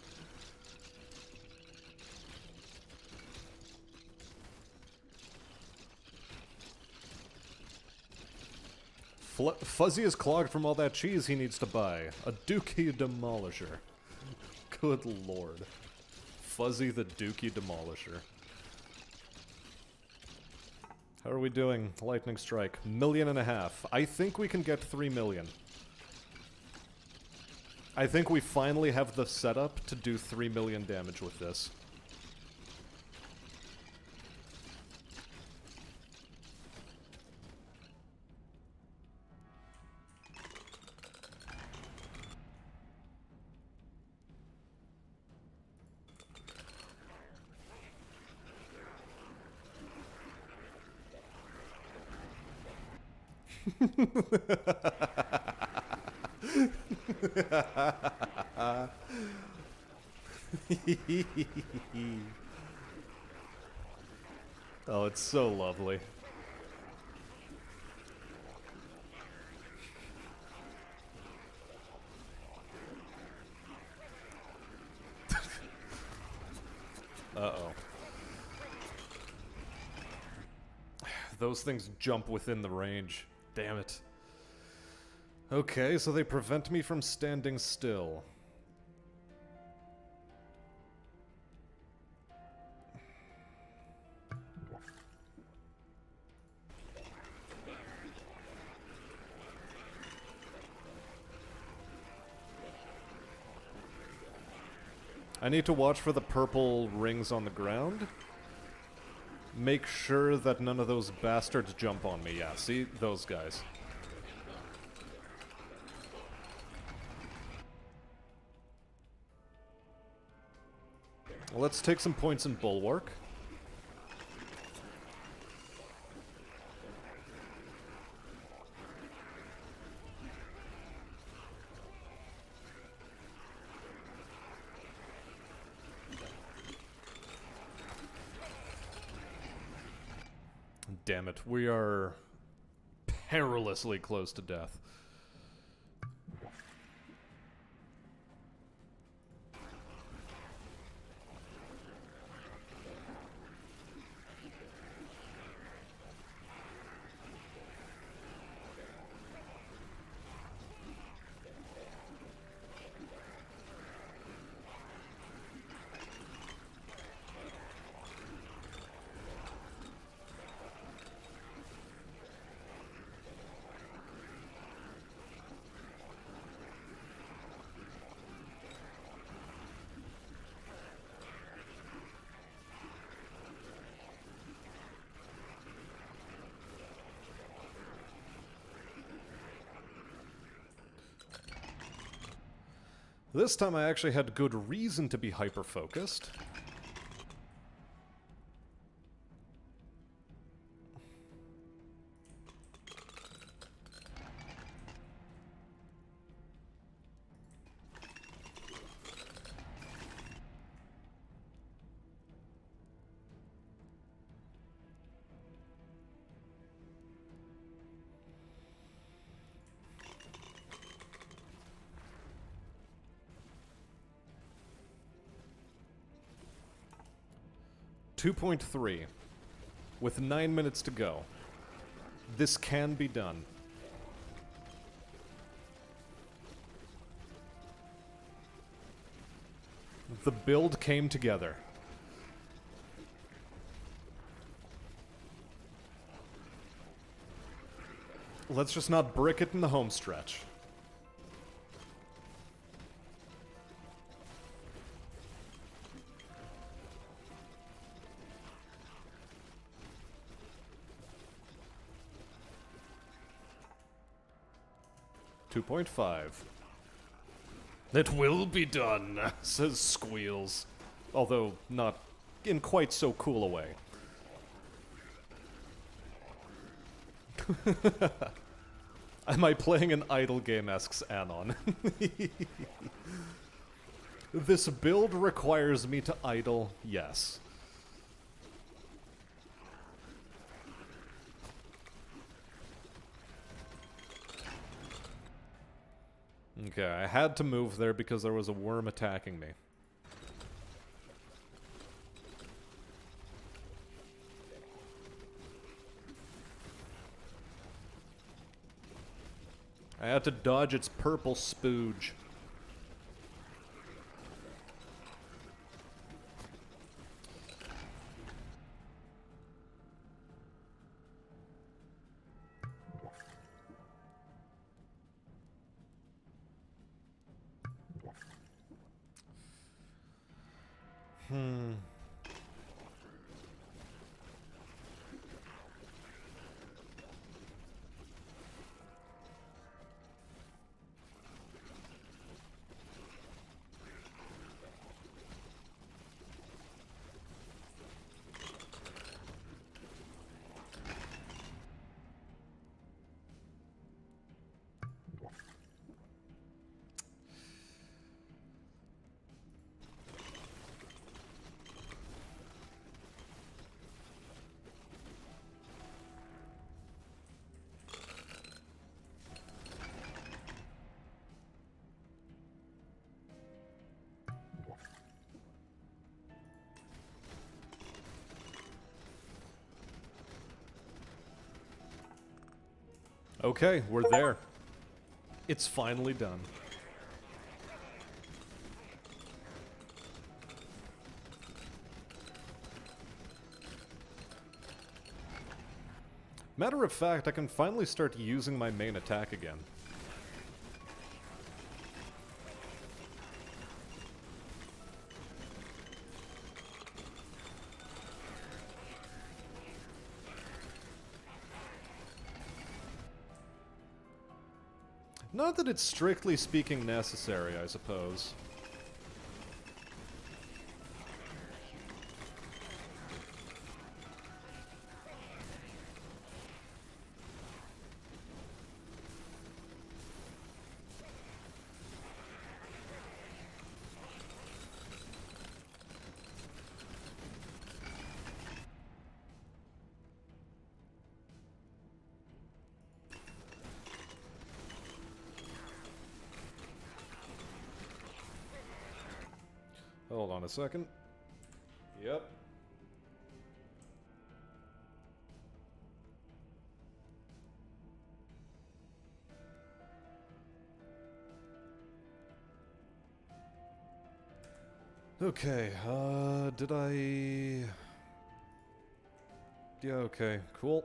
Fuzzy is clogged from all that cheese he needs to buy. A Dookie Demolisher. Good lord. Fuzzy the Dookie Demolisher. How are we doing? Lightning Strike. 1.5 million. I think we can get 3 million. I think we finally have the setup to do 3 million damage with this. Oh, it's so lovely. Uh-oh. Those things jump within the range. Damn it. Okay, so they prevent me from standing still. I need to watch for the purple rings on the ground. Make sure that none of those bastards jump on me. Yeah, see? Those guys. Let's take some points in Bulwark. Damn it, we are perilously close to death. This time I actually had good reason to be hyper-focused. 2.3. With 9 minutes to go. This can be done. The build came together. Let's just not brick it in the home stretch. .5. It will be done, says Squeals. Although, not in quite so cool a way. Am I playing an idle game-esque anon? This build requires me to idle, yes. Okay, I had to move there because there was a worm attacking me. I had to dodge its purple spooge. Okay, we're there. It's finally done. Matter of fact, I can finally start using my main attack again. Not that it's strictly speaking necessary, I suppose. Hold on a second. Yep. Okay, did I... Yeah, okay, cool.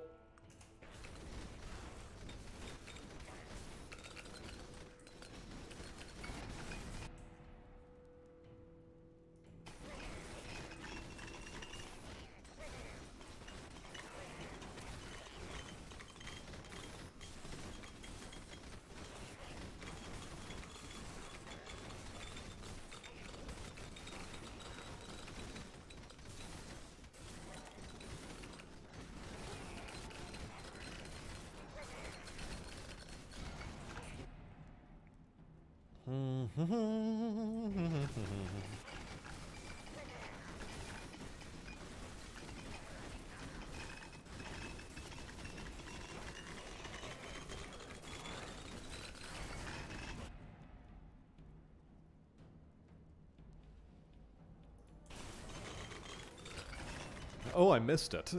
Oh, I missed it.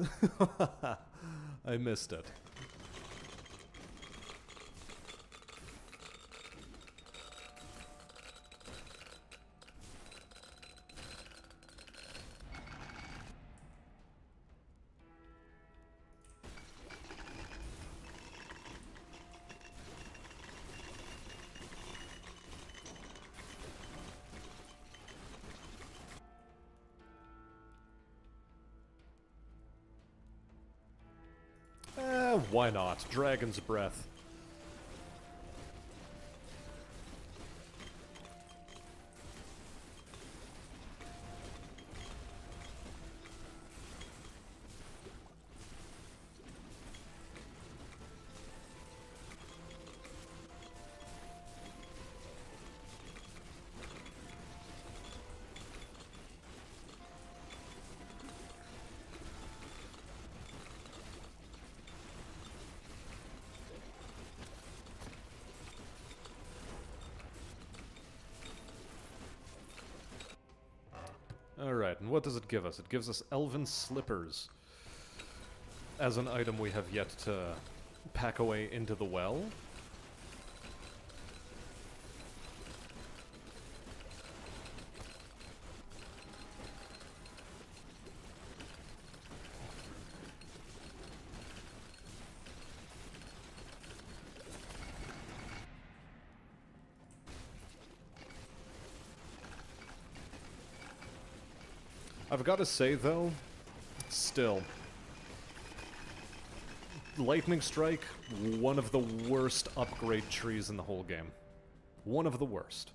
I missed it. Why not? Dragon's Breath. Alright, and what does it give us? It gives us Elven Slippers as an item we have yet to pack away into the well. I've got to say, though, still, Lightning Strike, one of the worst upgrade trees in the whole game. One of the worst.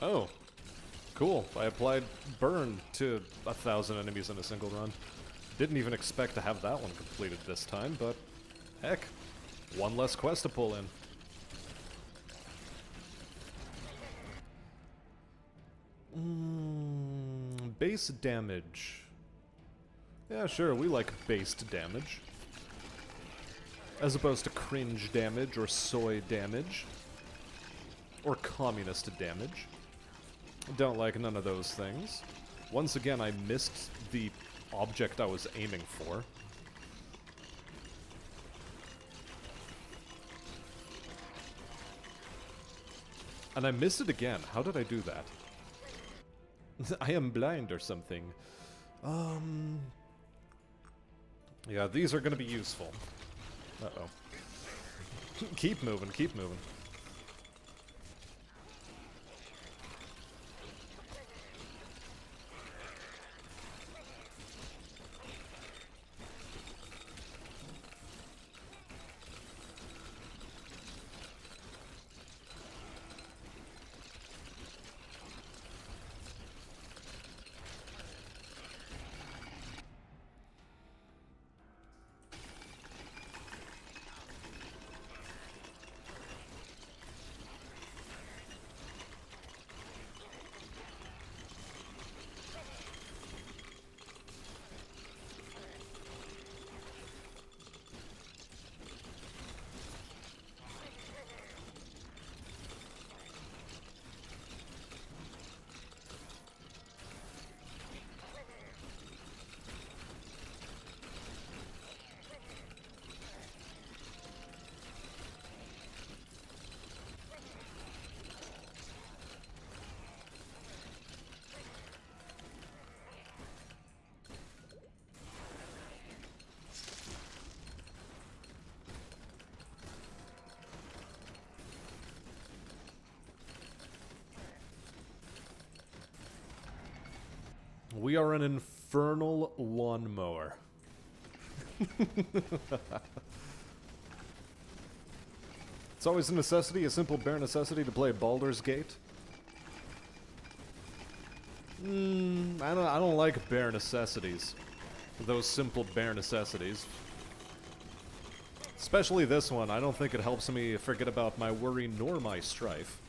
Oh, cool. I applied Burn to 1,000 enemies in a single run. Didn't even expect to have that one completed this time, but heck, one less quest to pull in. Base damage. Yeah, sure, we like based damage. As opposed to cringe damage, or soy damage. Or communist damage. Don't like none of those things. Once again, I missed the object I was aiming for. And I missed it again. How did I do that? I am blind or something. Yeah, these are gonna be useful. Uh-oh. Keep moving, keep moving. We are an infernal lawnmower. It's always a necessity, a simple bare necessity to play Baldur's Gate. I don't like bare necessities. Those simple bare necessities. Especially this one, I don't think it helps me forget about my worry nor my strife.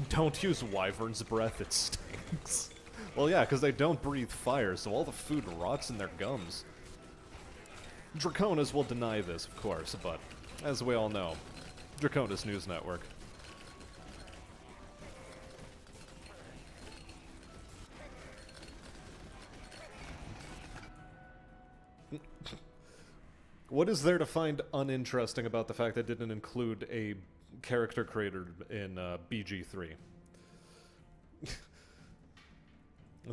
Don't use Wyvern's breath, it stinks. Well, yeah, because they don't breathe fire, so all the food rots in their gums. Draconis will deny this, of course, but as we all know, Draconis News Network. What is there to find uninteresting about the fact that it didn't include a character creator in BG3?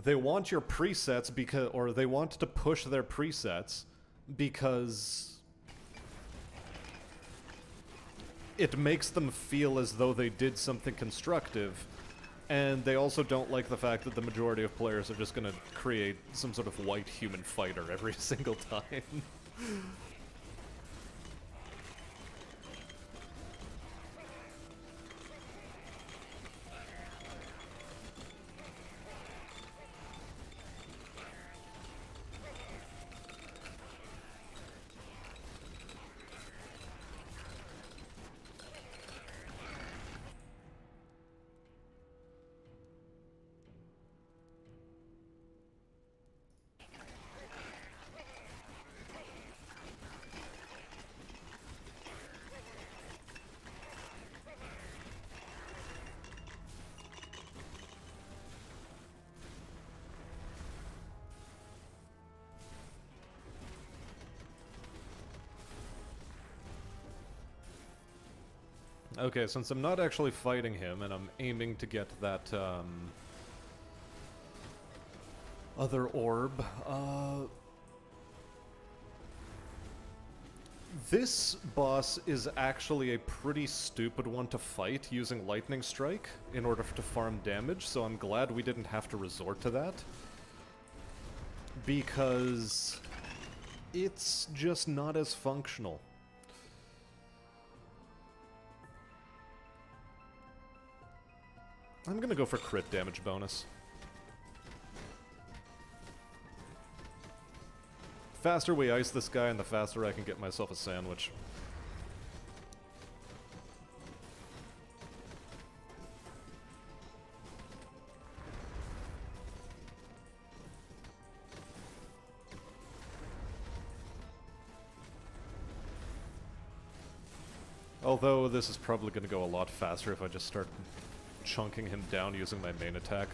They want your presets because, or they want to push their presets because it makes them feel as though they did something constructive, and they also don't like the fact that the majority of players are just gonna create some sort of white human fighter every single time. Okay, since I'm not actually fighting him, and I'm aiming to get that, other orb, this boss is actually a pretty stupid one to fight using Lightning Strike in order to farm damage, so I'm glad we didn't have to resort to that. Because it's just not as functional. I'm gonna go for crit damage bonus. Faster we ice this guy, and the faster I can get myself a sandwich. Although this is probably gonna go a lot faster if I just start chunking him down using my main attack.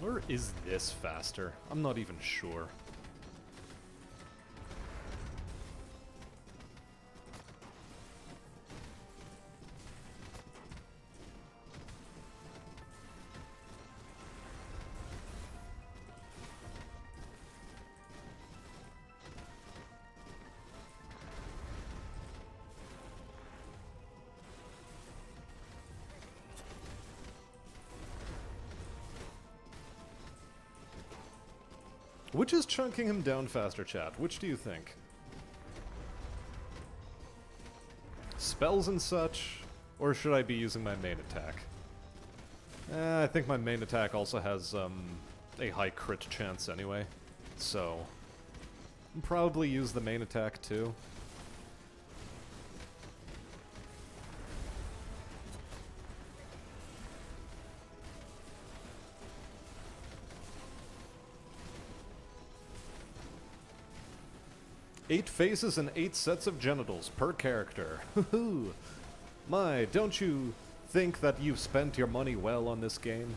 Or is this faster? I'm not even sure. Which is chunking him down faster, chat? Which do you think? Spells and such? Or should I be using my main attack? I think my main attack also has, a high crit chance anyway. So, I'll probably use the main attack too. 8 faces and 8 sets of genitals per character. Hoo-hoo. My, don't you think that you've spent your money well on this game?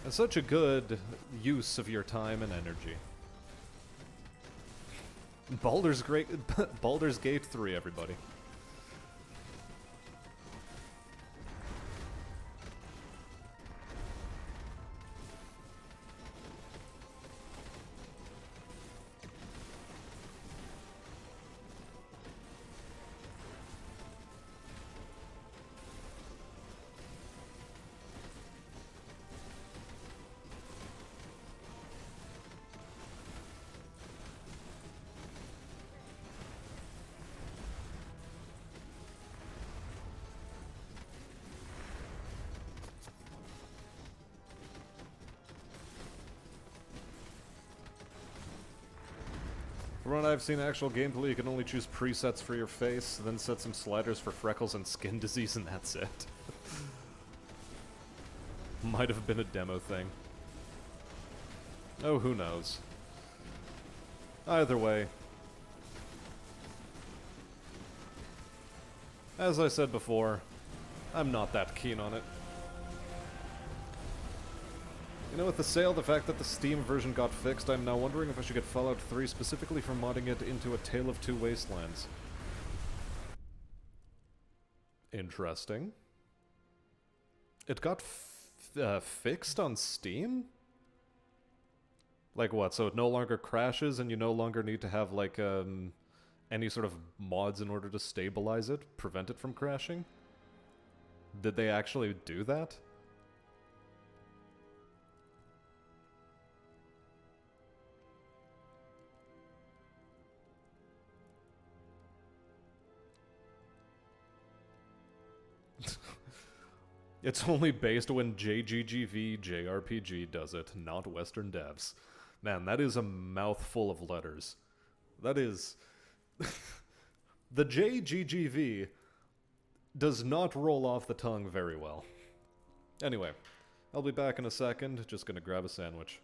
It's such a good use of your time and energy. Baldur's Gate 3, everybody. From what I've seen actual gameplay, you can only choose presets for your face, then set some sliders for freckles and skin disease, and that's it. Might have been a demo thing. Oh, who knows. Either way. As I said before, I'm not that keen on it. You know, with the sale, the fact that the Steam version got fixed, I'm now wondering if I should get Fallout 3 specifically for modding it into A Tale of Two Wastelands. Interesting. It got fixed on Steam? Like what, so it no longer crashes and you no longer need to have, like, any sort of mods in order to stabilize it, prevent it from crashing? Did they actually do that? It's only based when JGGV JRPG does it, not Western devs. Man, that is a mouthful of letters. That is... The JGGV does not roll off the tongue very well. Anyway, I'll be back in a second, just gonna grab a sandwich.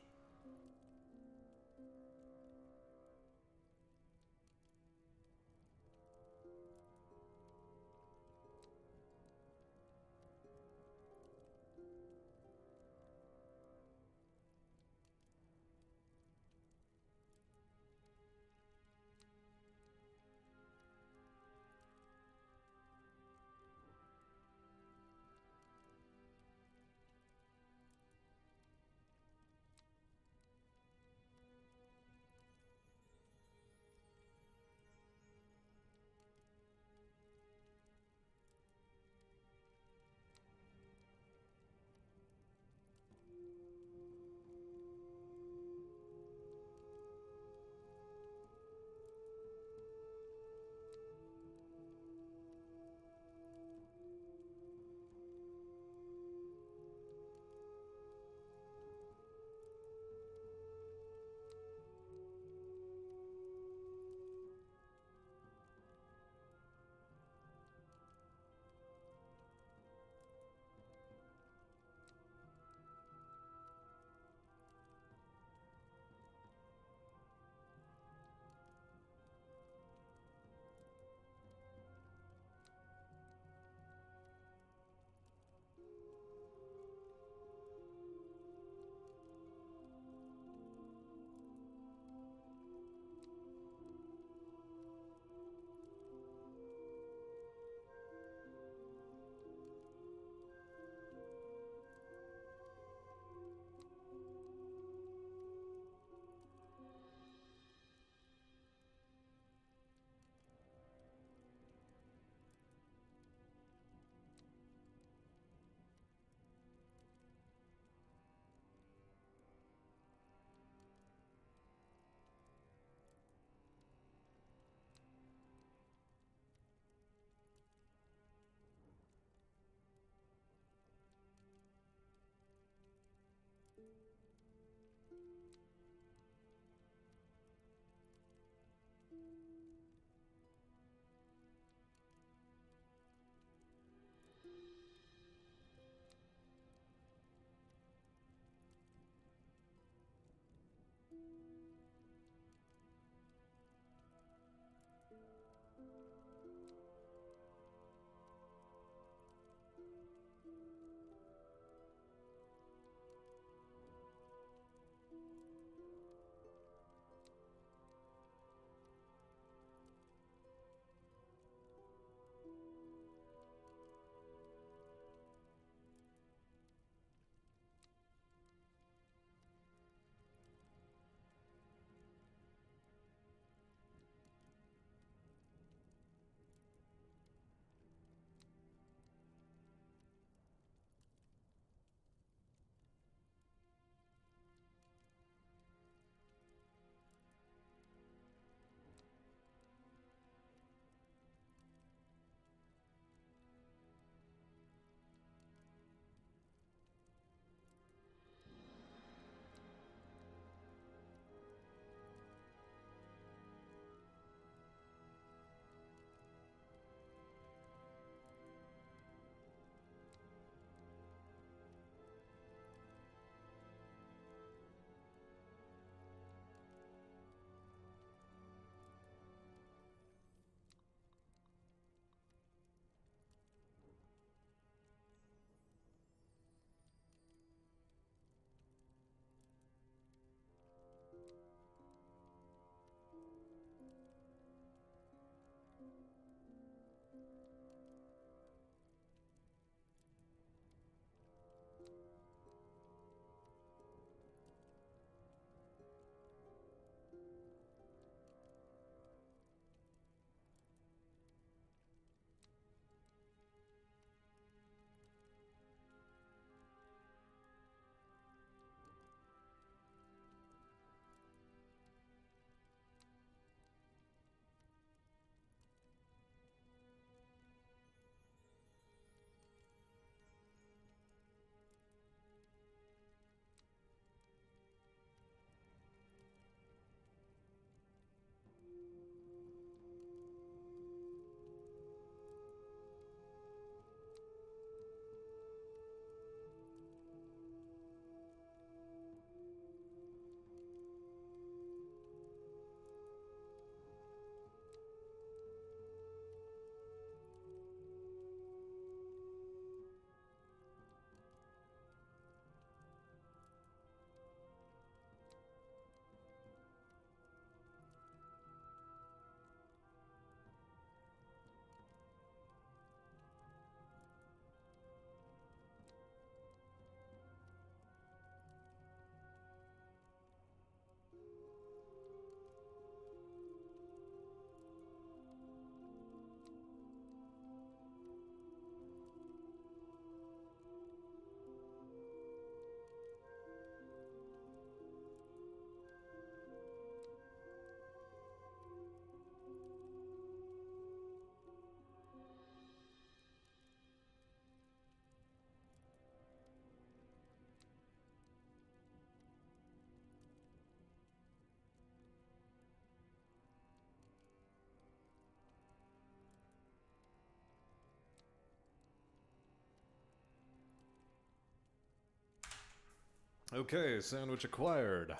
Okay, sandwich acquired.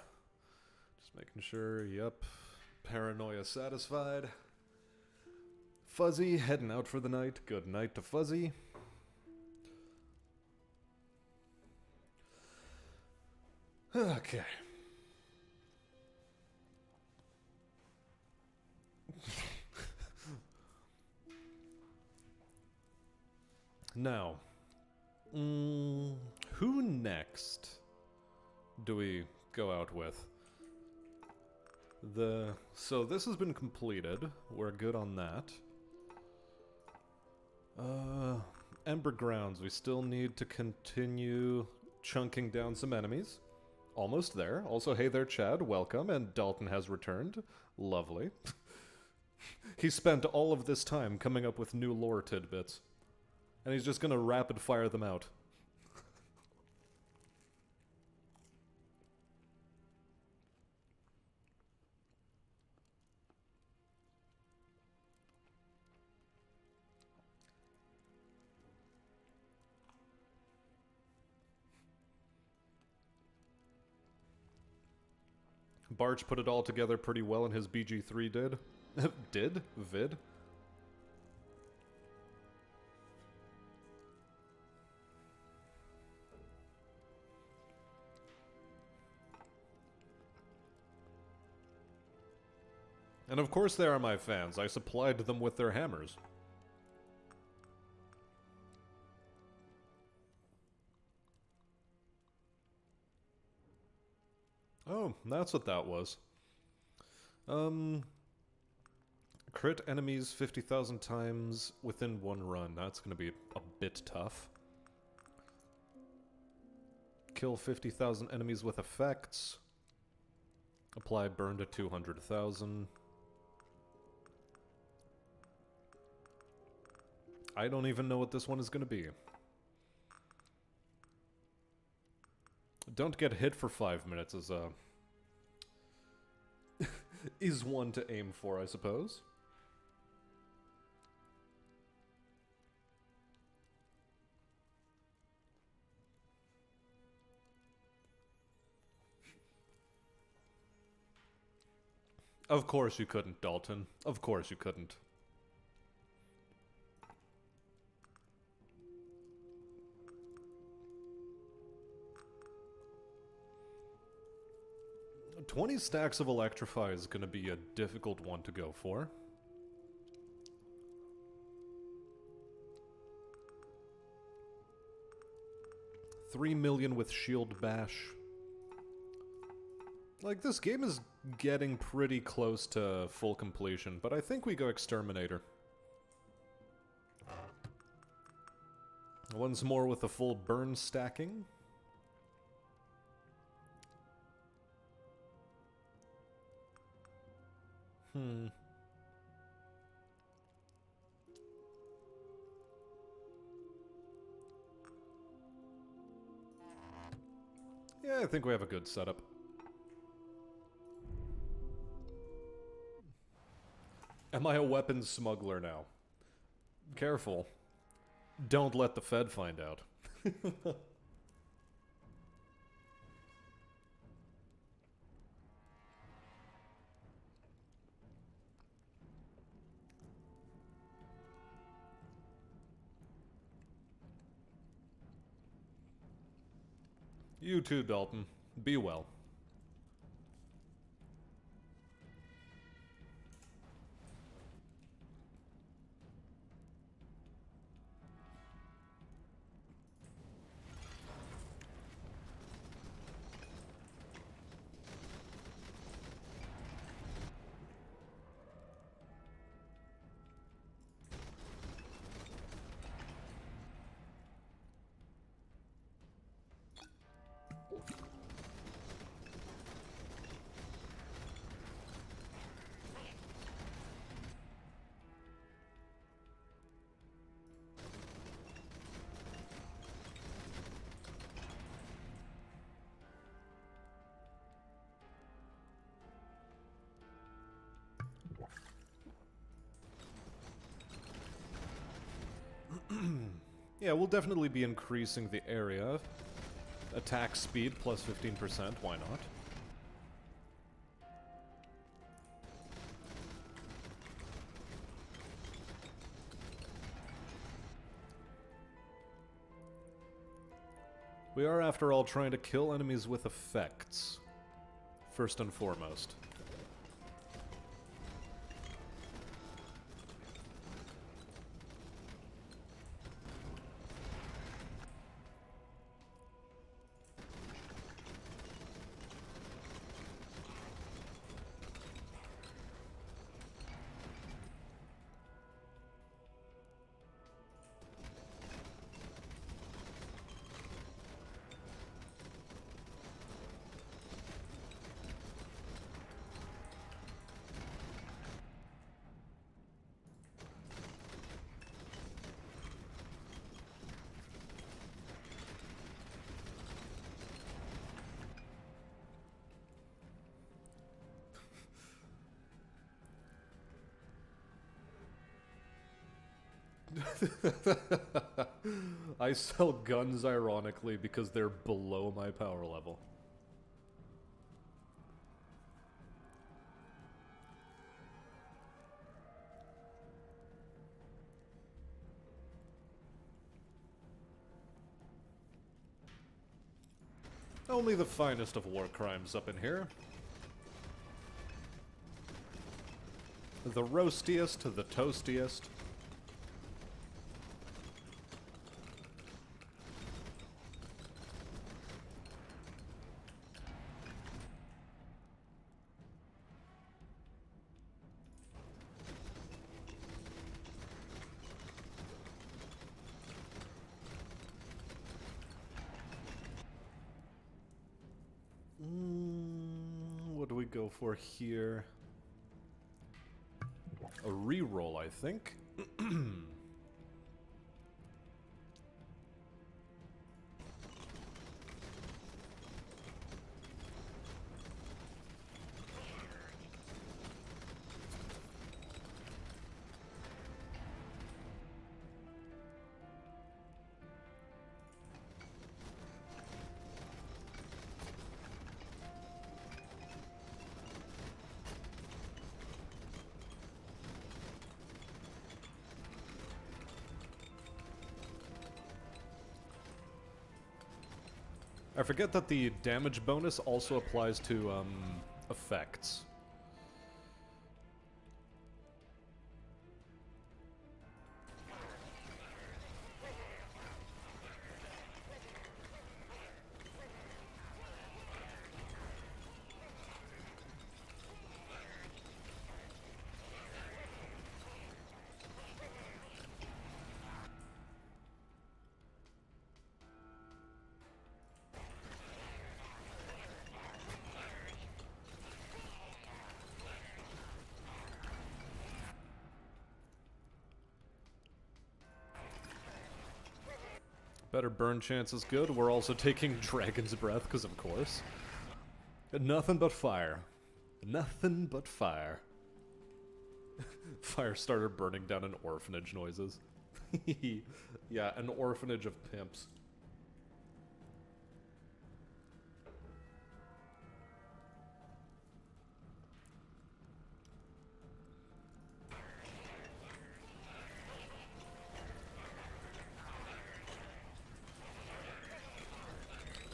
Just making sure, yep. Paranoia satisfied. Fuzzy heading out for the night. Good night to Fuzzy. Okay. Now, who next do we go out with? So this has been completed. We're good on that. Ember Grounds. We still need to continue chunking down some enemies. Almost there. Also, hey there, Chad. Welcome. And Dalton has returned. Lovely. He spent all of this time coming up with new lore tidbits. And he's just gonna rapid fire them out. Barch put it all together pretty well in his BG3 did. Did? Vid? And of course they are my fans. I supplied them with their hammers. Oh, that's what that was. Crit enemies 50,000 times within one run. That's gonna be a bit tough. Kill 50,000 enemies with effects. Apply burn to 200,000. I don't even know what this one is gonna be. Don't get hit for 5 minutes is is one to aim for, I suppose. Of course you couldn't, Dalton. Of course you couldn't. $20 stacks of Electrify is going to be a difficult one to go for. $3 million with Shield Bash. Like, this game is getting pretty close to full completion, but I think we go Exterminator. Once more with the full burn stacking. Yeah, I think we have a good setup. Am I a weapons smuggler now? Careful. Don't let the Fed find out. You too, Dalton. Be well. Yeah, we'll definitely be increasing the area attack speed plus 15%, why not? We are, after all, trying to kill enemies with effects, first and foremost. I sell guns ironically because they're below my power level. Only the finest of war crimes up in here. The roastiest to the toastiest. What do we go for here? A reroll, I think. I forget that the damage bonus also applies to, effects. Better burn chance is good. We're also taking Dragon's Breath, because of course. Nothing but fire. Nothing but fire. Firestarter burning down an orphanage noises. Yeah, an orphanage of pimps.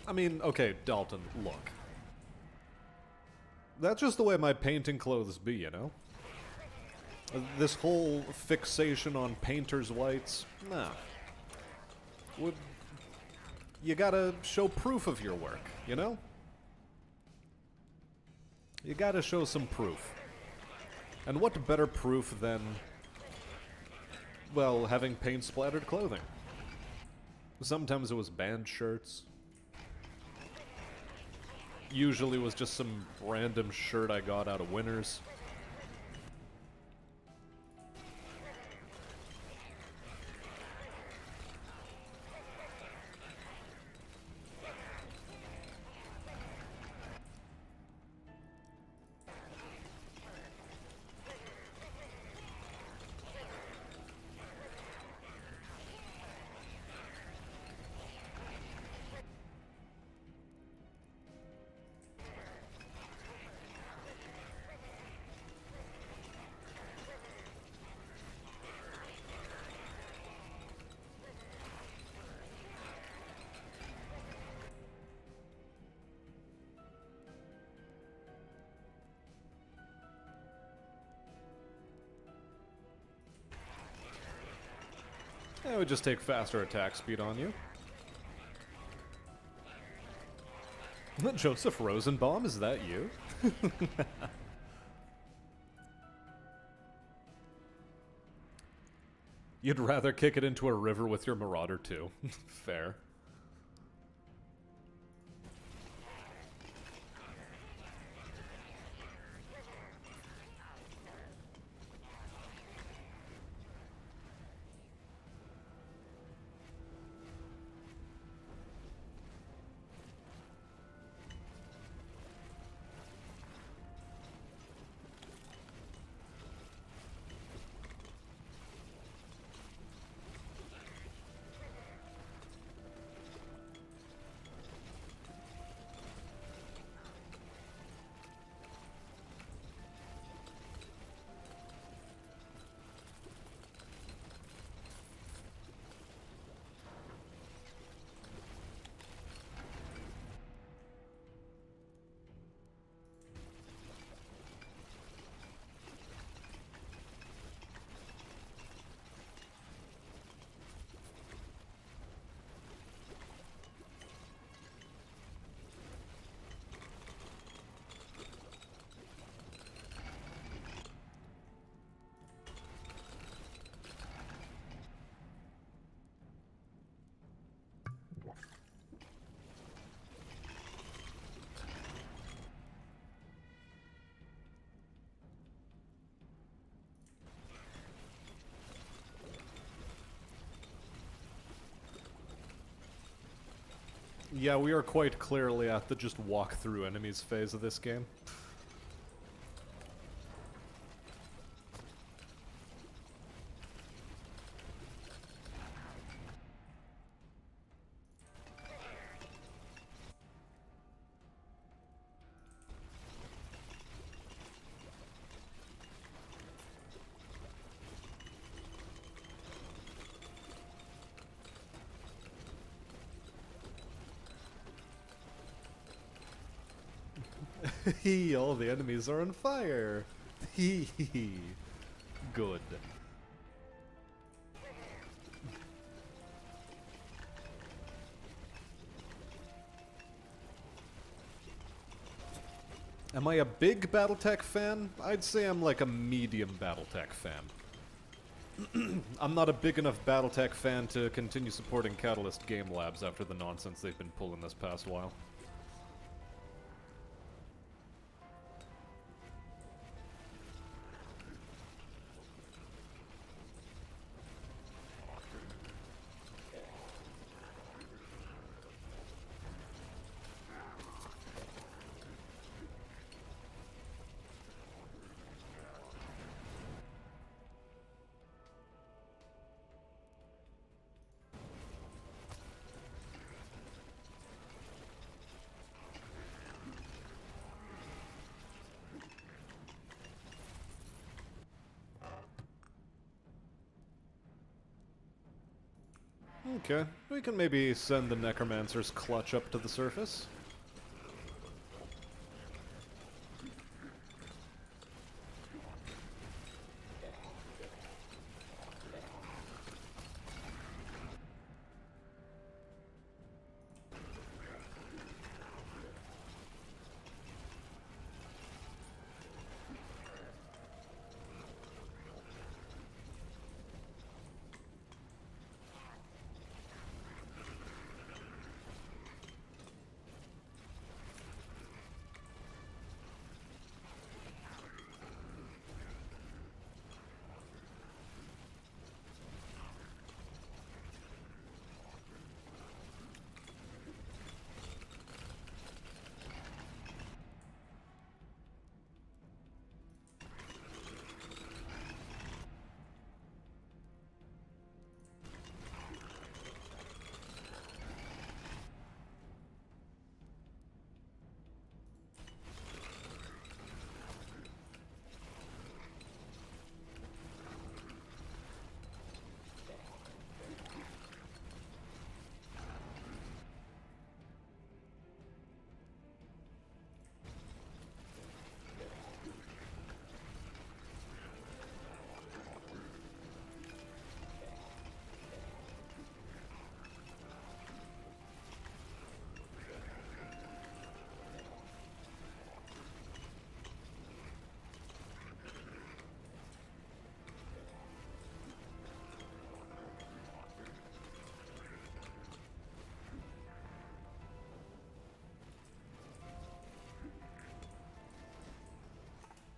I mean, okay, Dalton, look. That's just the way my painting clothes be, you know? This whole fixation on painter's whites, nah. You gotta show proof of your work, you know? You gotta show some proof. And what better proof than, well, having paint-splattered clothing? Sometimes it was band shirts. Usually was just some random shirt I got out of Winners. I would just take faster attack speed on you. Joseph Rosenbaum, is that you? You'd rather kick it into a river with your Marauder too. Fair. Yeah, we are quite clearly at the just walk through enemies phase of this game. Hee, all the enemies are on fire. Hee hee hee. Good. Am I a big Battletech fan? I'd say I'm like a medium Battletech fan. I'm not a big enough Battletech fan to continue supporting Catalyst Game Labs after the nonsense they've been pulling this past while. Okay, we can maybe send the Necromancer's clutch up to the surface.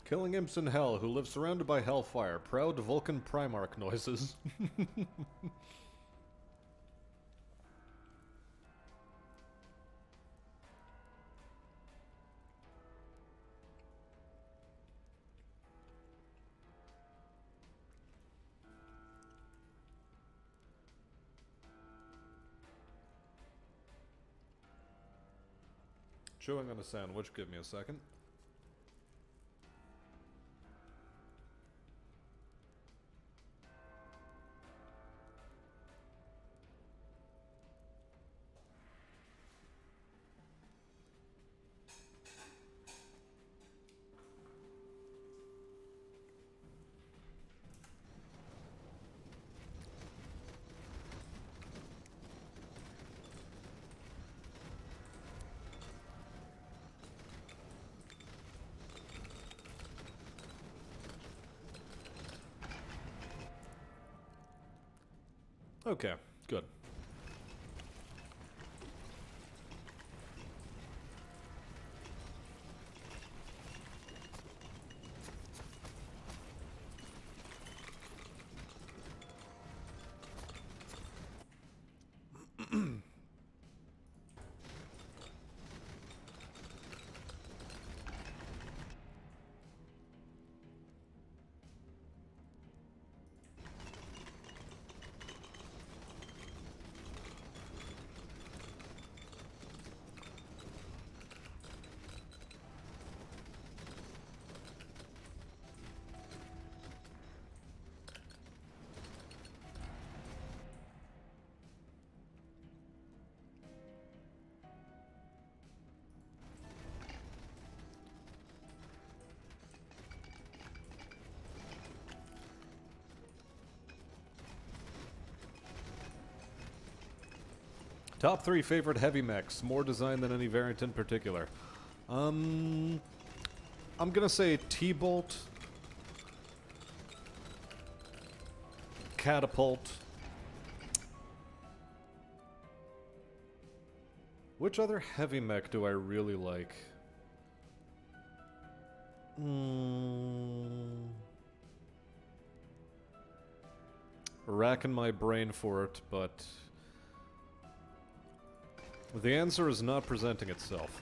Killing imps in hell who live surrounded by hellfire. Proud Vulcan Primarch noises. Chewing on a sandwich, give me a second. Okay, good. Top 3 favorite heavy mechs, more design than any variant in particular. I'm gonna say T-Bolt, Catapult. Which other heavy mech do I really like? Racking my brain for it, but the answer is not presenting itself.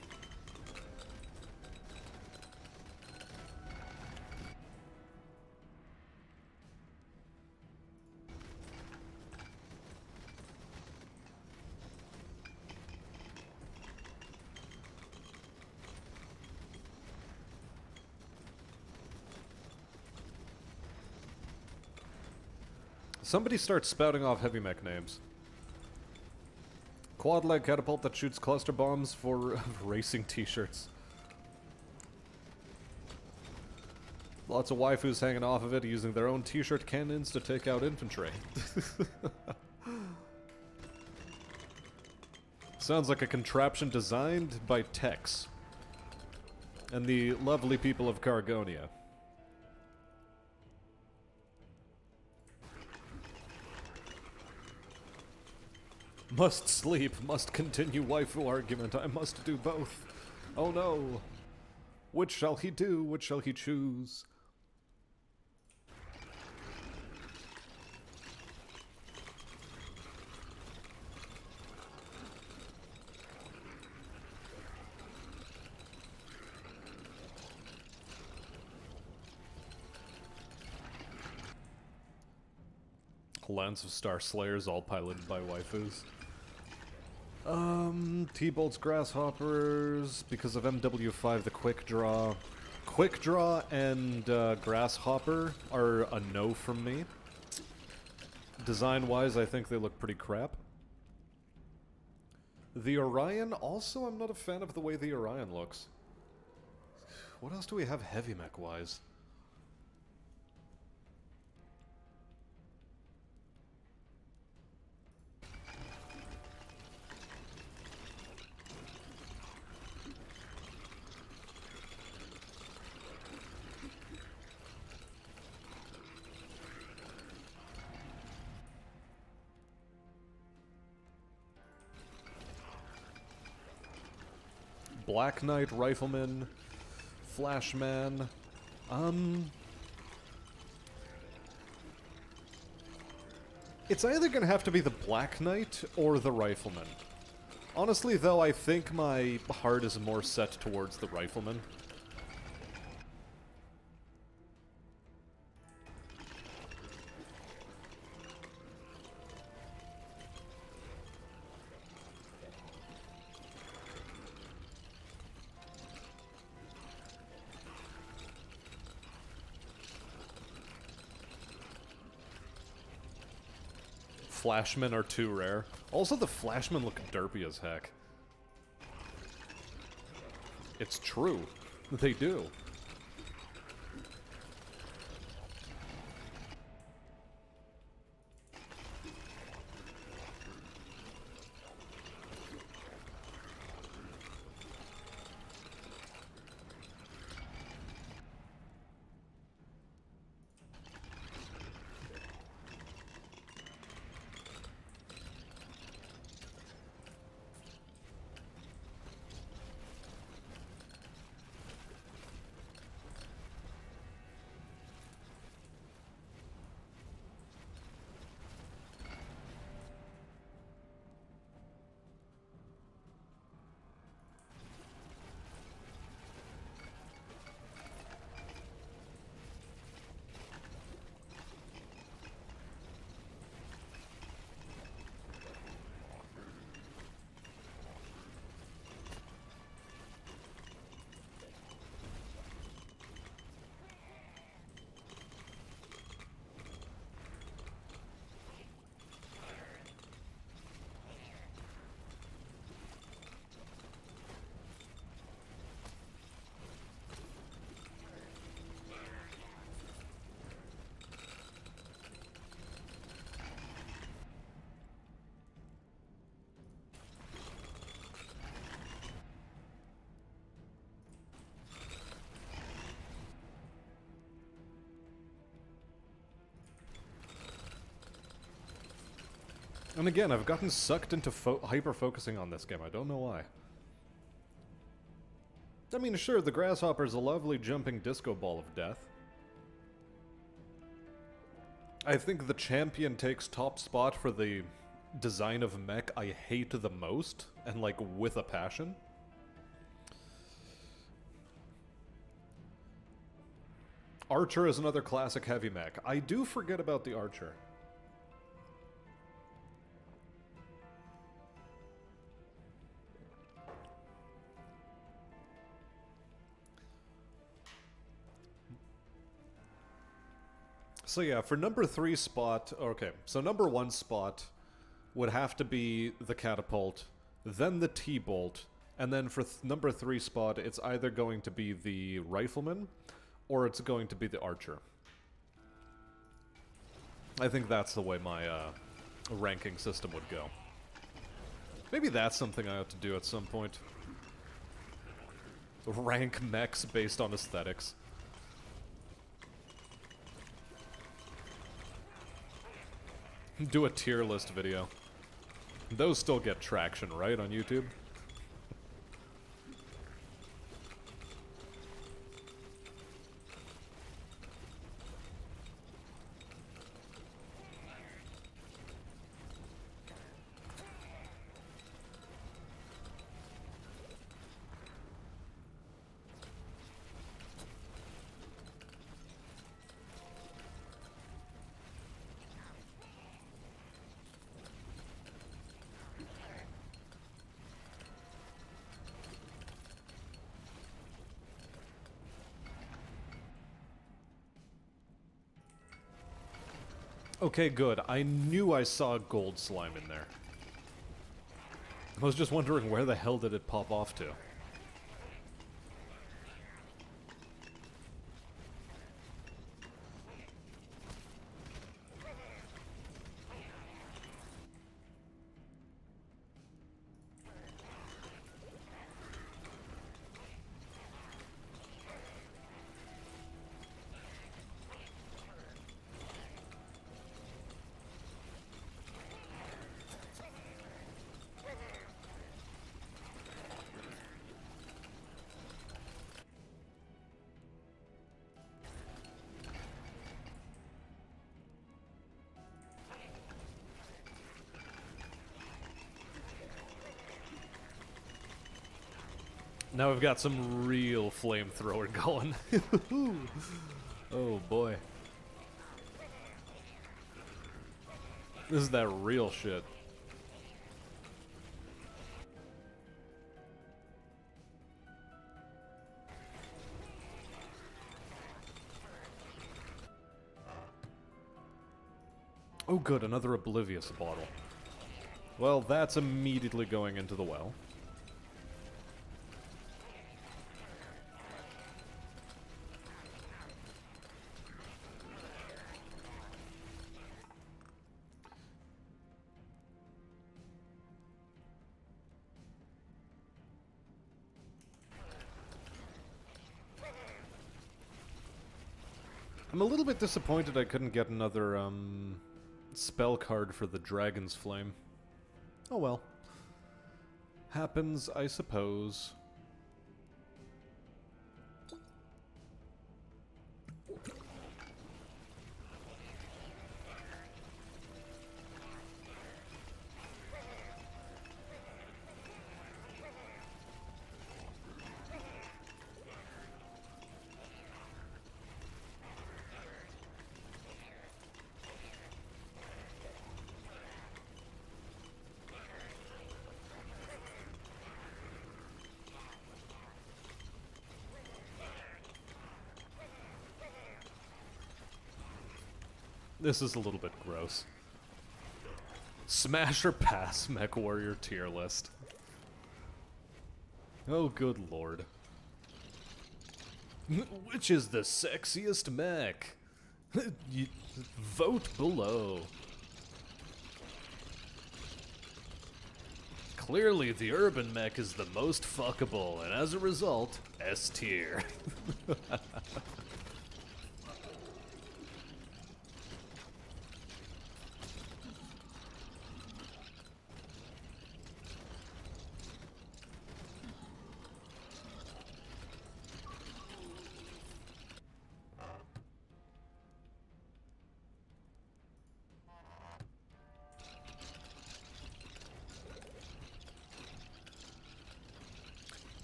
Somebody starts spouting off heavy mech names. Quad leg catapult that shoots cluster bombs for racing t-shirts. Lots of waifus hanging off of it using their own t-shirt cannons to take out infantry. Sounds like a contraption designed by Tex and the lovely people of Cargonia. Must sleep, must continue waifu argument, I must do both. Oh no. Which shall he do, which shall he choose? Lance of Star Slayers all piloted by waifus. T-Bolt's Grasshoppers, because of MW5, the Quick Draw. Quick Draw and Grasshopper are a no from me. Design-wise, I think they look pretty crap. The Orion, also I'm not a fan of the way the Orion looks. What else do we have heavy mech-wise? Black Knight Rifleman, Flashman, It's either gonna have to be the Black Knight or the Rifleman. Honestly, though, I think my heart is more set towards the Rifleman. Flashmen are too rare. Also, the Flashmen look derpy as heck. It's true. They do. And again, I've gotten sucked into hyper-focusing on this game. I don't know why. I mean, sure, the Grasshopper's a lovely jumping disco ball of death. I think the champion takes top spot for the design of mech I hate the most, and like with a passion. Archer is another classic heavy mech. I do forget about the Archer. So yeah, for number 3 spot, okay, so number 1 spot would have to be the catapult, then the T-bolt, and then for number 3 spot, it's either going to be the rifleman, or it's going to be the archer. I think that's the way my ranking system would go. Maybe that's something I ought to do at some point. Rank mechs based on aesthetics. Do a tier list video. Those still get traction, right, on YouTube? Okay, good. I knew I saw gold slime in there. I was just wondering where the hell did it pop off to? Now we've got some real flamethrower going. Oh boy. This is that real shit. Oh good, another Oblivious bottle. Well, that's immediately going into the well. I'm a little bit disappointed I couldn't get another, spell card for the Dragon's Flame. Oh well. Happens, I suppose. This is a little bit gross. Smash or pass Mech Warrior tier list. Oh, good lord. Which is the sexiest mech? Vote below. Clearly, the urban mech is the most fuckable, and as a result, S tier.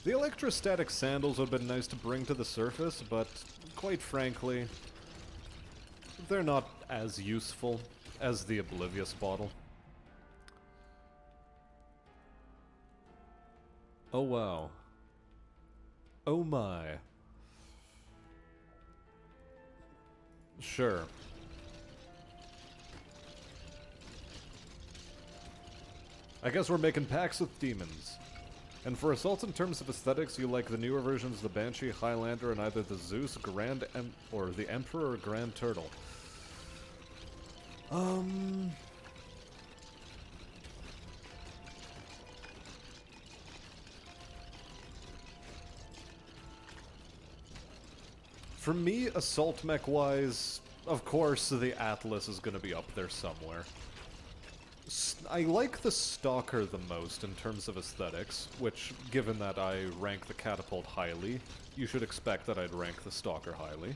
The electrostatic sandals would have been nice to bring to the surface, but quite frankly, they're not as useful as the Oblivious bottle. Oh wow. Oh my. Sure. I guess we're making pacts with demons. And for assaults in terms of aesthetics, you like the newer versions of the Banshee, Highlander, and either the Zeus, or the Emperor or Grand Turtle. For me, assault mech-wise, of course, the Atlas is gonna be up there somewhere. I like the Stalker the most in terms of aesthetics, which, given that I rank the Catapult highly, you should expect that I'd rank the Stalker highly.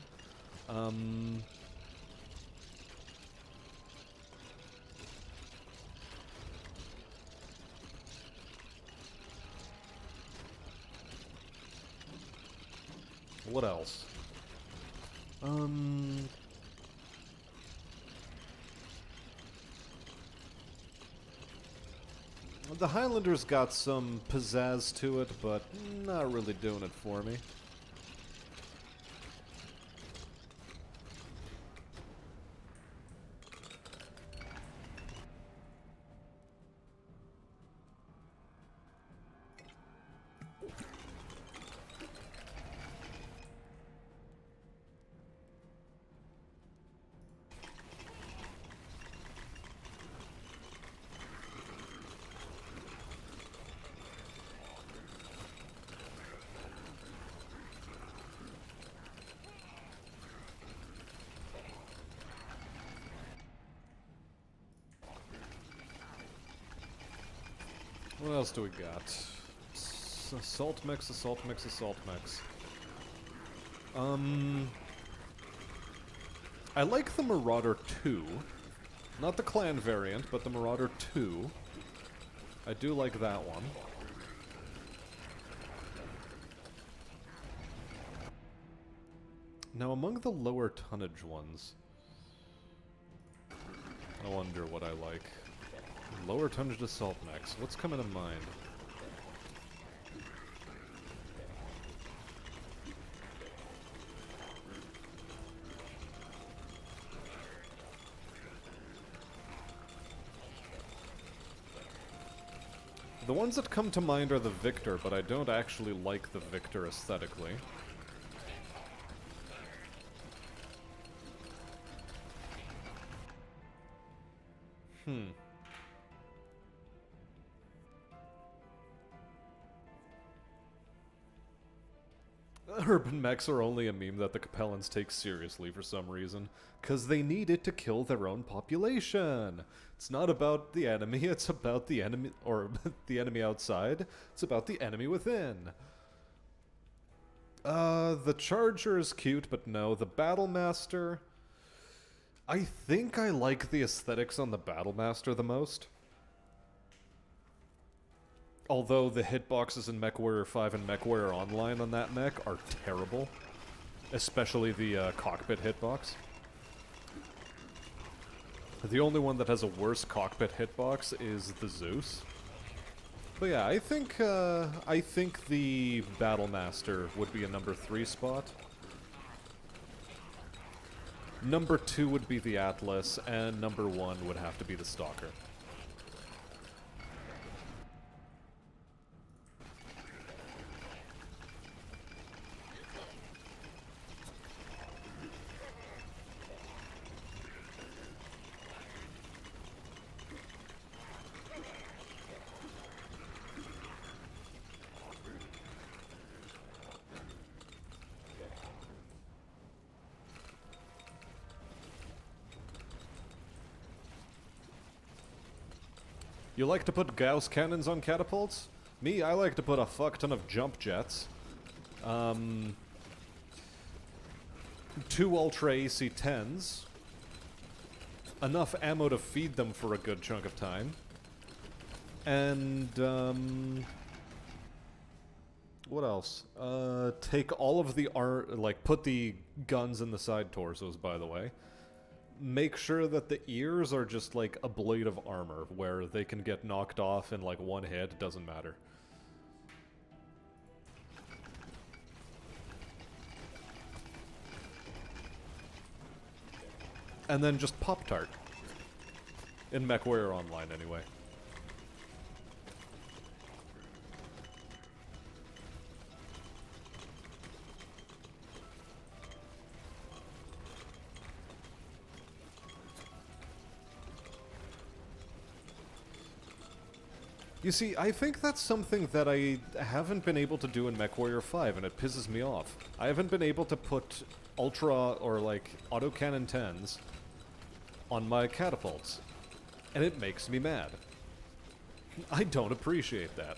What else? The Highlander's got some pizzazz to it, but not really doing it for me. What else do we got? Assault mix, assault mix, assault mix. I like the Marauder 2. Not the clan variant, but the Marauder 2. I do like that one. Now, among the lower tonnage ones, I wonder what I like. Lower tonnage assault mechs. What's coming to mind? The ones that come to mind are the Victor, but I don't actually like the Victor aesthetically. Urban mechs are only a meme that the Capellans take seriously for some reason, because they need it to kill their own population. It's not about the enemy, it's about the enemy, or the enemy outside, it's about the enemy within. The Charger is cute, but no, the Battlemaster... I think I like the aesthetics on the Battlemaster the most. Although the hitboxes in MechWarrior 5 and MechWarrior Online on that mech are terrible. Especially the cockpit hitbox. The only one that has a worse cockpit hitbox is the Zeus. But yeah, I think the Battlemaster would be a number 3 spot. Number 2 would be the Atlas, and number 1 would have to be the Stalker. You like to put Gauss cannons on catapults? Me, I like to put a fuck ton of jump jets. 2 Ultra AC-10s. Enough ammo to feed them for a good chunk of time. And, what else? Take all of the put the guns in the side torsos, by the way. Make sure that the ears are just like a blade of armor, where they can get knocked off in like one hit, it doesn't matter. And then just Pop-Tart. In MechWarrior Online, anyway. You see, I think that's something that I haven't been able to do in MechWarrior 5, and it pisses me off. I haven't been able to put Ultra, or like, autocannon 10s on my catapults, and it makes me mad. I don't appreciate that.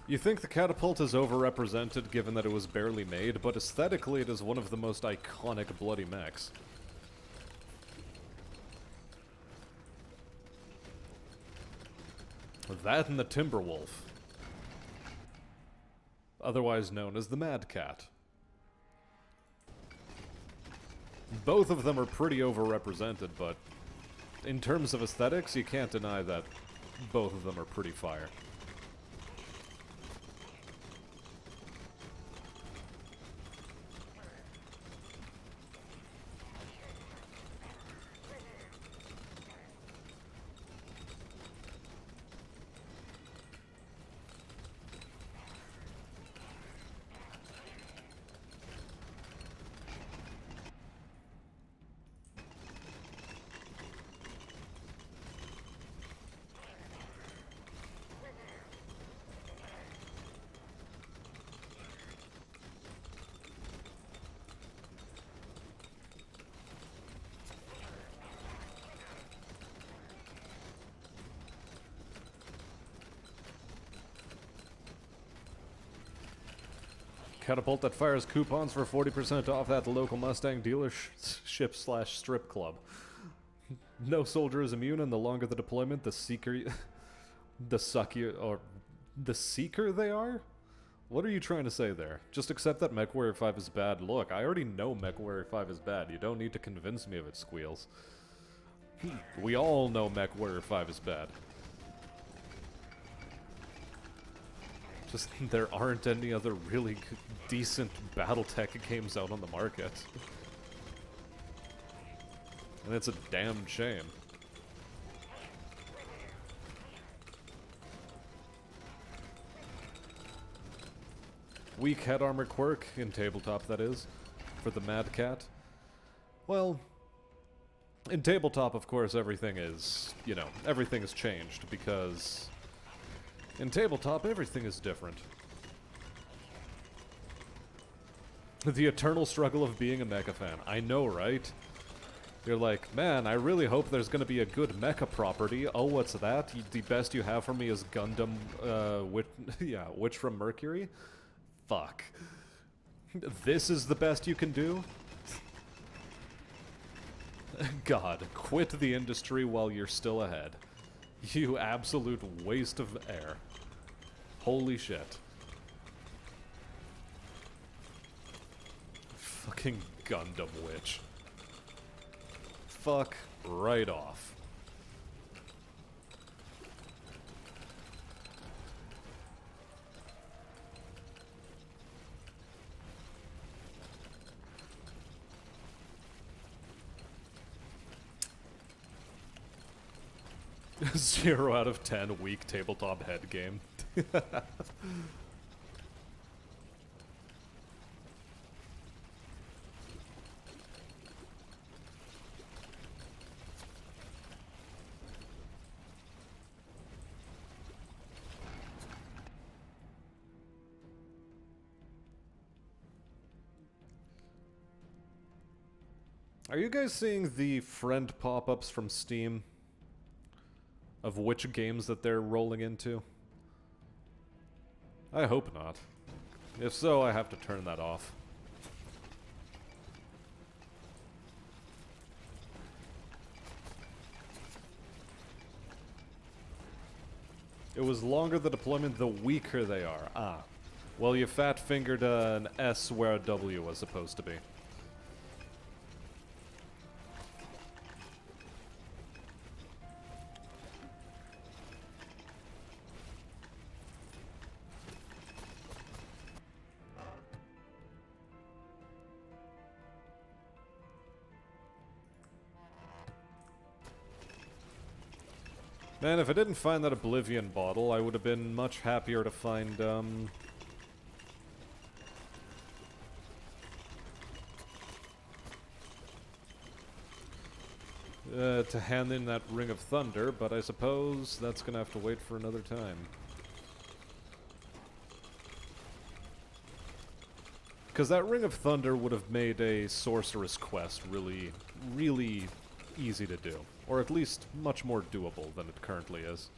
You think the catapult is overrepresented given that it was barely made, but aesthetically it is one of the most iconic bloody mechs. That and the Timberwolf. Otherwise known as the Mad Cat. Both of them are pretty overrepresented, but in terms of aesthetics, you can't deny that both of them are pretty fire. Catapult that fires coupons for 40% off at the local Mustang dealership slash strip club. No soldier is immune, and the longer the deployment, the seeker they are? What are you trying to say there? Just accept that MechWarrior 5 is bad. Look, I already know MechWarrior 5 is bad. You don't need to convince me of its squeals. We all know MechWarrior 5 is bad. Just, there aren't any other really decent Battletech games out on the market. And it's a damn shame. Weak head armor quirk, in tabletop that is, for the Mad Cat. Well, in tabletop, of course, everything is, you know, everything has changed, because in tabletop, everything is different. The eternal struggle of being a mecha fan. I know, right? You're like, man, I really hope there's gonna be a good mecha property. Oh, what's that? The best you have for me is Gundam, Witch from Mercury? Fuck. This is the best you can do? God, quit the industry while you're still ahead. You absolute waste of air. Holy shit. Fucking Gundam Witch. Fuck right off. Zero out of 10 weak tabletop head game. Are you guys seeing the friend pop-ups from Steam? Of which games that they're rolling into? I hope not. If so, I have to turn that off. It was longer the deployment, the weaker they are. Ah. Well, you fat-fingered an S where a W was supposed to be. Man, if I didn't find that Oblivion bottle, I would have been much happier to find, to hand in that Ring of Thunder, but I suppose that's gonna have to wait for another time. Because that Ring of Thunder would have made a Sorceress quest really, really easy to do. Or at least much more doable than it currently is.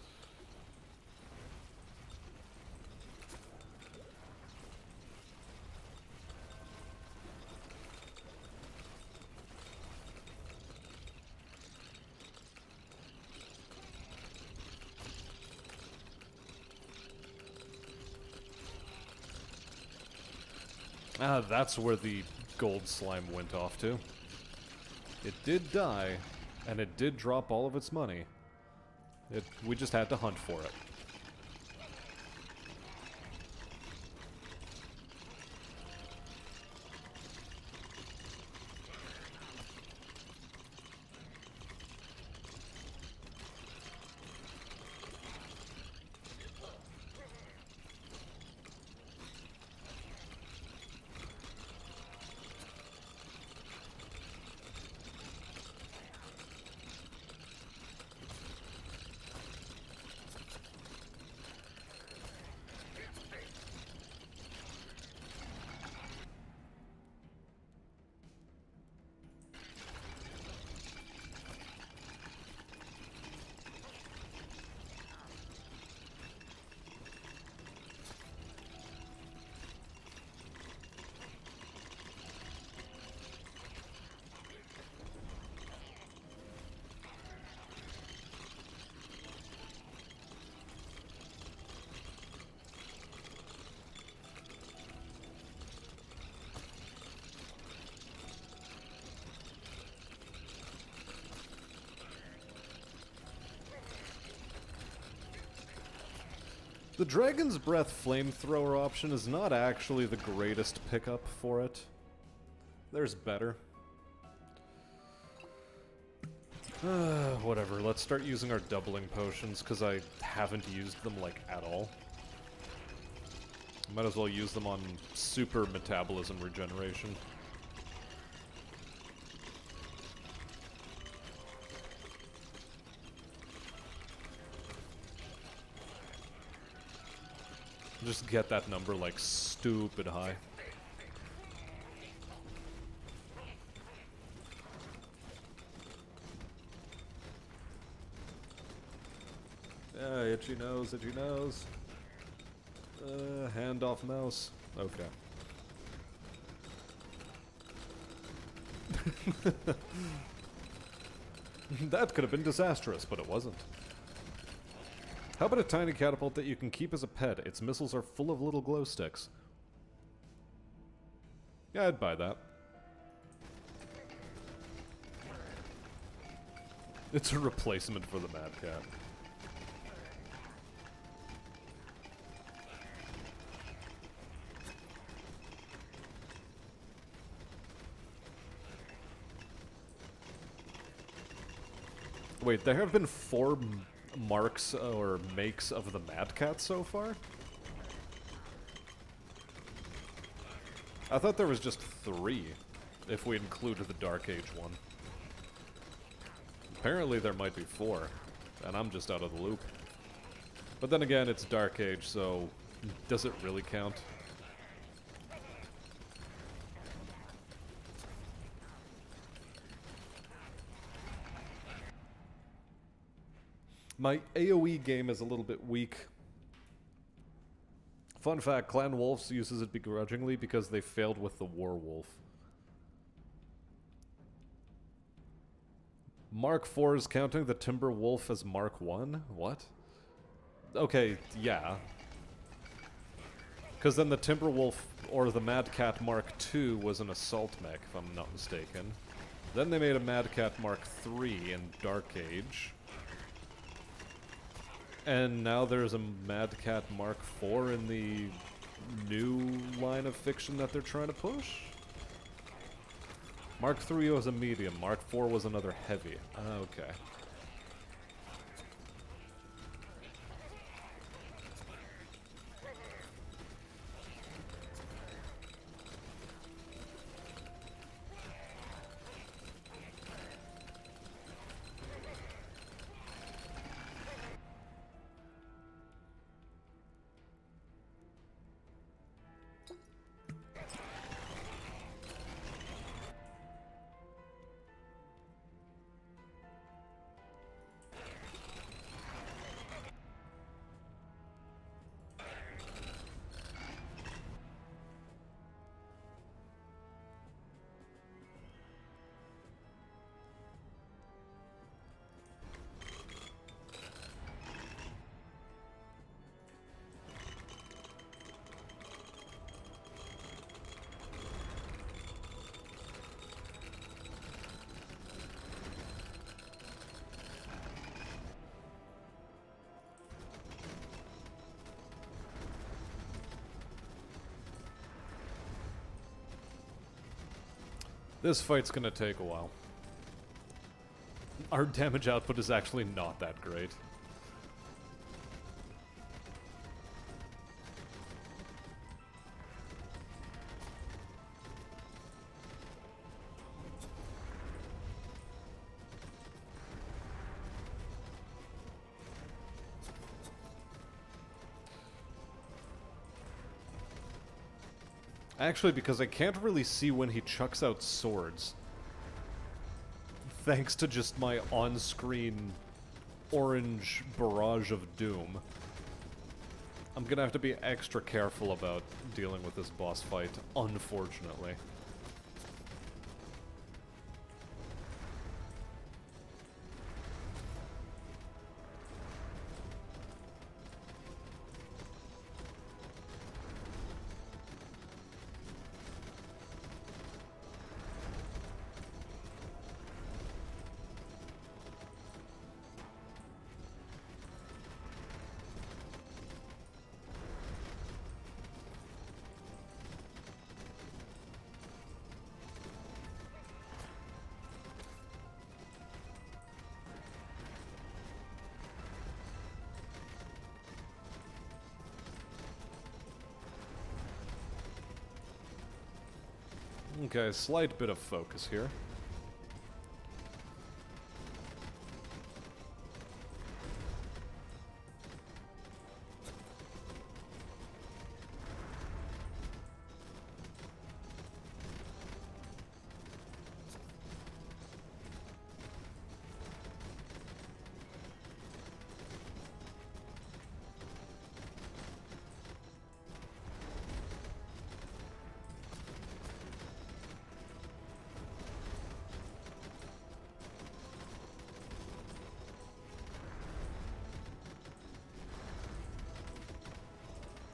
Ah, that's where the gold slime went off to. It did die, and it did drop all of its money. We just had to hunt for it. The Dragon's Breath flamethrower option is not actually the greatest pickup for it. There's better. Whatever, let's start using our doubling potions, because I haven't used them, like, at all. Might as well use them on super metabolism regeneration. Just get that number, like, stupid high. Itchy nose, itchy nose. Hand off mouse. Okay. That could have been disastrous, but it wasn't. How about a tiny catapult that you can keep as a pet? Its missiles are full of little glow sticks. Yeah, I'd buy that. It's a replacement for the Mad Cat. Wait, there have been 4 marks or makes of the Mad Cat so far? I thought there was just 3, if we include the Dark Age one. Apparently there might be 4, and I'm just out of the loop. But then again, it's Dark Age, so does it really count? My AoE game is a little bit weak. Fun fact, Clan Wolves uses it begrudgingly because they failed with the Warwolf. Mark 4 is counting the Timber Wolf as Mark 1? What? Okay, yeah. Because then the Timber Wolf, or the Mad Cat Mark 2 was an assault mech, if I'm not mistaken. Then they made a Mad Cat Mark 3 in Dark Age. And now there's a Mad Cat Mark IV in the new line of fiction that they're trying to push? Mark III was a medium, Mark IV was another heavy. Okay. This fight's gonna take a while. Our damage output is actually not that great. Actually, because I can't really see when he chucks out swords. Thanks to just my on-screen orange barrage of doom. I'm gonna have to be extra careful about dealing with this boss fight, unfortunately. Okay, slight bit of focus here.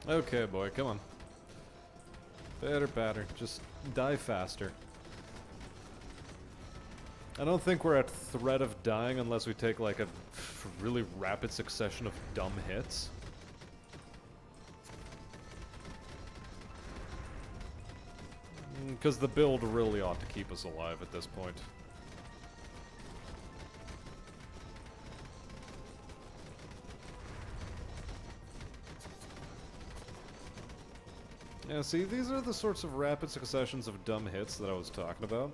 Okay, boy, come on. Better, batter. Just die faster. I don't think we're at threat of dying unless we take like a really rapid succession of dumb hits. Because the build really ought to keep us alive at this point. Yeah, see, these are the sorts of rapid successions of dumb hits that I was talking about.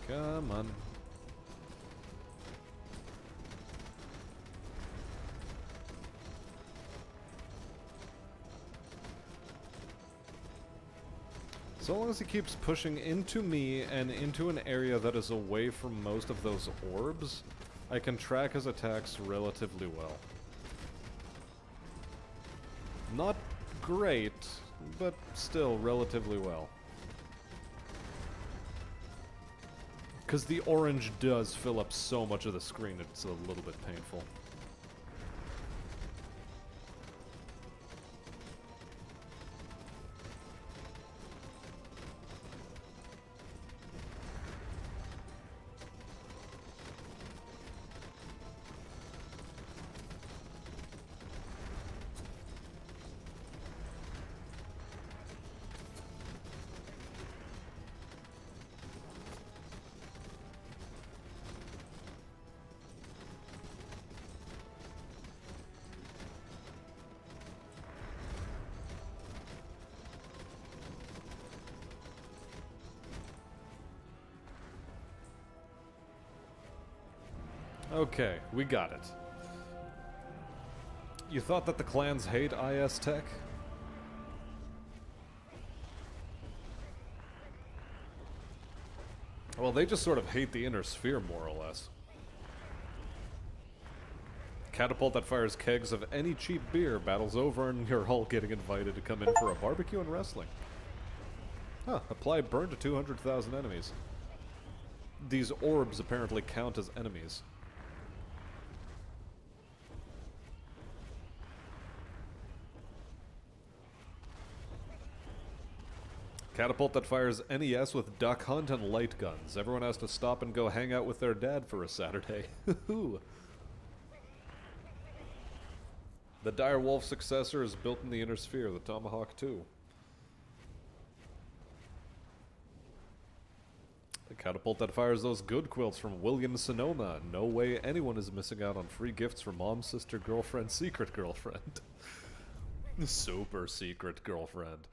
Come on. So long as he keeps pushing into me and into an area that is away from most of those orbs, I can track his attacks relatively well. Not great, but still relatively well. Because the orange does fill up so much of the screen, it's a little bit painful. Okay, we got it. You thought that the clans hate IS tech? Well, they just sort of hate the inner sphere, more or less. Catapult that fires kegs of any cheap beer battles over and you're all getting invited to come in for a barbecue and wrestling. Huh, apply burn to 200,000 enemies. These orbs apparently count as enemies. Catapult that fires NES with duck hunt and light guns. Everyone has to stop and go hang out with their dad for a Saturday. The Dire Wolf successor is built in the inner sphere, the Tomahawk 2. The catapult that fires those good quilts from William Sonoma. No way anyone is missing out on free gifts from mom, sister, girlfriend, secret girlfriend. Super secret girlfriend.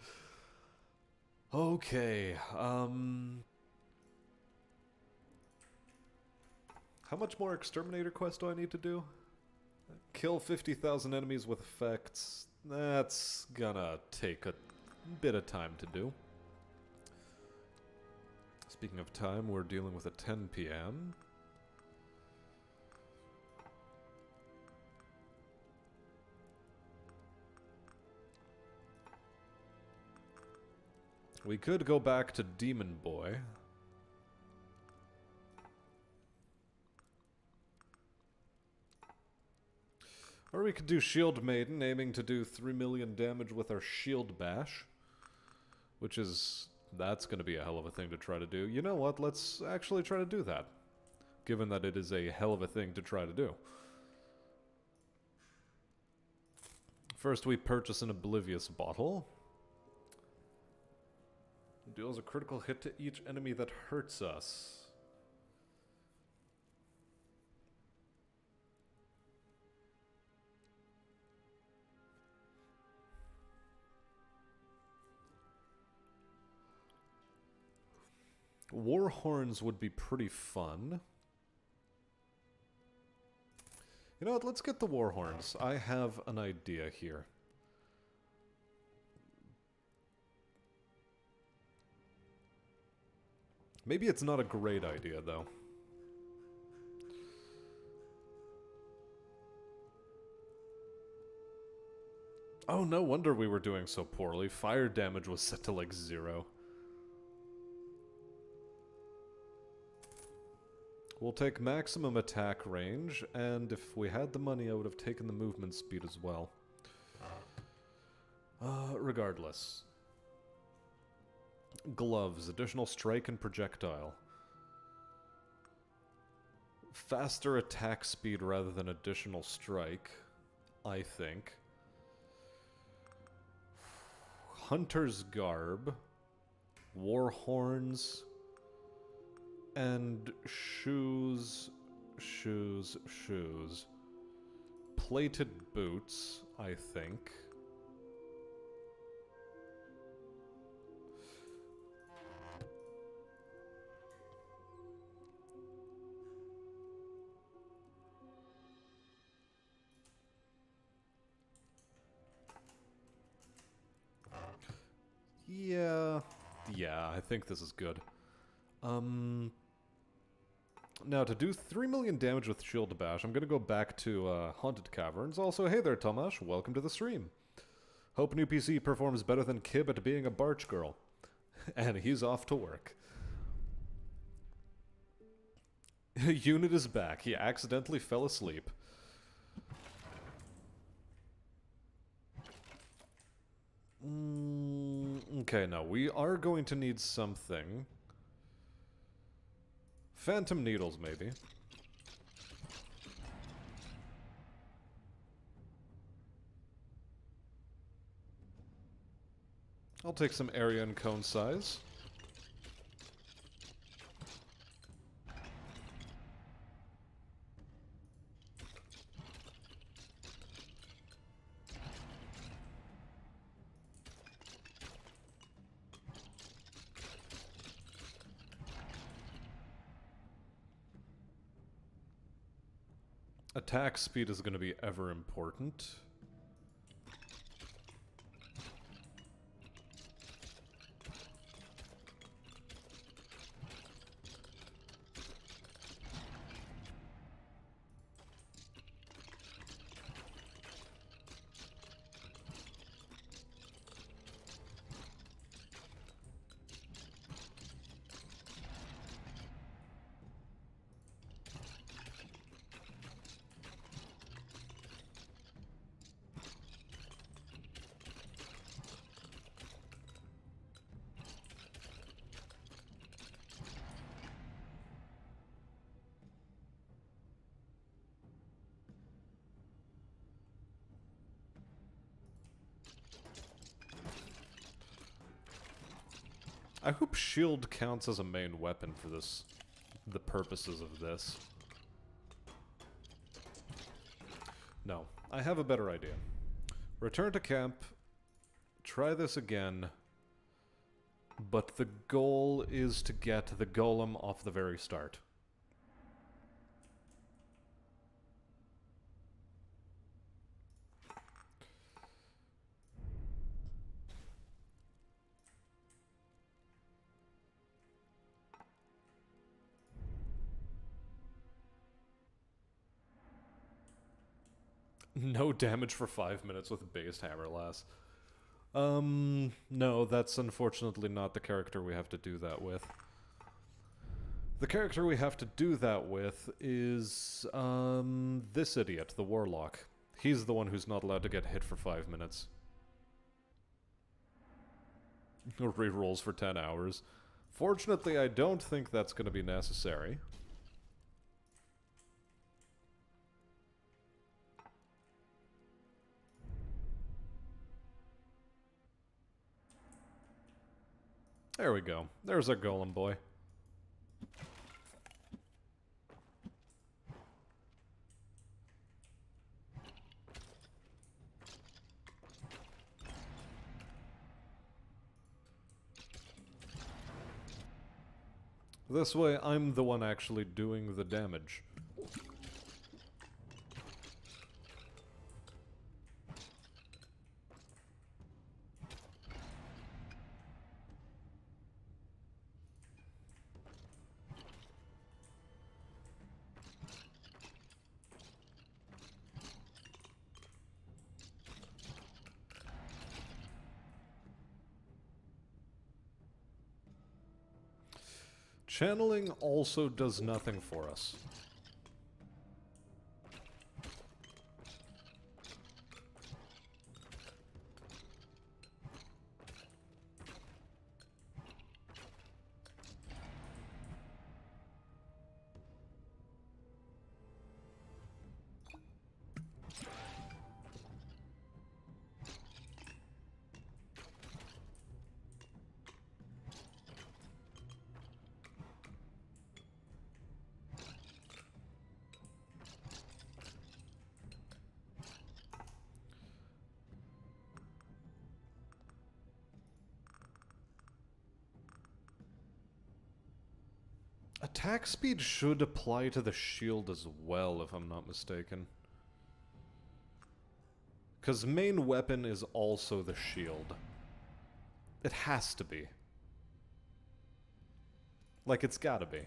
Okay, how much more Exterminator quest do I need to do? Kill 50,000 enemies with effects. That's gonna take a bit of time to do. Speaking of time, we're dealing with a 10 p.m. We could go back to Demon Boy. Or we could do Shield Maiden, aiming to do 3 million damage with our Shield Bash. Which is... that's going to be a hell of a thing to try to do. You know what? Let's actually try to do that. given that it is a hell of a thing to try to do. First, we purchase an Oblivious bottle. Deals a critical hit to each enemy that hurts us. War horns would be pretty fun. You know what, let's get the war horns. I have an idea here. Maybe it's not a great idea, though. Oh, no wonder we were doing so poorly. Fire damage was set to like 0. We'll take maximum attack range, and if we had the money, I would have taken the movement speed as well. Regardless. Gloves, additional strike and projectile. Faster attack speed rather than additional strike, I think. Hunter's garb. War horns. And shoes. Plated boots, I think. Yeah, I think this is good. Now, to do 3 million damage with Shield Bash, I'm gonna go back to Haunted Caverns. Also, hey there, Tomash. Welcome to the stream. Hope new PC performs better than Kib at being a Barch girl. And he's off to work. Unit is back. He accidentally fell asleep. Okay, now we are going to need something. Phantom needles, maybe. I'll take some area and cone size. Attack speed is going to be ever important. I hope shield counts as a main weapon for this, the purposes of this. No, I have a better idea. Return to camp, try this again, but the goal is to get the golem off the very start. No damage for 5 minutes with based hammerlass. No, that's unfortunately not the character we have to do that with. The character we have to do that with is, this idiot, the Warlock. He's the one who's not allowed to get hit for 5 minutes. Rerolls for 10 hours. Fortunately, I don't think that's going to be necessary. There we go. There's our golem boy. This way, I'm the one actually doing the damage. Channeling also does nothing for us. Attack speed should apply to the shield as well, if I'm not mistaken. Because main weapon is also the shield. It has to be. Like, it's gotta be.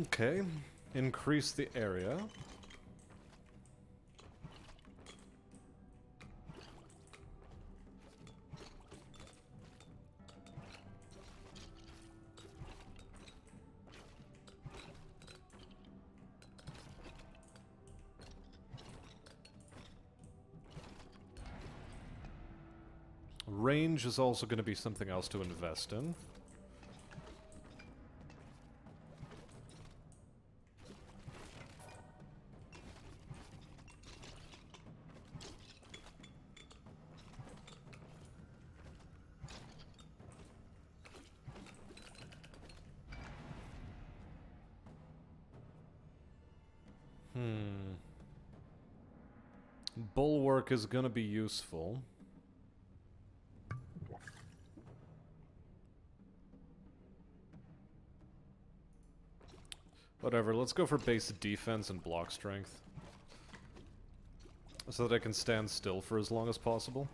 Okay, increase the area. Range is also going to be something else to invest in. Bulwark is gonna be useful. Whatever, let's go for base defense and block strength. So that I can stand still for as long as possible.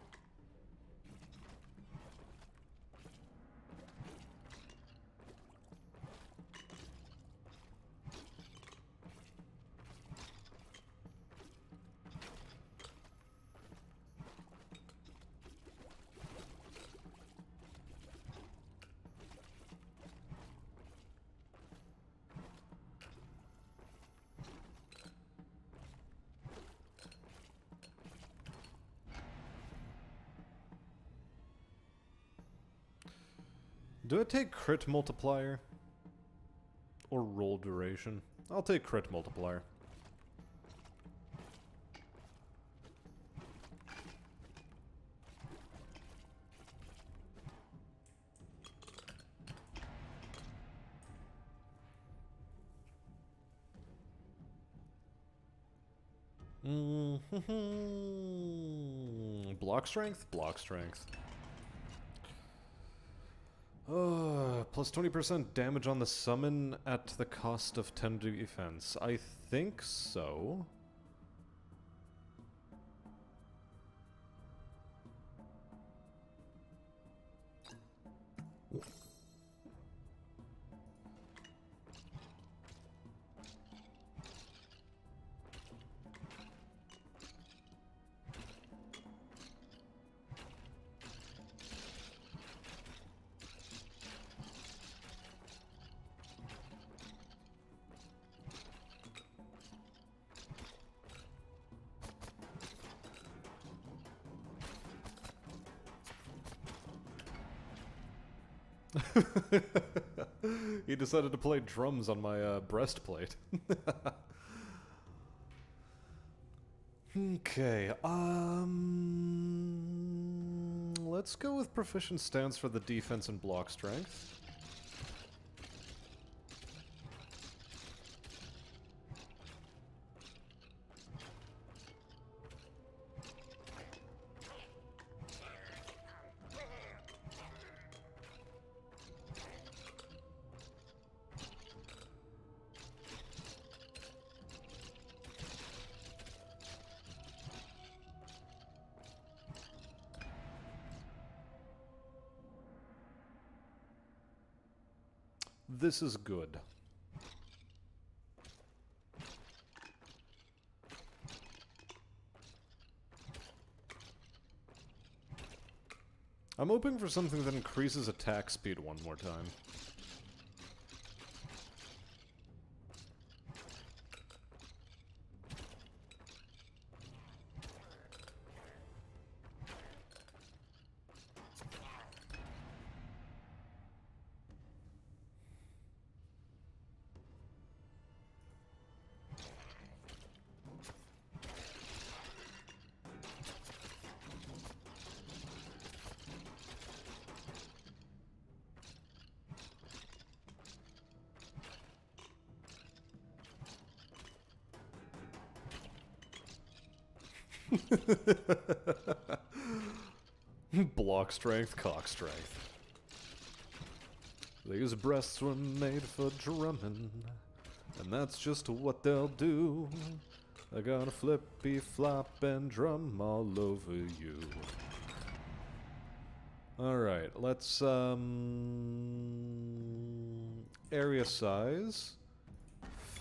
Do I take crit multiplier? Or roll duration? I'll take crit multiplier. Block strength? Block strength. Plus 20% damage on the summon at the cost of 10 defense. I think so. He decided to play drums on my breastplate. Okay, let's go with proficient stance for the defense and block strength. This is good. I'm hoping for something that increases attack speed one more time. Block strength, cock strength. These breasts were made for drumming, and that's just what they'll do. They're gonna flippy flop and drum all over you. Alright, let's area size,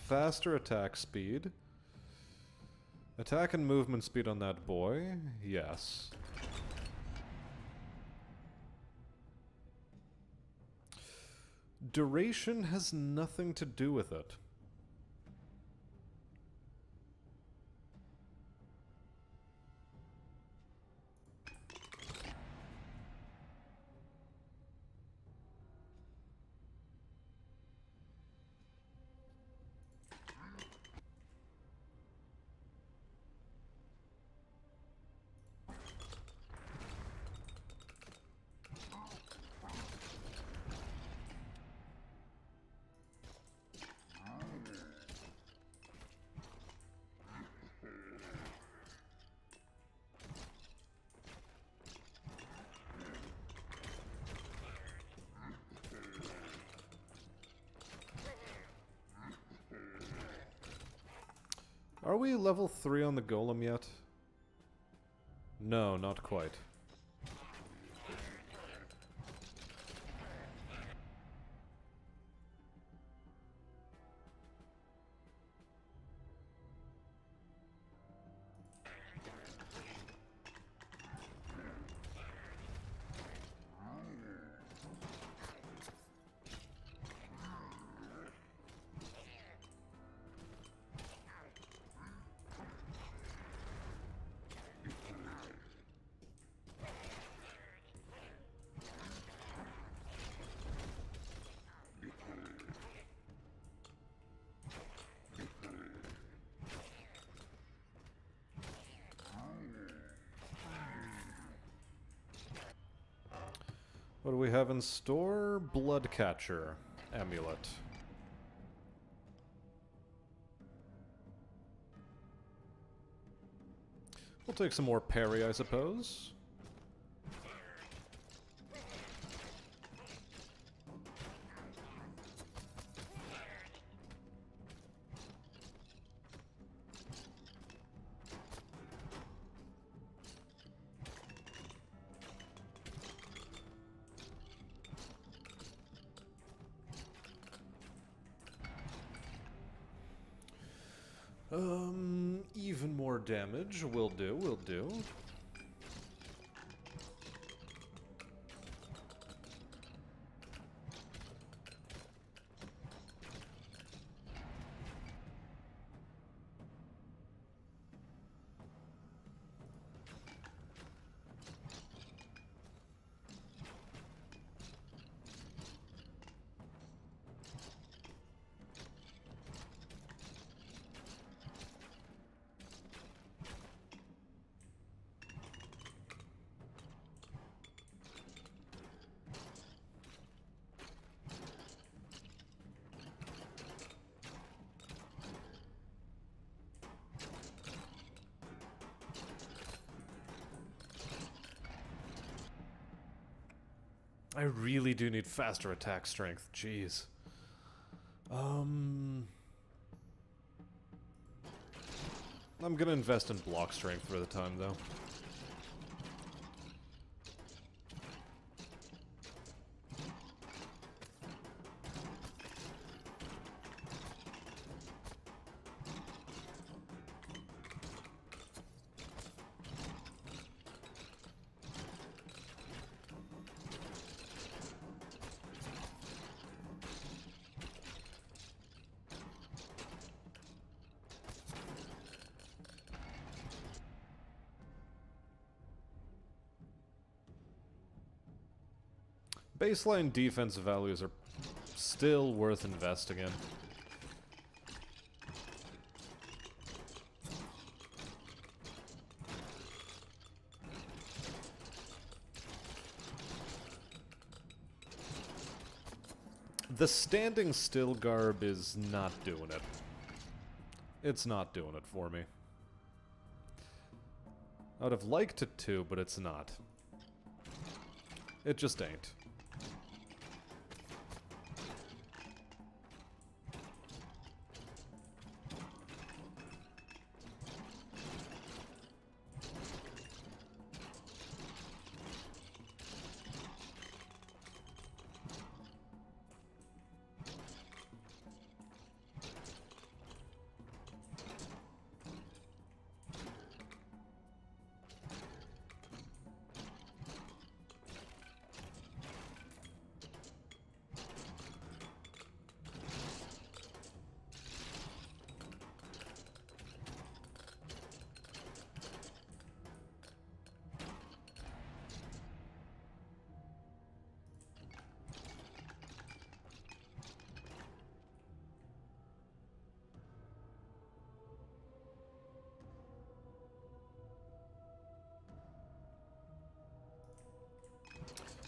faster attack speed. Attack and movement speed on that boy, yes. Duration has nothing to do with it. Are we level 3 on the golem yet? No, not quite. What do we have in store? Bloodcatcher amulet. We'll take some more parry, I suppose. Even more damage. Will do, will do. I really do need faster attack strength. Jeez. I'm gonna invest in block strength for the time, though. Baseline defense values are still worth investing in. The standing still garb is not doing it. It's not doing it for me. I would have liked it to, but it's not. It just ain't.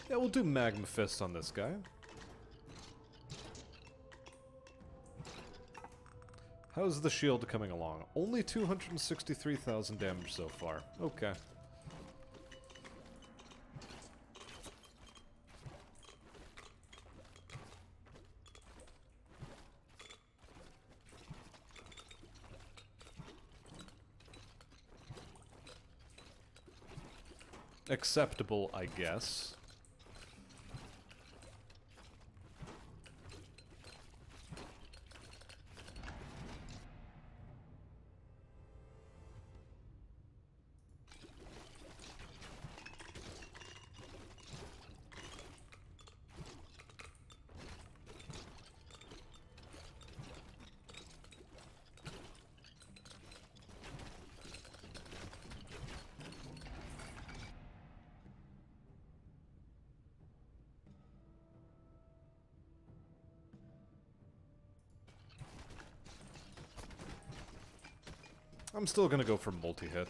Yeah, we'll do Magma Fist on this guy. How's the shield coming along? Only 263,000 damage so far. Okay. Acceptable, I guess. I'm still gonna go for multi-hit.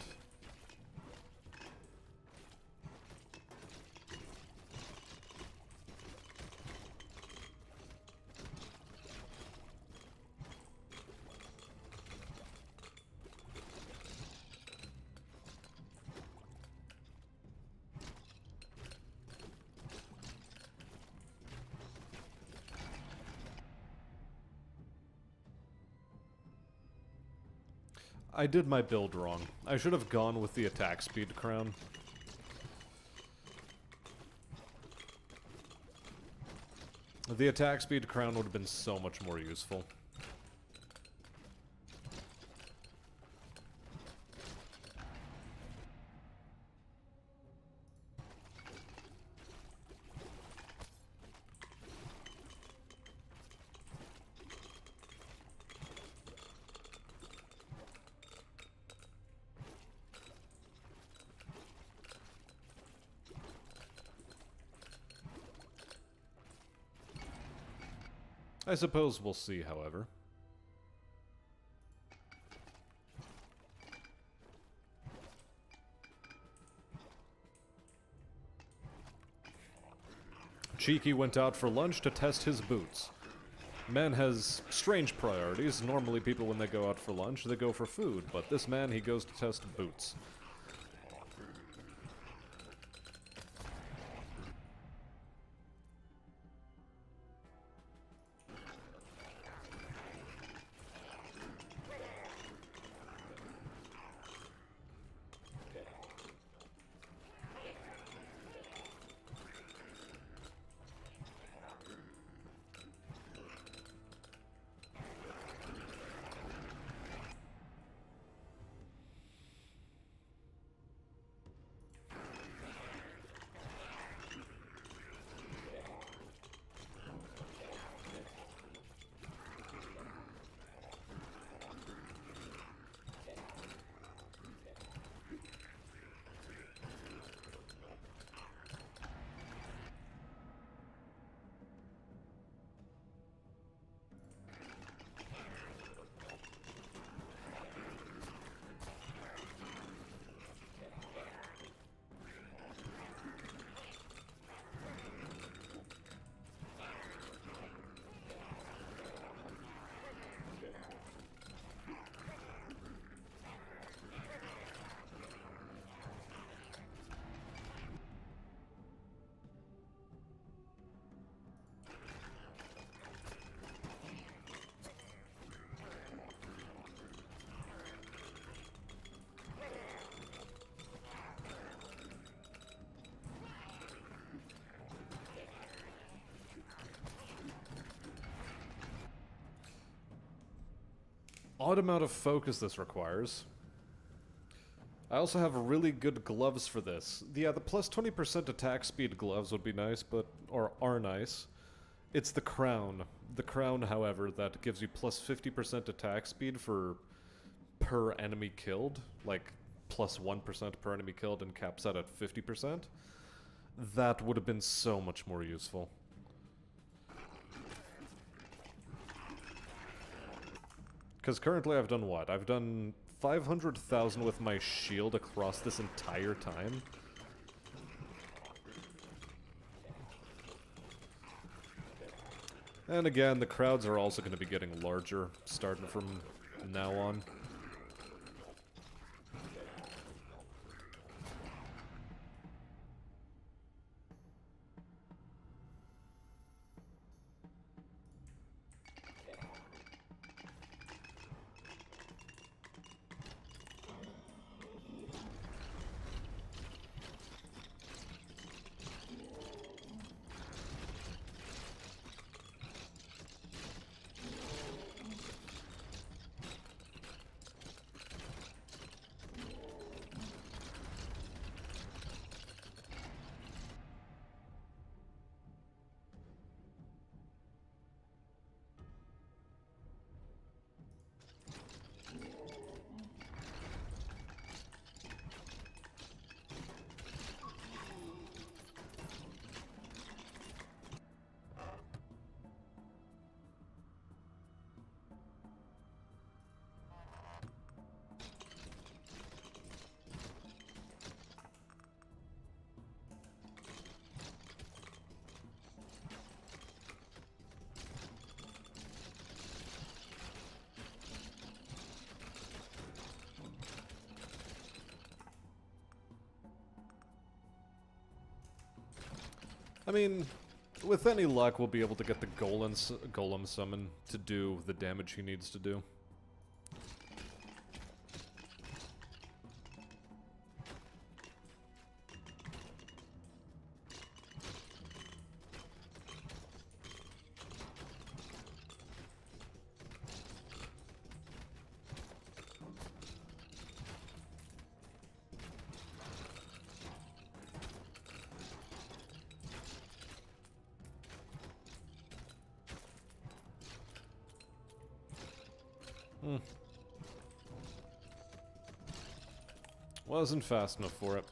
I did my build wrong. I should have gone with the attack speed crown. The attack speed crown would have been so much more useful. I suppose we'll see, however. Cheeky went out for lunch to test his boots. Man has strange priorities. Normally people, when they go out for lunch, they go for food, but this man, he goes to test boots. Odd amount of focus this requires. I also have really good gloves for this. Yeah, the plus 20% attack speed gloves would be nice, but... or are nice. It's the crown. The crown, however, that gives you plus 50% attack speed for... per enemy killed. Like, plus 1% per enemy killed and caps out at 50%. That would have been so much more useful. Because currently I've done what? I've done 500,000 with my shield across this entire time. And again, the crowds are also going to be getting larger, starting from now on. I mean, with any luck, we'll be able to get the golem summon to do the damage he needs to do. Wasn't fast enough for it.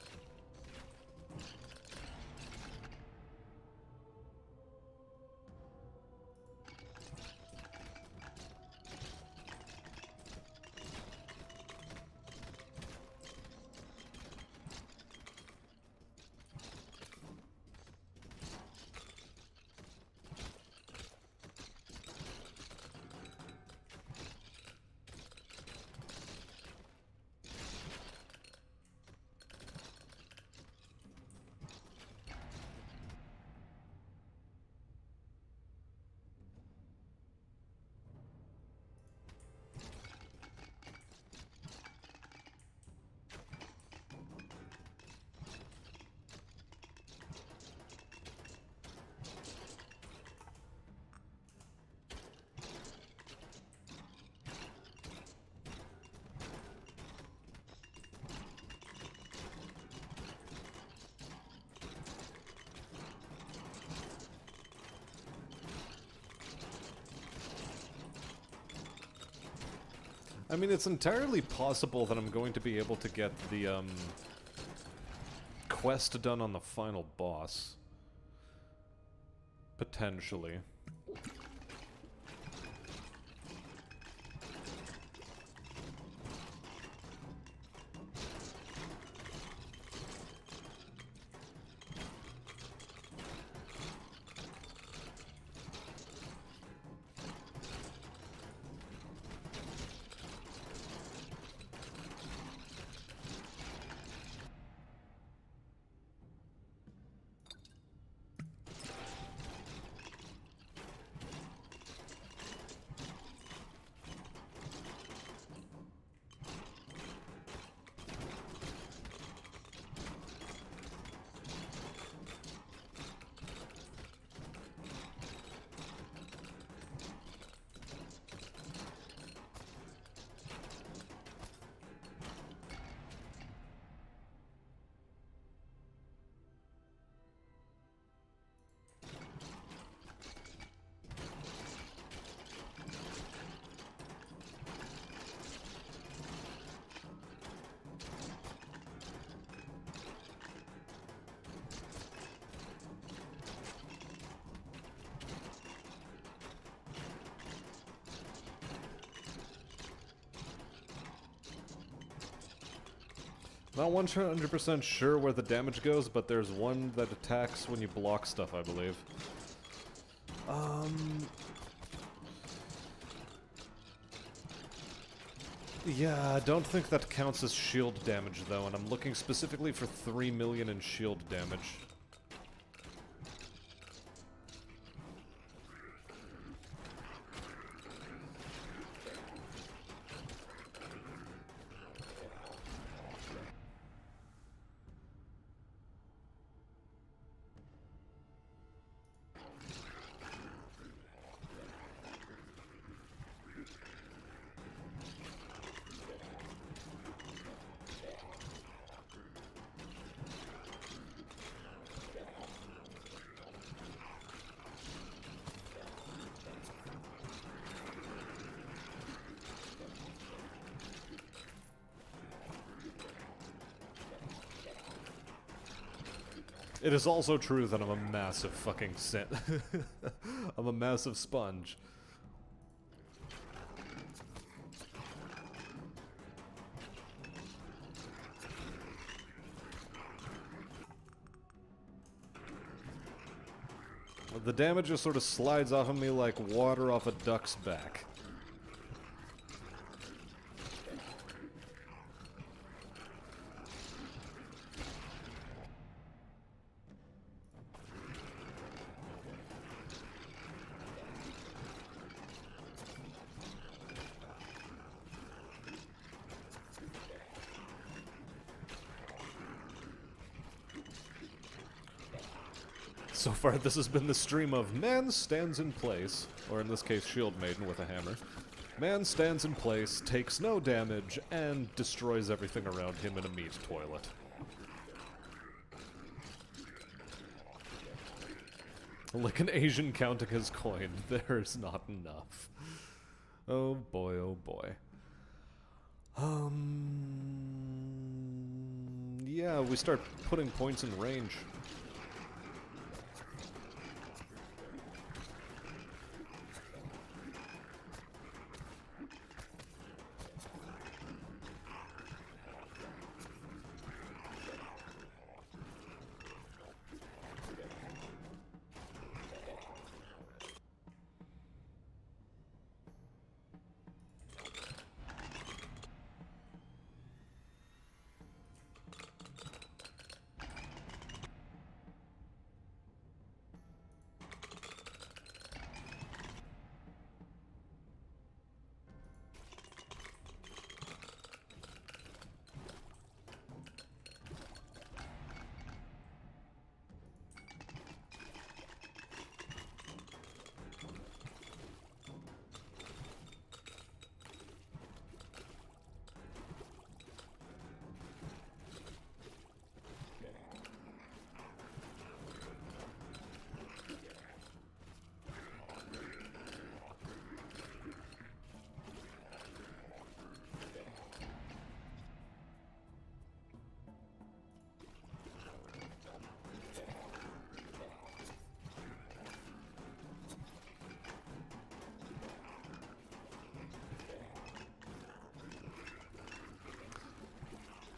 I mean, it's entirely possible that I'm going to be able to get the, quest done on the final boss. Potentially. Not 100% sure where the damage goes, but there's one that attacks when you block stuff, I believe. Yeah, I don't think that counts as shield damage, though, and I'm looking specifically for 3 million in shield damage. It is also true that I'm a massive fucking I'm a massive sponge. The damage just sort of slides off of me like water off a duck's back. So far, this has been the stream of Man stands in place, or in this case, Shield Maiden with a hammer. Man stands in place, takes no damage, and destroys everything around him in a meat toilet. Like an Asian counting his coin, there's not enough. Oh boy, oh boy. Yeah, we start putting points in range.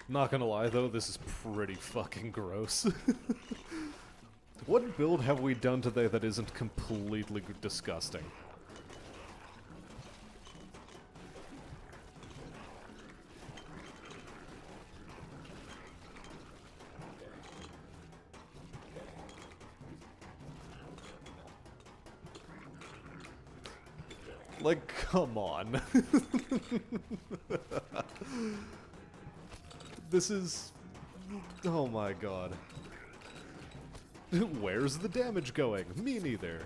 Not gonna lie though, this is pretty fucking gross. What build have we done today that isn't completely disgusting? Like, come on. This is... oh my god. Where's the damage going? Me neither.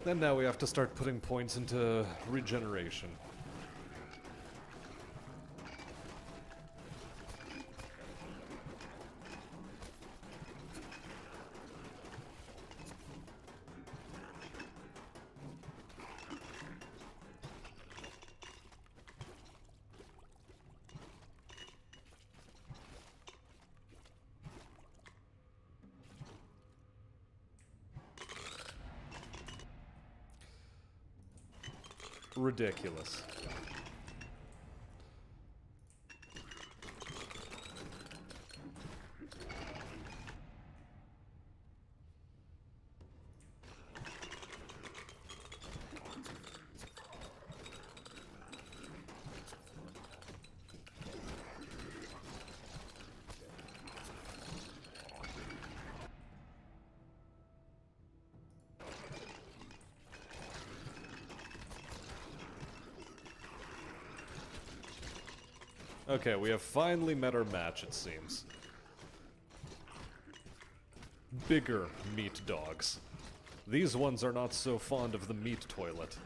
Then now we have to start putting points into regeneration. Ridiculous. Okay, we have finally met our match, it seems. Bigger meat dogs. These ones are not so fond of the meat toilet.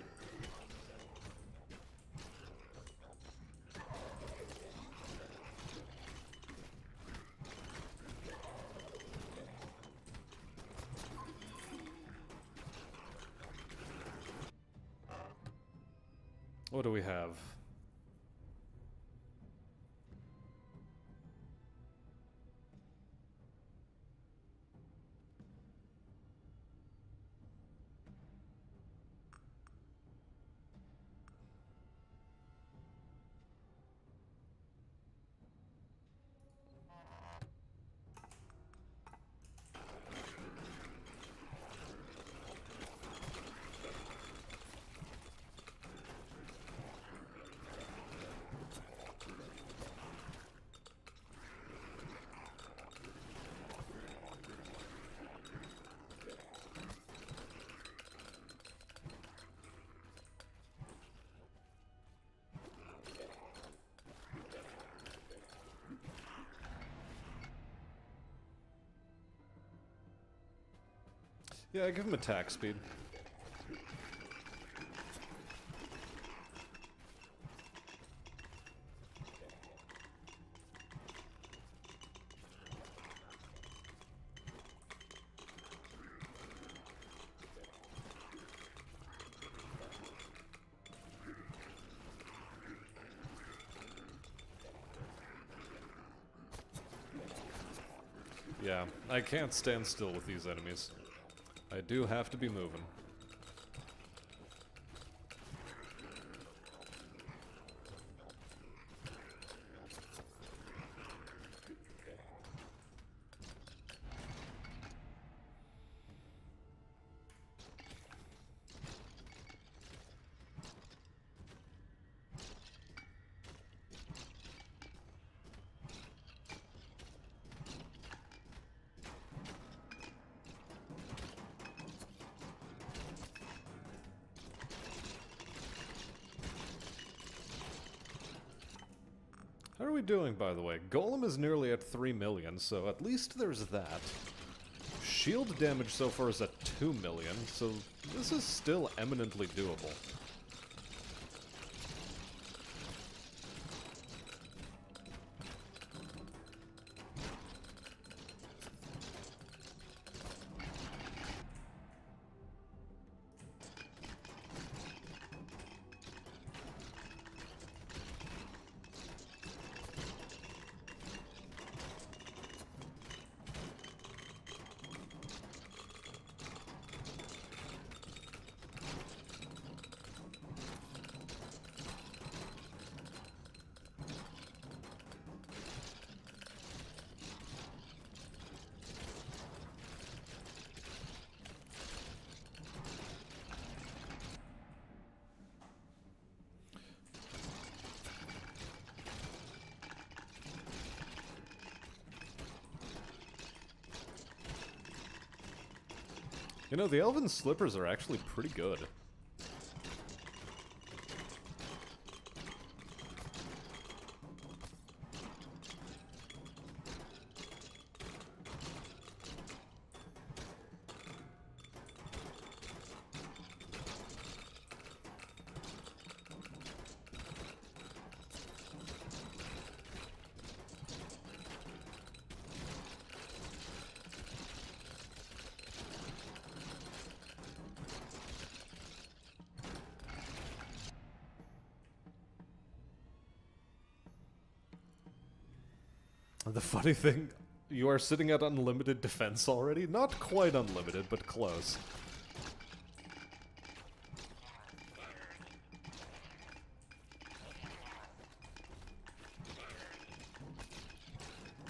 What do we have? Yeah, give him attack speed. Yeah, I can't stand still with these enemies. I do have to be moving. How are we doing, by the way? Golem is nearly at 3 million, so at least there's that. Shield damage so far is at 2 million, so this is still eminently doable. You know, the elven slippers are actually pretty good. The funny thing, you are sitting at unlimited defense already? Not quite unlimited, but close.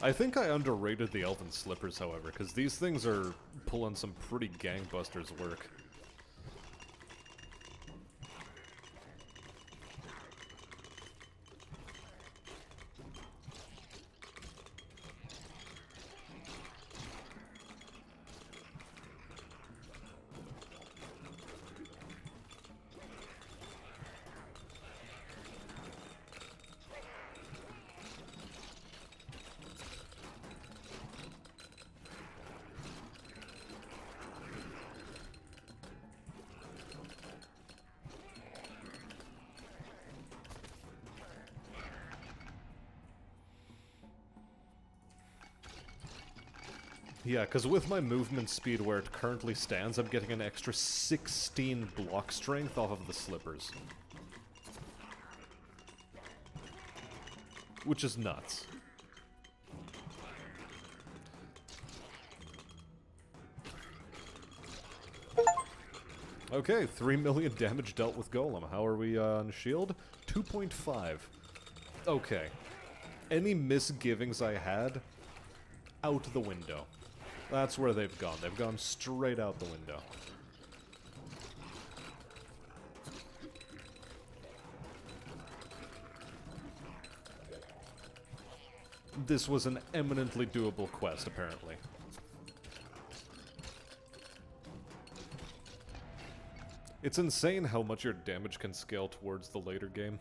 I think I underrated the elven slippers, however, because these things are pulling some pretty gangbusters work. Yeah, because with my movement speed where it currently stands, I'm getting an extra 16 block strength off of the slippers. Which is nuts. Okay, 3 million damage dealt with Golem. How are we on shield? 2.5. Okay. Any misgivings I had, out the window. That's where they've gone. They've gone straight out the window. This was an eminently doable quest, apparently. It's insane how much your damage can scale towards the later game.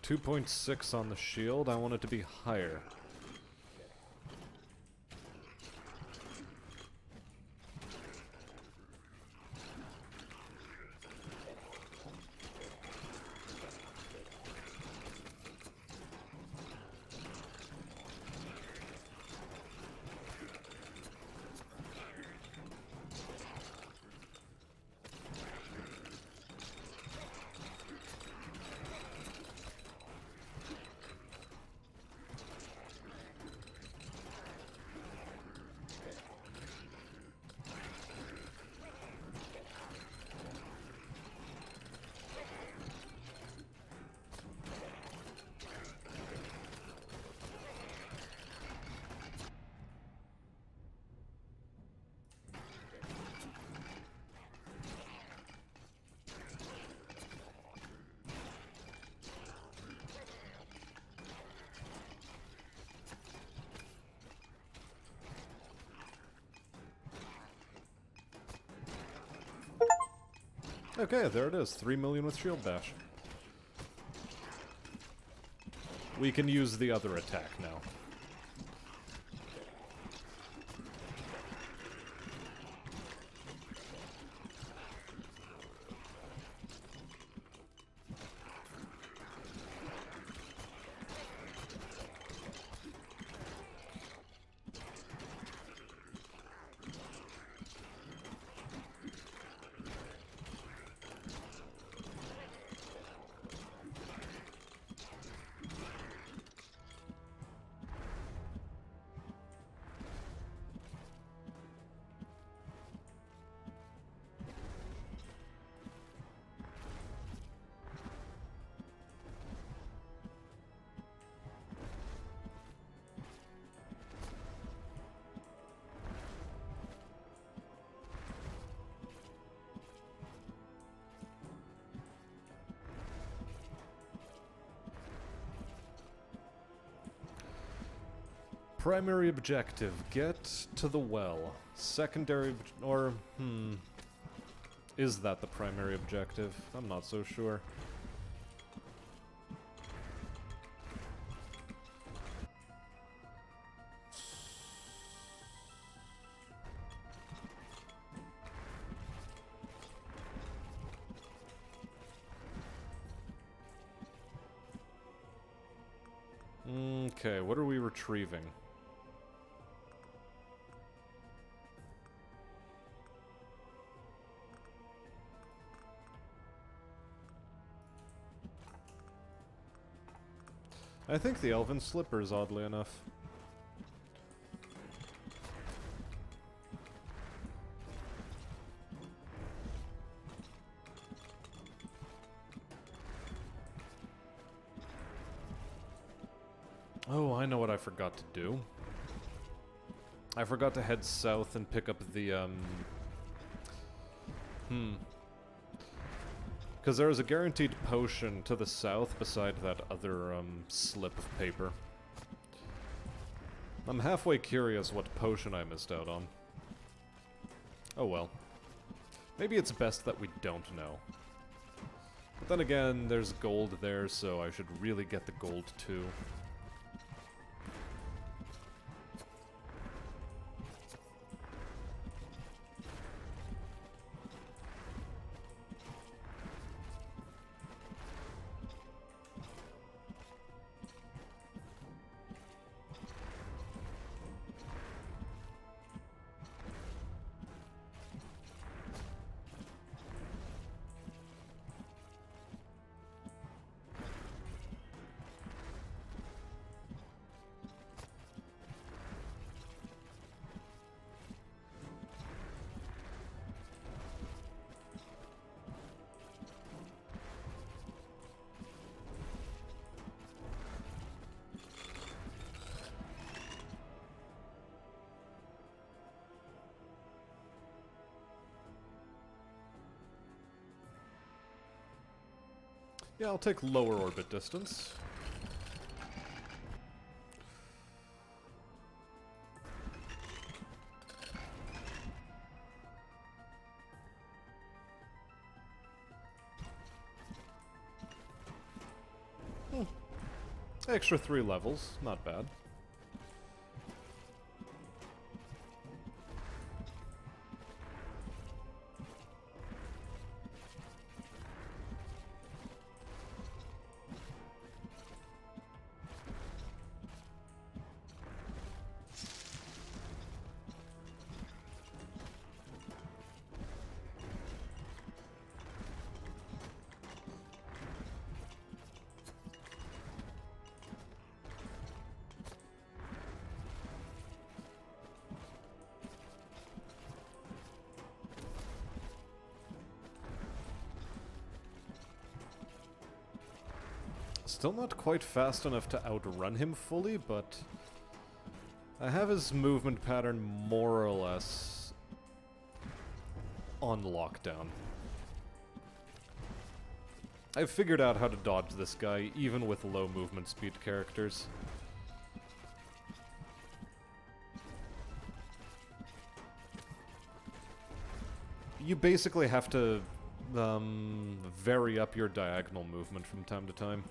2.6 on the shield. I want it to be higher. Okay, there it is. 3 million with shield bash. We can use the other attack now. Primary objective, get to the well. Secondary, is that the primary objective? I'm not so sure. Okay, what are we retrieving? I think the elven slippers, oddly enough. Oh, I know what I forgot to do. I forgot to head south and pick up the, because there is a guaranteed potion to the south beside that other, slip of paper. I'm halfway curious what potion I missed out on. Oh well. Maybe it's best that we don't know. But then again, there's gold there, so I should really get the gold too. Yeah, I'll take lower orbit distance. Extra 3 levels, not bad. Still not quite fast enough to outrun him fully, but I have his movement pattern more or less on lockdown. I've figured out how to dodge this guy, even with low movement speed characters. You basically have to vary up your diagonal movement from time to time.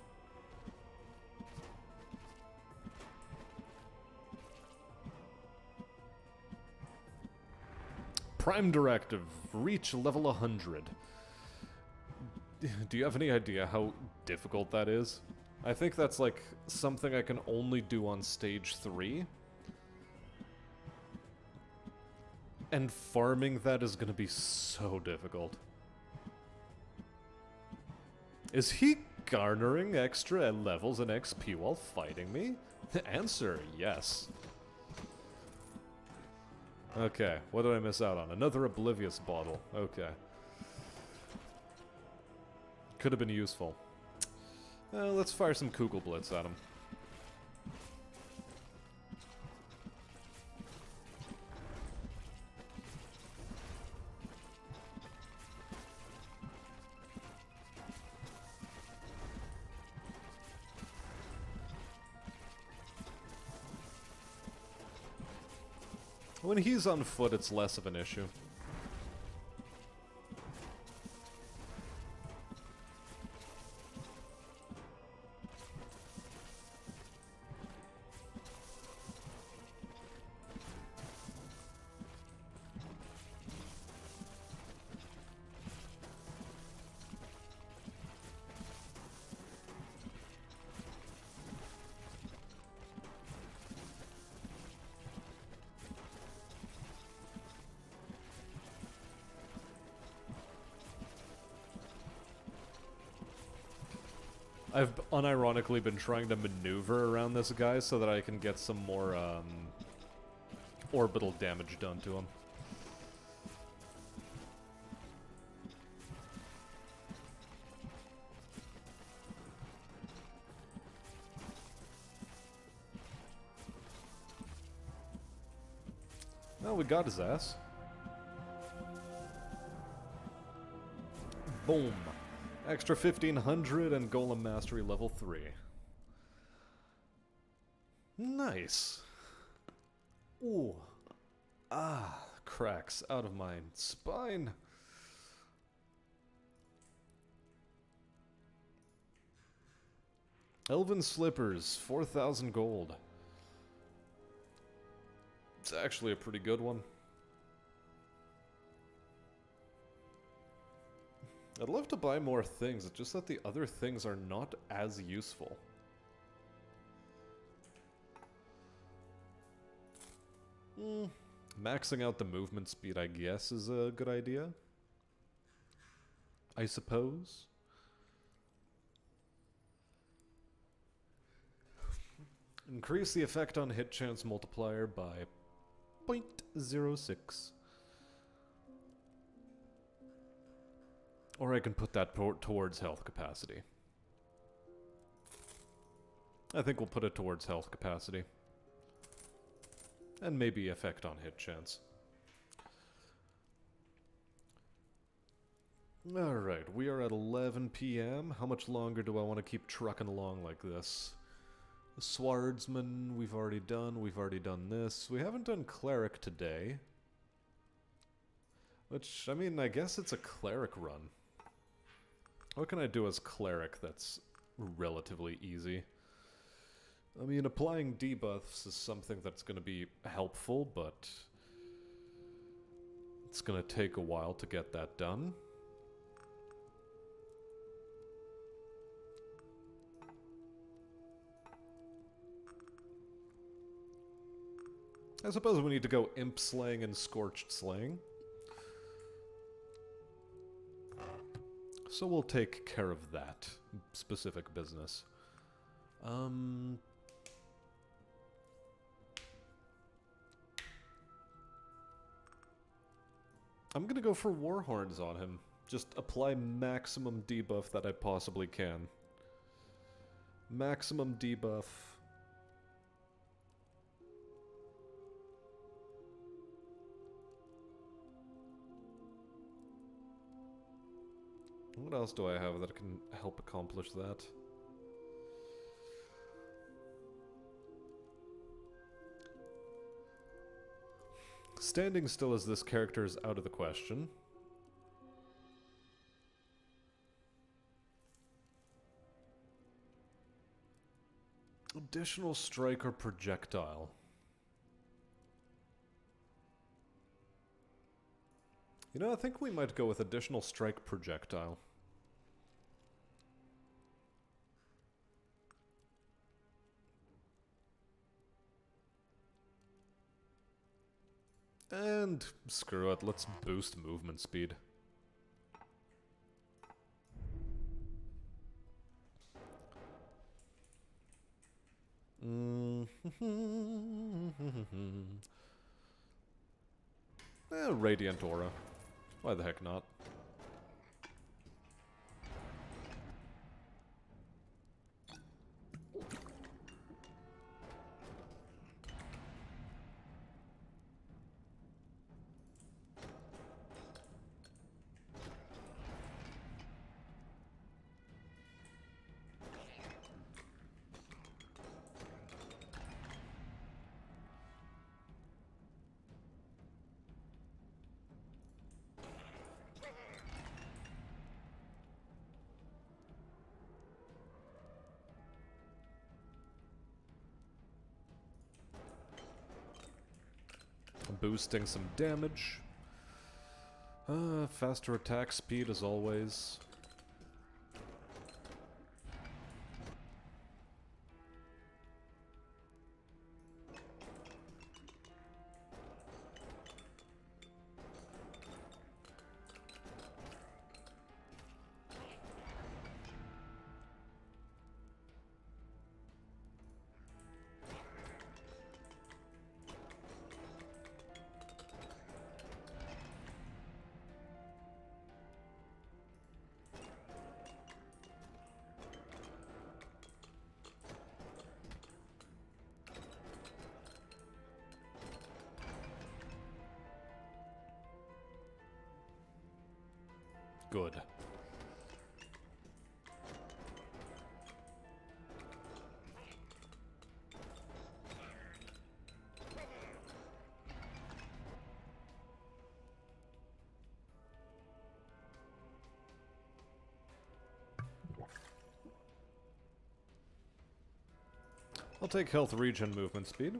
Prime Directive, reach level 100. Do you have any idea how difficult that is? I think that's like something I can only do on stage 3. And farming that is gonna be so difficult. Is he garnering extra levels and XP while fighting me? The answer, yes. Okay, what did I miss out on? Another Oblivious bottle. Okay. Could have been useful. Let's fire some Kugelblitz at him. When he's on foot, it's less of an issue. I've unironically been trying to maneuver around this guy so that I can get some more orbital damage done to him. Well, we got his ass. Boom. Extra 1500 and Golem Mastery level 3. Nice. Ooh. Ah, cracks out of my spine. Elven Slippers, 4,000 gold. It's actually a pretty good one. I'd love to buy more things, it's just that the other things are not as useful. Maxing out the movement speed, I guess, is a good idea. I suppose. Increase the effect on hit chance multiplier by 0.06. Or I can put that towards health capacity. I think we'll put it towards health capacity. And maybe effect on hit chance. Alright, we are at 11 p.m. How much longer do I want to keep trucking along like this? The Swordsman, we've already done this. We haven't done Cleric today. Which, I mean, I guess it's a Cleric run. What can I do as Cleric that's relatively easy? I mean, applying debuffs is something that's going to be helpful, but it's going to take a while to get that done. I suppose we need to go Imp Slaying and Scorched Slaying. So we'll take care of that specific business. I'm gonna go for Warhorns on him. Just apply maximum debuff that I possibly can. Maximum debuff. What else do I have that can help accomplish that? Standing still as this character is out of the question. Additional strike or projectile. You know, I think we might go with additional strike projectile. And screw it, let's boost movement speed. Radiant Aura. Why the heck not? Boosting some damage. Faster attack speed as always. Good. I'll take health regen movement speed.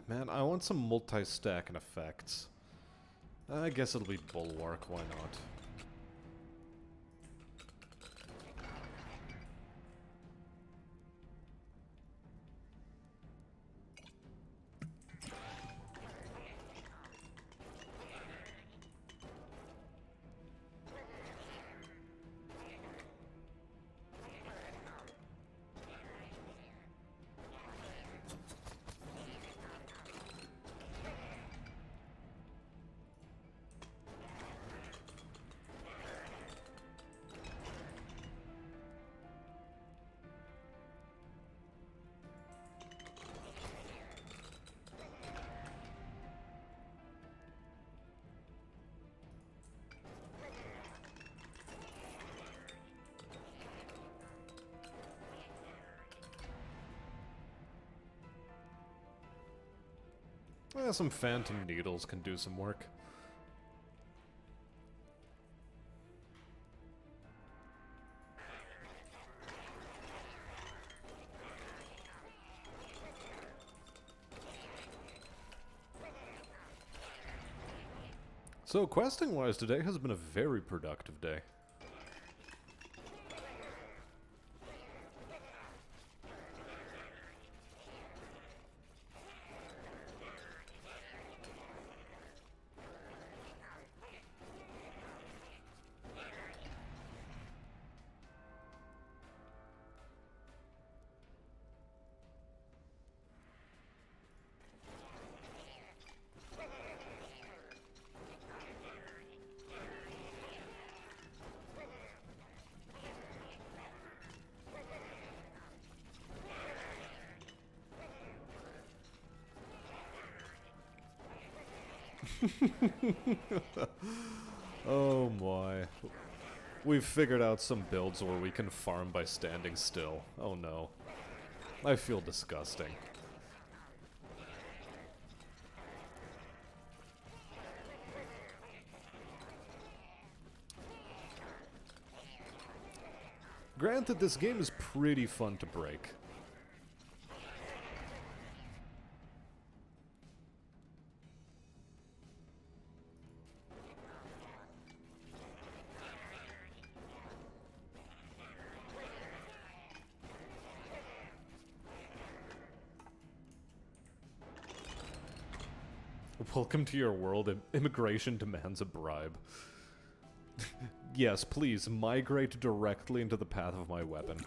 Man, I want some multi-stack and effects. I guess it'll be Bulwark, why not? Some phantom needles can do some work. So, questing-wise today has been a very productive day. Oh my. We've figured out some builds where we can farm by standing still. Oh no. I feel disgusting. Granted, this game is pretty fun to break. Welcome to your world. Immigration demands a bribe. Yes, please, migrate directly into the path of my weapon.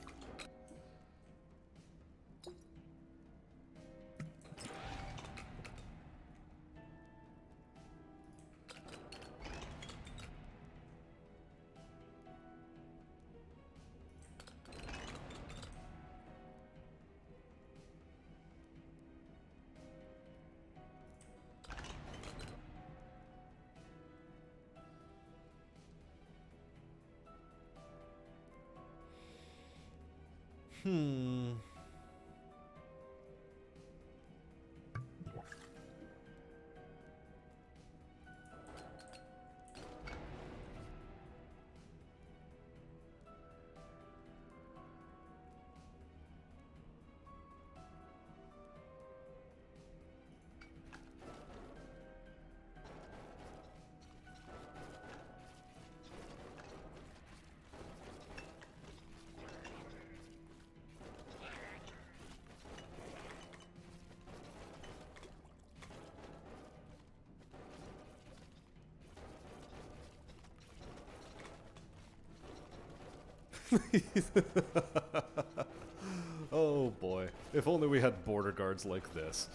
Oh boy. If only we had border guards like this.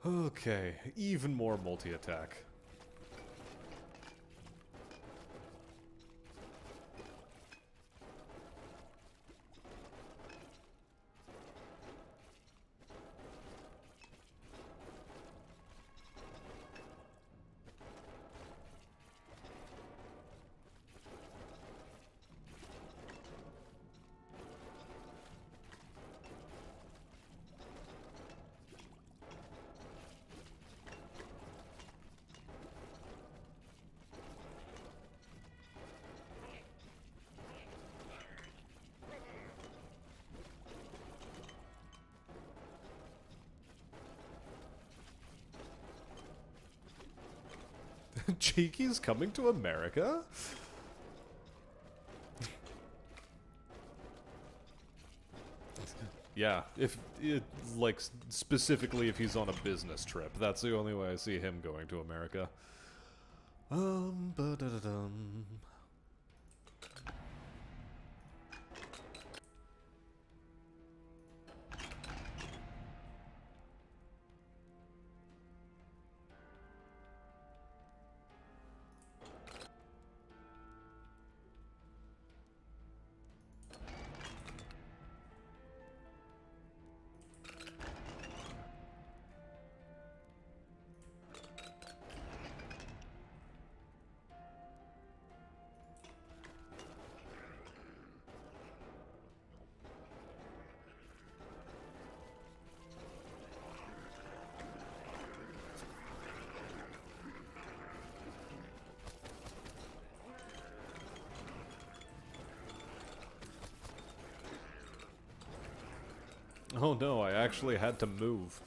Okay, even more multi-attack. Cheeky's coming to America? Yeah, like, specifically if he's on a business trip. That's the only way I see him going to America. Ba-da-da-dum. Oh no, I actually had to move.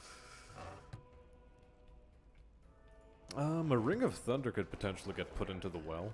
A Ring of Thunder could potentially get put into the well.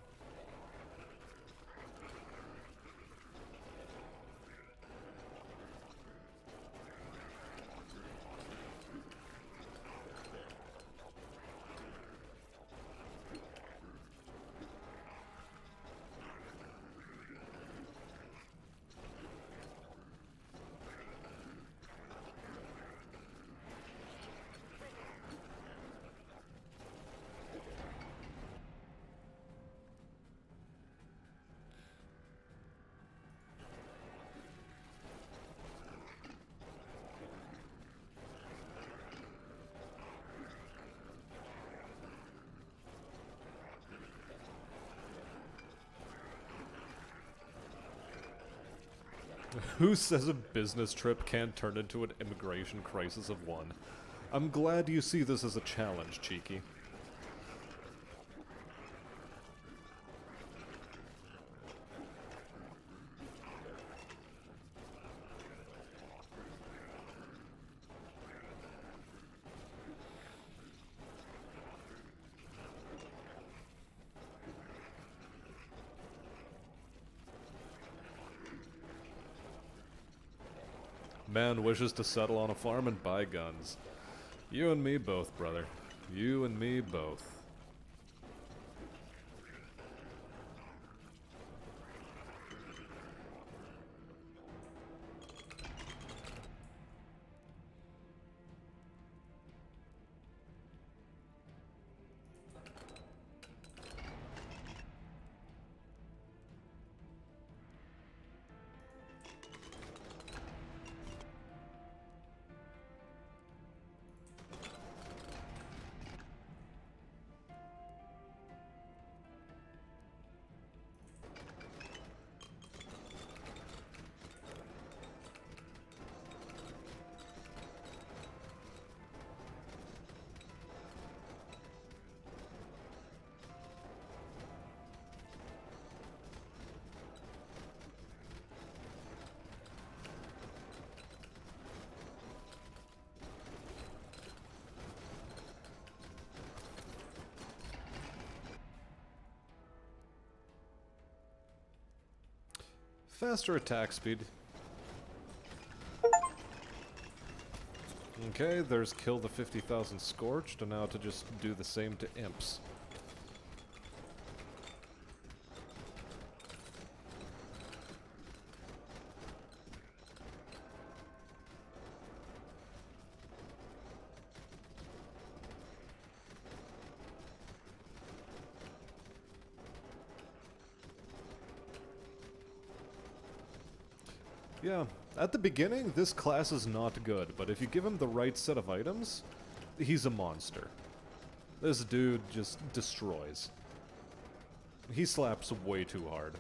Who says a business trip can't turn into an immigration crisis of one? I'm glad you see this as a challenge, Cheeky. Man wishes to settle on a farm and buy guns. You and me both, brother. You and me both. Faster attack speed. Okay, there's kill the 50,000 Scorched, and now to just do the same to Imps. Yeah, at the beginning, this class is not good, but if you give him the right set of items, he's a monster. This dude just destroys. He slaps way too hard.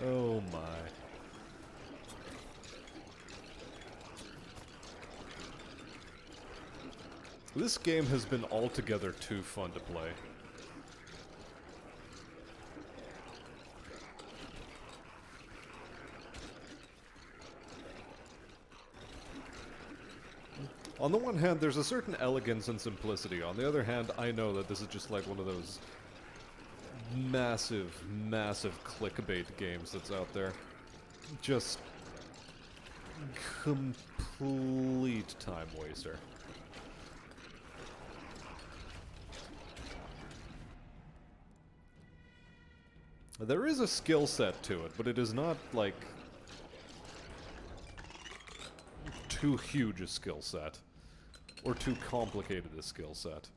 Oh my. This game has been altogether too fun to play. On the one hand, there's a certain elegance and simplicity. On the other hand, I know that this is just like one of those massive, massive clickbait games that's out there. Just complete time waster. There is a skill set to it, but it is not, like, too huge a skill set. Or too complicated a skill set.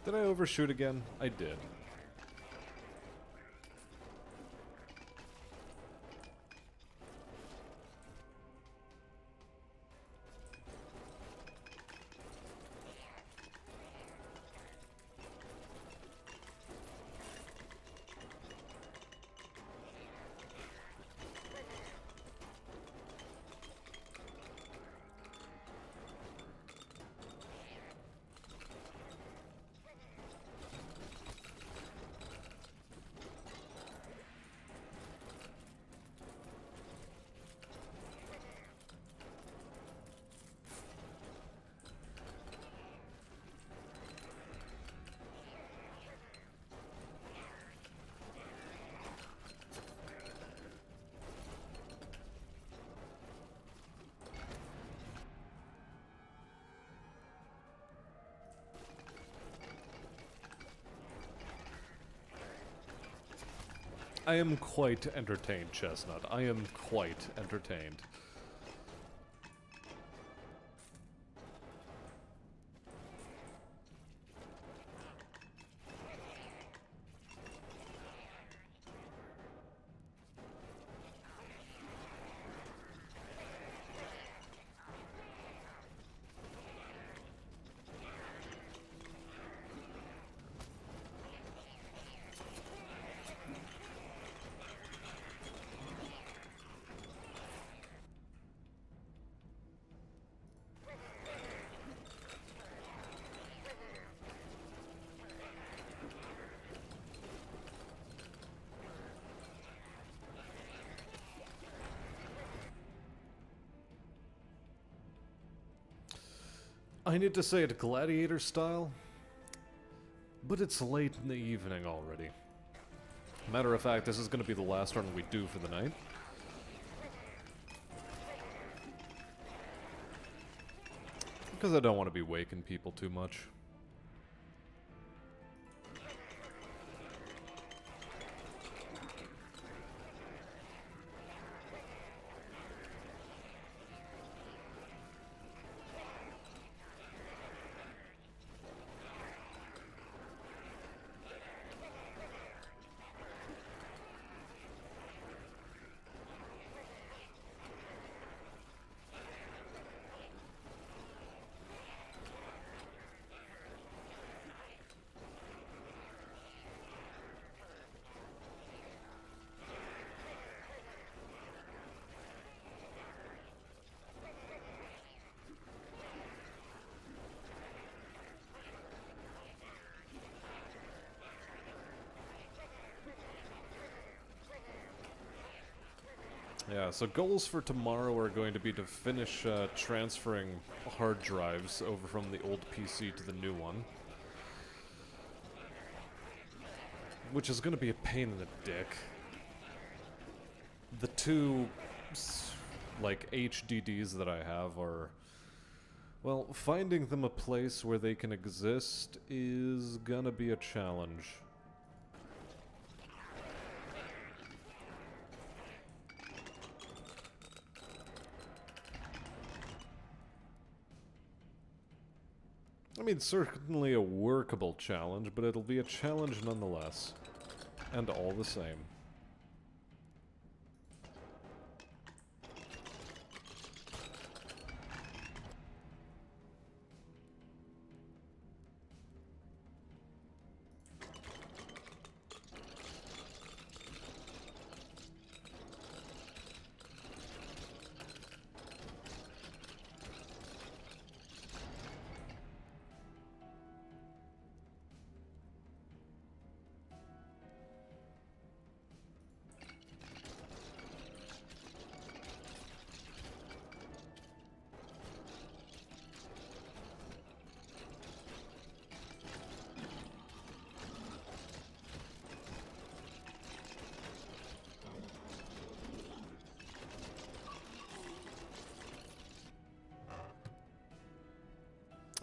Did I overshoot again? I did. I am quite entertained, Chestnut. I am quite entertained. I need to say it gladiator style, but it's late in the evening already. Matter of fact, this is going to be the last run we do for the night. Because I don't want to be waking people too much. Yeah, so goals for tomorrow are going to be to finish transferring hard drives over from the old PC to the new one. Which is going to be a pain in the dick. The two, like, HDDs that I have are... Well, finding them a place where they can exist is gonna be a challenge. I mean, certainly a workable challenge, but it'll be a challenge nonetheless. And all the same.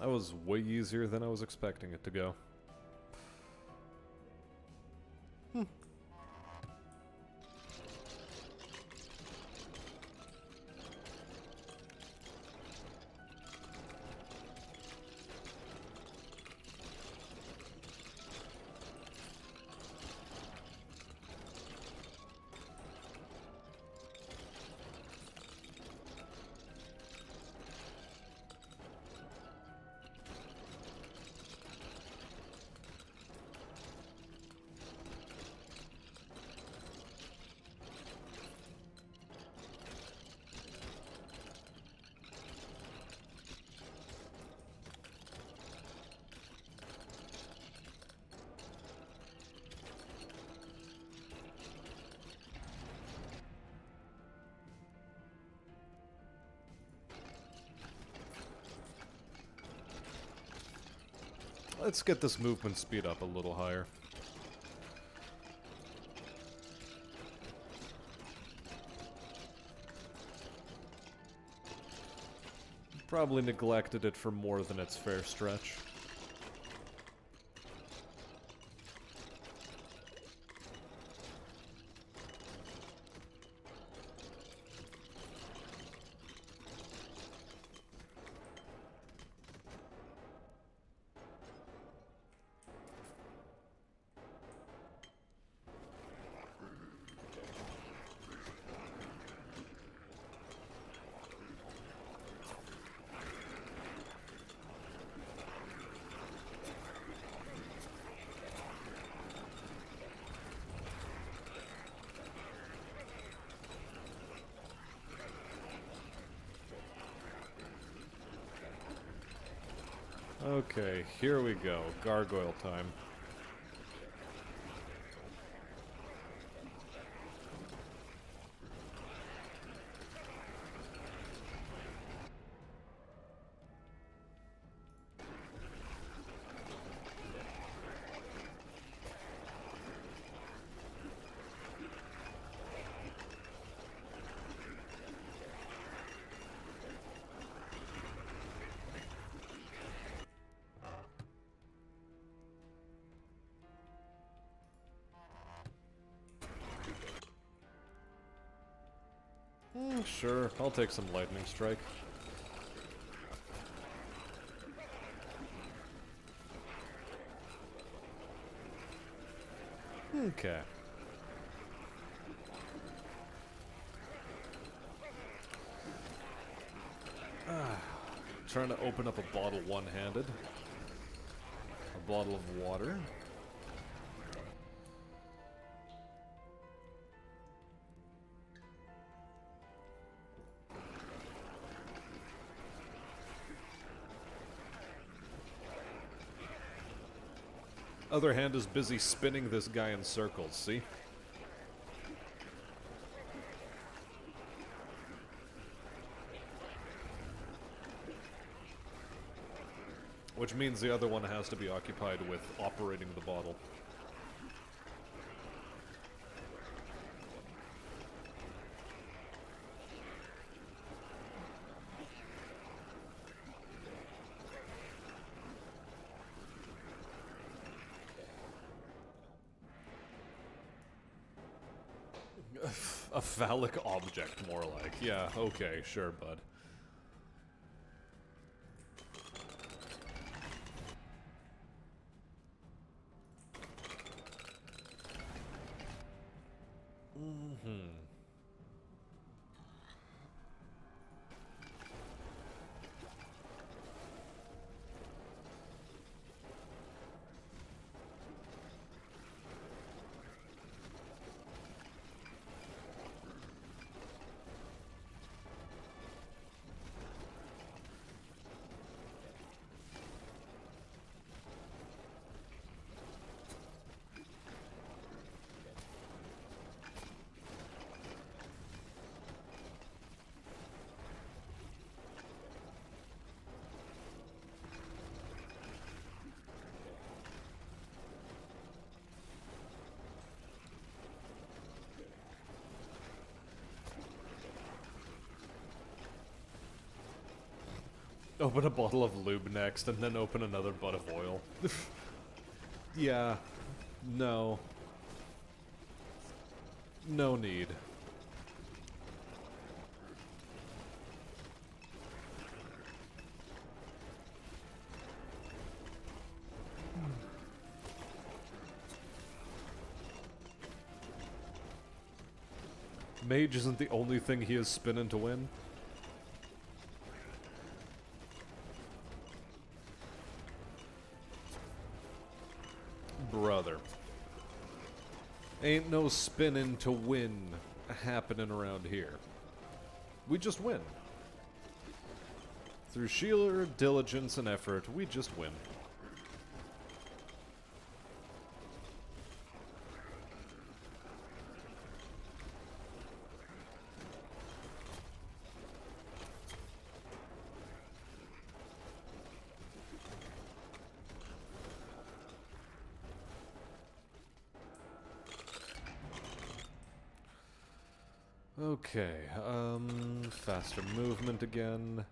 That was way easier than I was expecting it to go. Let's get this movement speed up a little higher. Probably neglected it for more than its fair stretch. Okay, here we go. Gargoyle time. Sure, I'll take some lightning strike. Okay. Trying to open up a bottle one-handed. A bottle of water. Other hand is busy spinning this guy in circles, see? Which means the other one has to be occupied with operating the bottle. A phallic object, more like. Yeah, okay, sure, bud. Open a bottle of lube next, and then open another butt of oil. Yeah. No. No need. Mage isn't the only thing he is spinning to win. Brother. Ain't no spinning to win happening around here. We just win. Through sheer diligence and effort, we just win. Okay, faster movement again.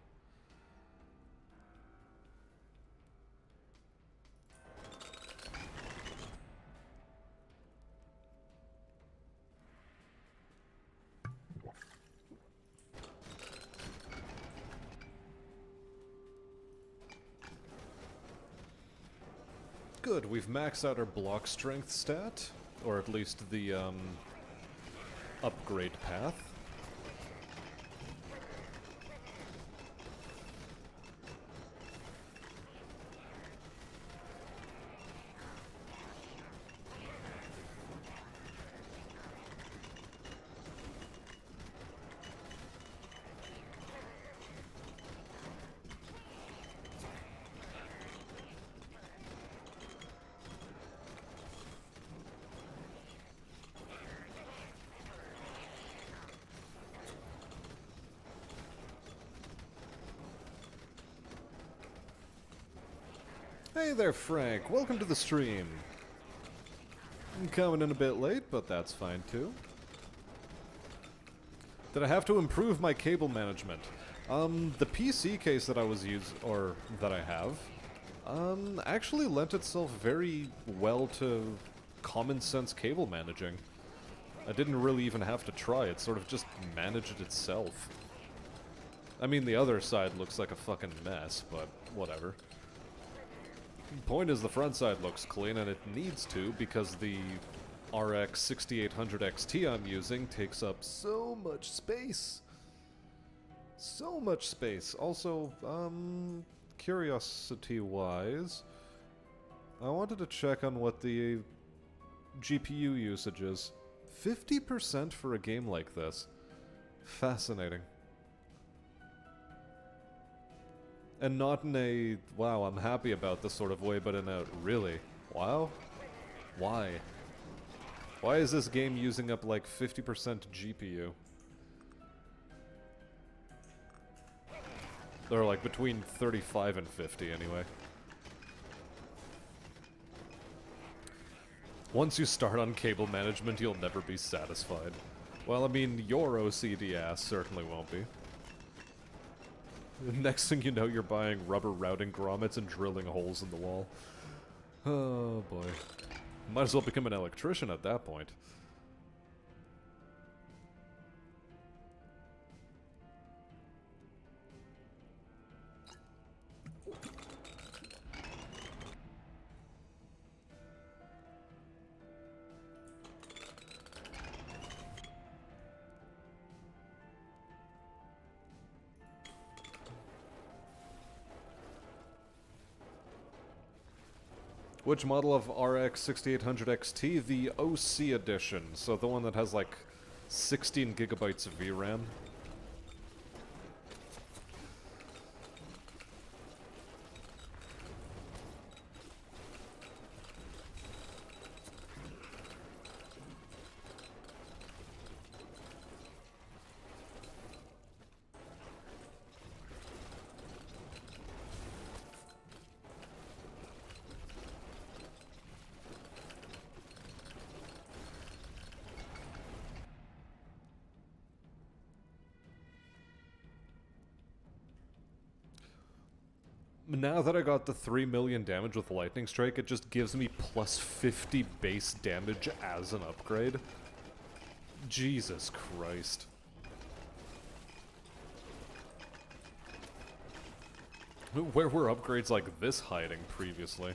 Good, we've maxed out our block strength stat, or at least the, upgrade path. Hey there, Frank. Welcome to the stream. I'm coming in a bit late, but that's fine too. Did I have to improve my cable management? The PC case that I was that I have, actually lent itself very well to common sense cable managing. I didn't really even have to try, it sort of just managed itself. I mean, the other side looks like a fucking mess, but whatever. Point is, the front side looks clean, and it needs to, because the RX 6800 XT I'm using takes up so much space. So much space. Also, curiosity-wise, I wanted to check on what the GPU usage is. 50% for a game like this. Fascinating. And not in a, wow, I'm happy about this sort of way, but in a, really? Wow? Why? Why is this game using up like 50% GPU? Or like between 35 and 50 anyway. Once you start on cable management, you'll never be satisfied. Well, I mean, your OCD ass certainly won't be. Next thing you know, you're buying rubber routing grommets and drilling holes in the wall. Oh, boy. Might as well become an electrician at that point. Which model of RX 6800 XT? The OC edition, so the one that has like 16 gigabytes of VRAM. Now that I got the 3 million damage with Lightning Strike, it just gives me plus 50 base damage as an upgrade. Jesus Christ. Where were upgrades like this hiding previously?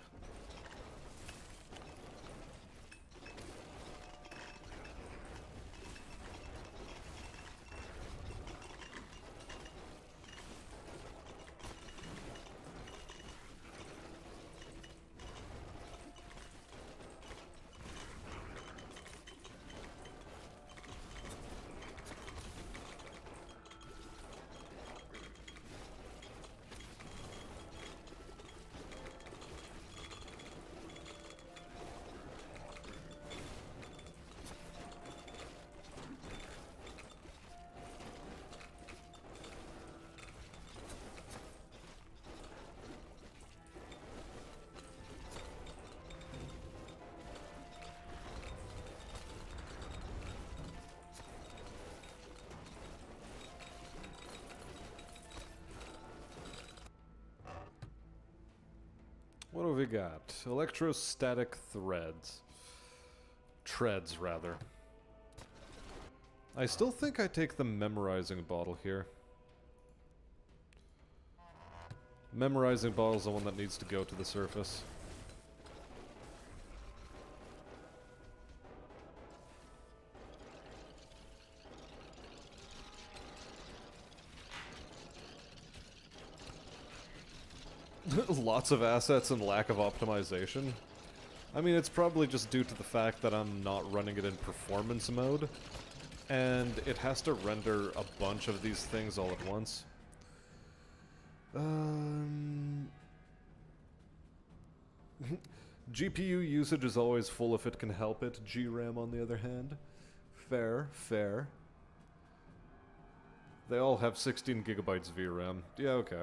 What have we got? Electrostatic threads. Treads, rather. I still think I take the memorizing bottle here. Memorizing bottle's the one that needs to go to the surface. Lots of assets and lack of optimization. I mean, it's probably just due to the fact that I'm not running it in performance mode, and it has to render a bunch of these things all at once. GPU usage is always full if it can help it. GRAM, on the other hand. Fair, fair. They all have 16 gigabytes VRAM. Yeah, okay.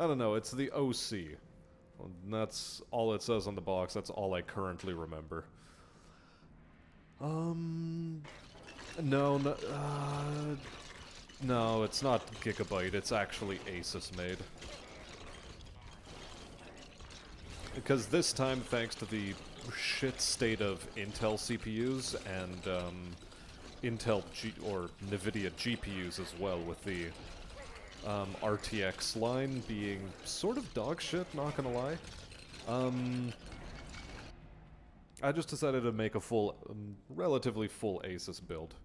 I don't know, it's the OC. And that's all it says on the box, that's all I currently remember. No, it's not Gigabyte, it's actually Asus made. Because this time, thanks to the shit state of Intel CPUs and NVIDIA GPUs as well, with the RTX line being sort of dog shit, not gonna lie. I just decided to make a full, relatively full Asus build.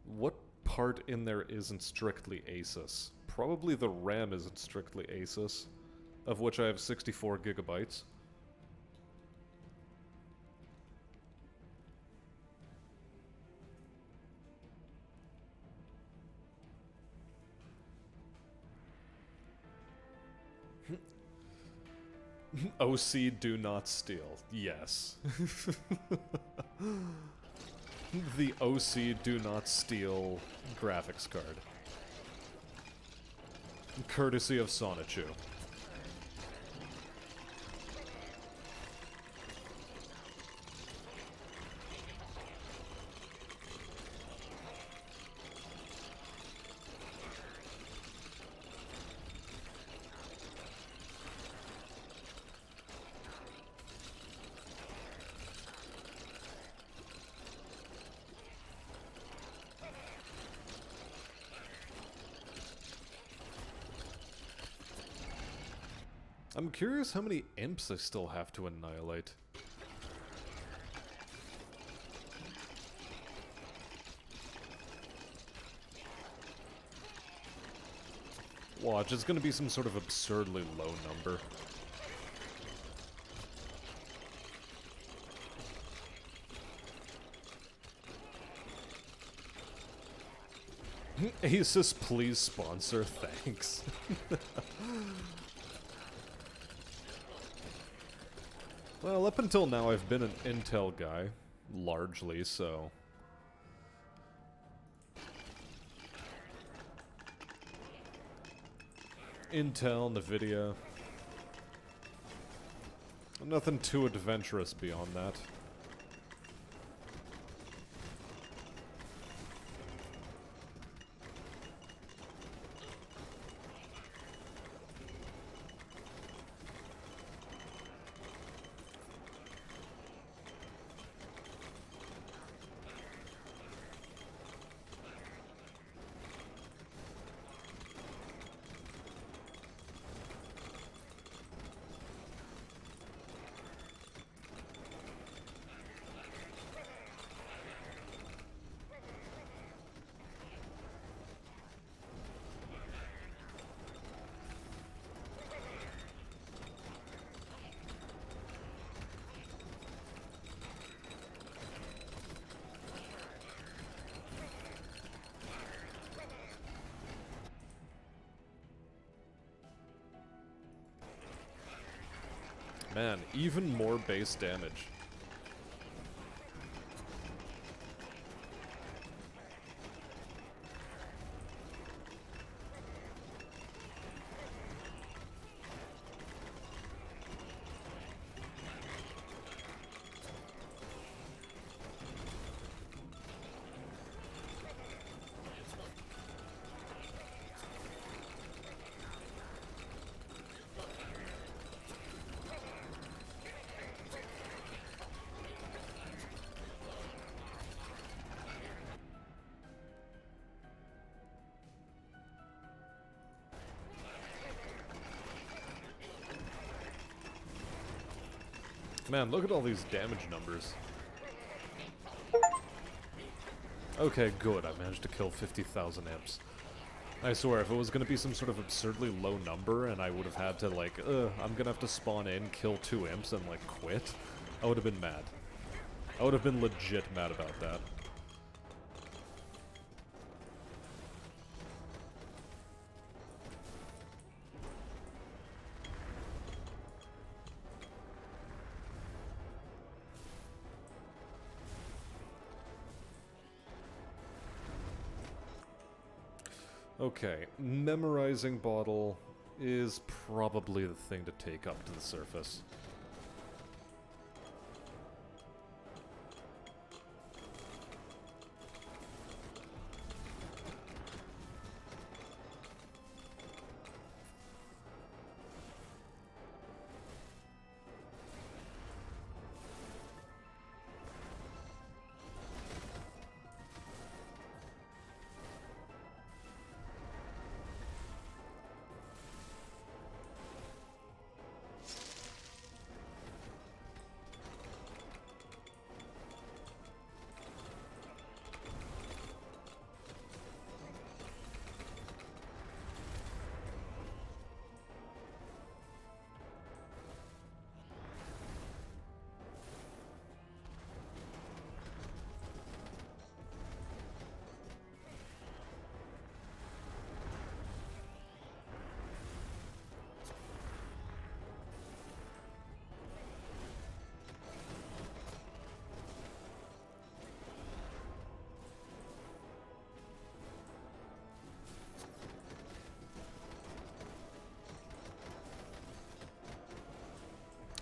What part in there isn't strictly Asus? Probably the RAM isn't strictly Asus, of which I have 64 gigabytes. OC do not steal. Yes. The OC do not steal graphics card. Courtesy of Sonichu. I'm curious how many imps I still have to annihilate. Watch, it's gonna be some sort of absurdly low number. Asus, please sponsor, thanks. Well, up until now I've been an Intel guy, largely, so... Intel, NVIDIA... Nothing too adventurous beyond that. Man, even more base damage. Man, look at all these damage numbers. Okay, good. I managed to kill 50,000 imps. I swear, if it was gonna be some sort of absurdly low number and I would have had to, like, I'm gonna have to spawn in, kill 2 imps, and, like, quit, I would have been mad. I would have been legit mad about that. Okay, memorizing bottle is probably the thing to take up to the surface.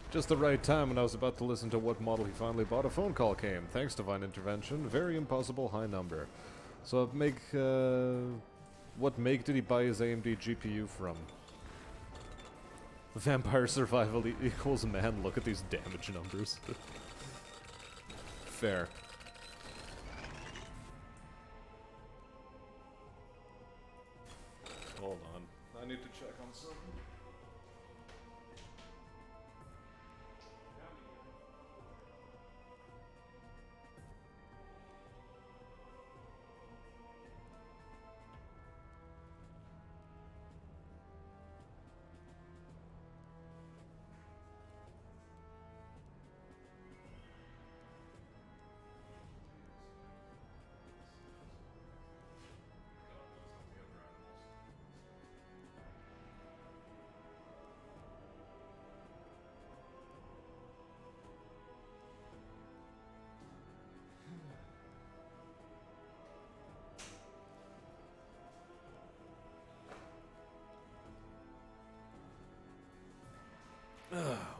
Just the right time when I was about to listen to what model he finally bought, a phone call came. Thanks, divine intervention. Very impossible high number. So what make did he buy his AMD GPU from? Vampire survival equals man, look at these damage numbers. Fair. Hold on. I need to check on something.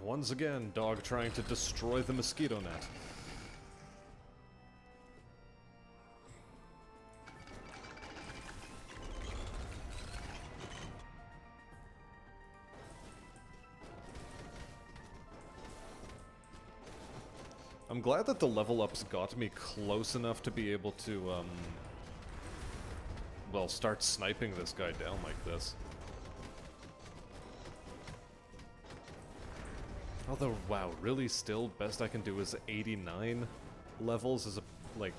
Once again, dog trying to destroy the mosquito net. I'm glad that the level ups got me close enough to be able to, well, start sniping this guy down like this. Although, wow, really still, best I can do is 89 levels is, like,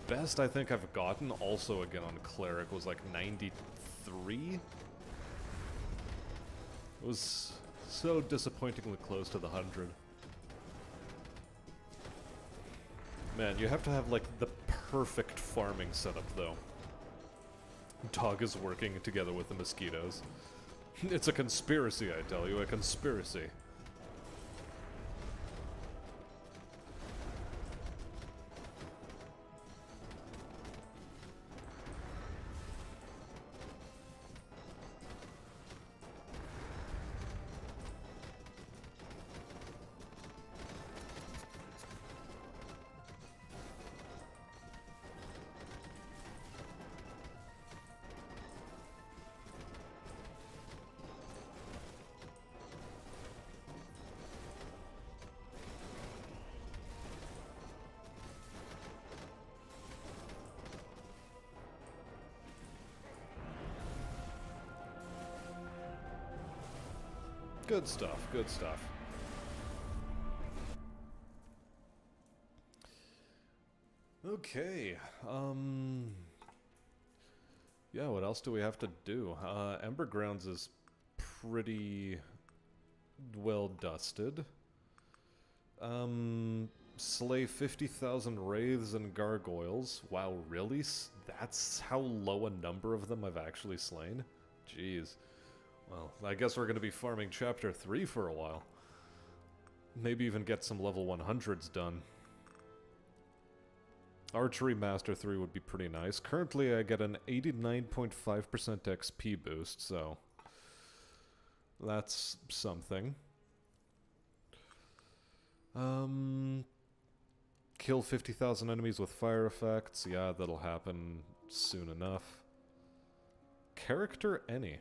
best I think I've gotten, also again on Cleric, was like 93? It was so disappointingly close to the 100. Man, you have to have, like, the perfect farming setup, though. Dog is working together with the mosquitoes. It's a conspiracy, I tell you, a conspiracy. Good stuff, good stuff. Okay, yeah, what else do we have to do? Ember Grounds is pretty well dusted. Slay 50,000 wraiths and gargoyles. Wow, really? That's how low a number of them I've actually slain? Jeez. Well, I guess we're going to be farming Chapter 3 for a while. Maybe even get some level 100s done. Archery Master 3 would be pretty nice. Currently, I get an 89.5% XP boost, so that's something. Kill 50,000 enemies with fire effects. Yeah, that'll happen soon enough. Character any.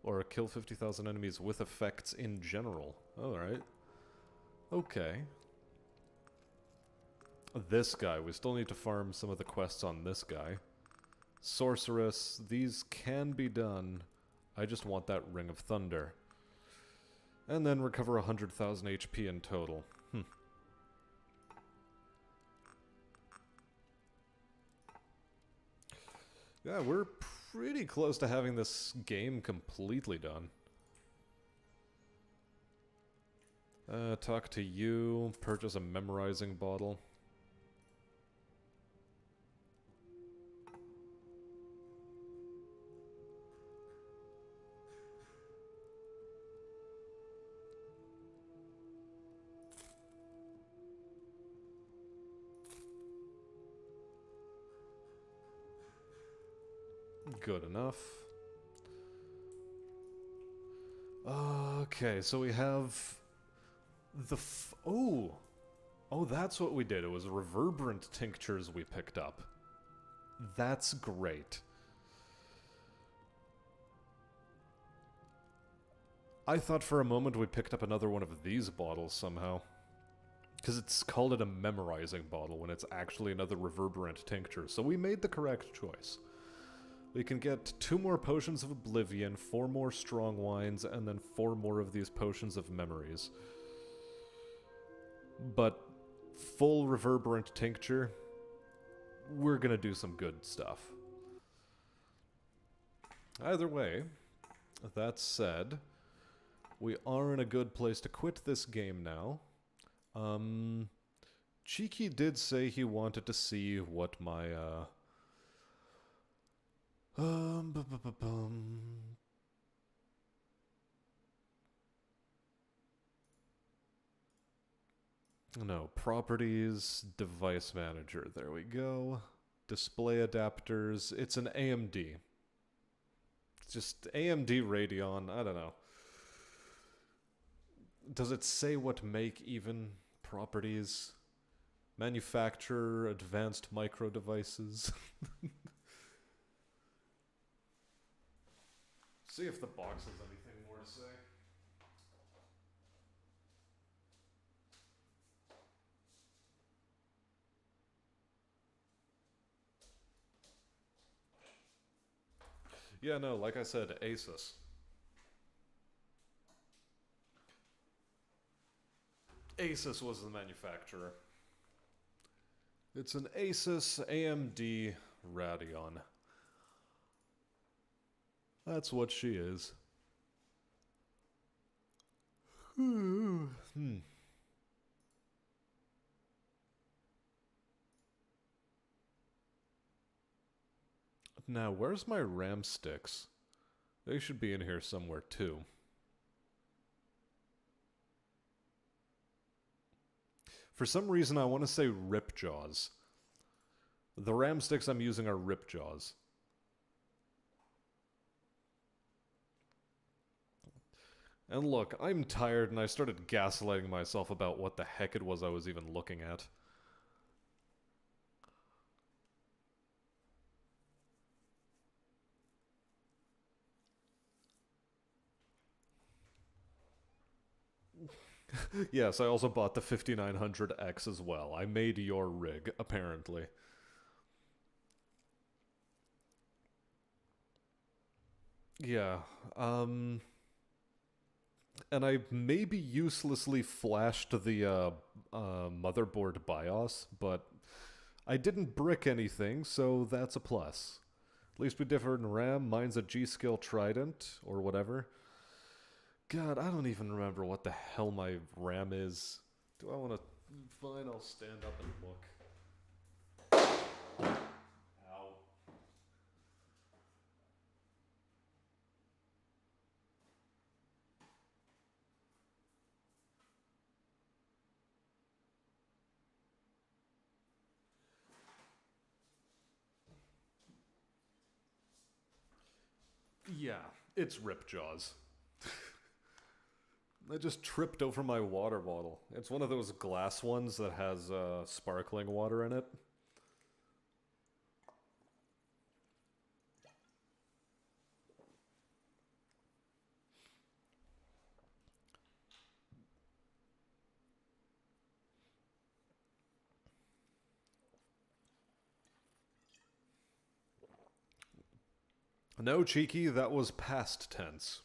Or kill 50,000 enemies with effects in general. Alright. Okay. This guy. We still need to farm some of the quests on this guy. Sorceress. These can be done. I just want that Ring of Thunder. And then recover 100,000 HP in total. Yeah, we're pretty close to having this game completely done. Talk to you, purchase a memorizing bottle. Good enough. Okay, so we have the oh, that's what we did. It was reverberant tinctures we picked up. That's great. I thought for a moment we picked up another one of these bottles somehow. Because it's called it a memorizing bottle when it's actually another reverberant tincture. So we made the correct choice. We can get 2 more potions of oblivion, 4 more strong wines, and then 4 more of these potions of memories. But full reverberant tincture, we're gonna do some good stuff. Either way, that said, we are in a good place to quit this game now. Cheeky did say he wanted to see what my, no, properties, device manager, there we go. Display adapters, it's an AMD. It's just AMD Radeon, I don't know. Does it say what make even properties? Manufacture advanced micro devices. See if the box has anything more to say. Yeah, no, like I said, Asus. Asus was the manufacturer. It's an Asus AMD Radeon. That's what she is. Hmm. Now, where's my RAM sticks? They should be in here somewhere too. For some reason, I want to say Ripjaws. The RAM sticks I'm using are Ripjaws. And look, I'm tired and I started gaslighting myself about what the heck it was I was even looking at. Yes, I also bought the 5900X as well. I made your rig, apparently. Yeah, and I maybe uselessly flashed the motherboard BIOS, but I didn't brick anything, so that's a plus. At least we differ in RAM. Mine's a G-Skill Trident, or whatever. God, I don't even remember what the hell my RAM is. Do I want to... Fine, I'll stand up and look. Ow. Yeah, it's Ripjaws. I just tripped over my water bottle. It's one of those glass ones that has sparkling water in it. No, Cheeky, that was past tense.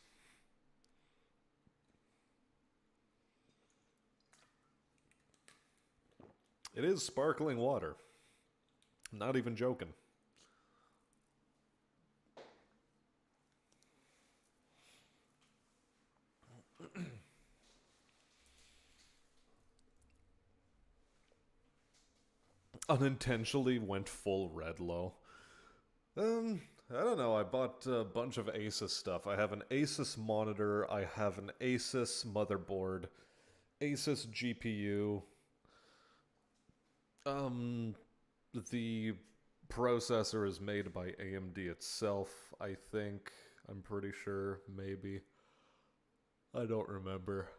It is sparkling water. Not even joking. Unintentionally went full red low. I don't know. I bought a bunch of Asus stuff. I have an Asus monitor. I have an Asus motherboard. Asus GPU. The processor is made by AMD itself, I think. I'm pretty sure, maybe. I don't remember.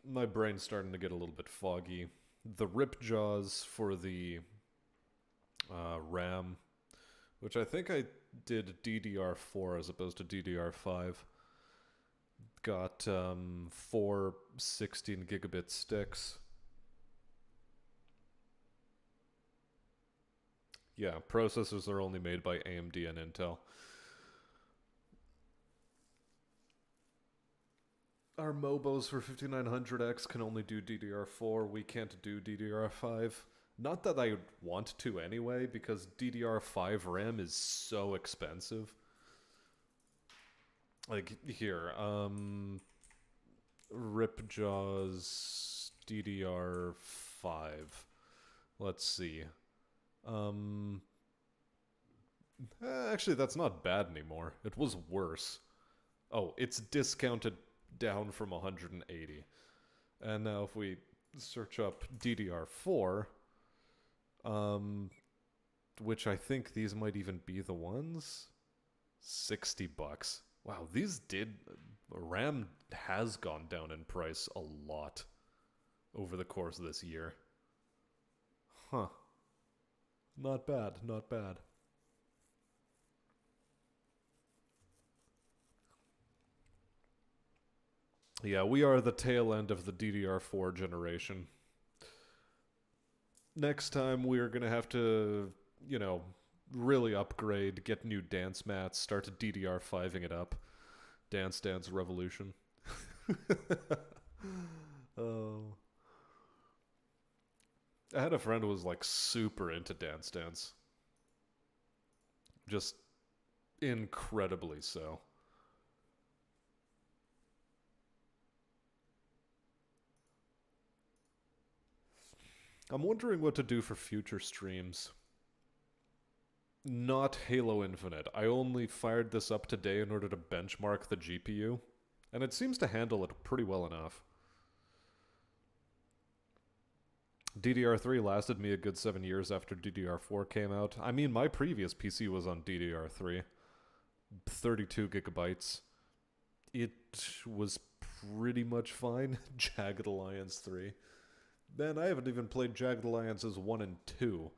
My brain's starting to get a little bit foggy. The rip jaws for the RAM, which I think I did DDR4 as opposed to DDR5. Got 4 16 gigabit sticks. Yeah, processors are only made by AMD and Intel. Our Mobos for 5900X can only do DDR4. We can't do DDR5. Not that I want to anyway, because DDR5 RAM is so expensive. Like, here, Ripjaws DDR5. Let's see. Actually, that's not bad anymore. It was worse. Oh, it's discounted down from 180. And now if we search up DDR4, which I think these might even be the ones, $60. Wow, these did... RAM has gone down in price a lot over the course of this year. Huh. Not bad, not bad. Yeah, we are the tail end of the DDR4 generation. Next time we're gonna have to, you know, really upgrade, get new dance mats, start DDR5ing it up. Dance Dance Revolution. Oh. I had a friend who was like super into Dance Dance. Just incredibly so. I'm wondering what to do for future streams. Not Halo Infinite. I only fired this up today in order to benchmark the GPU, and it seems to handle it pretty well enough. DDR3 lasted me a good 7 years after DDR4 came out. I mean, my previous PC was on DDR3. 32 gigabytes. It was pretty much fine. Jagged Alliance 3. Man, I haven't even played Jagged Alliances 1 and 2.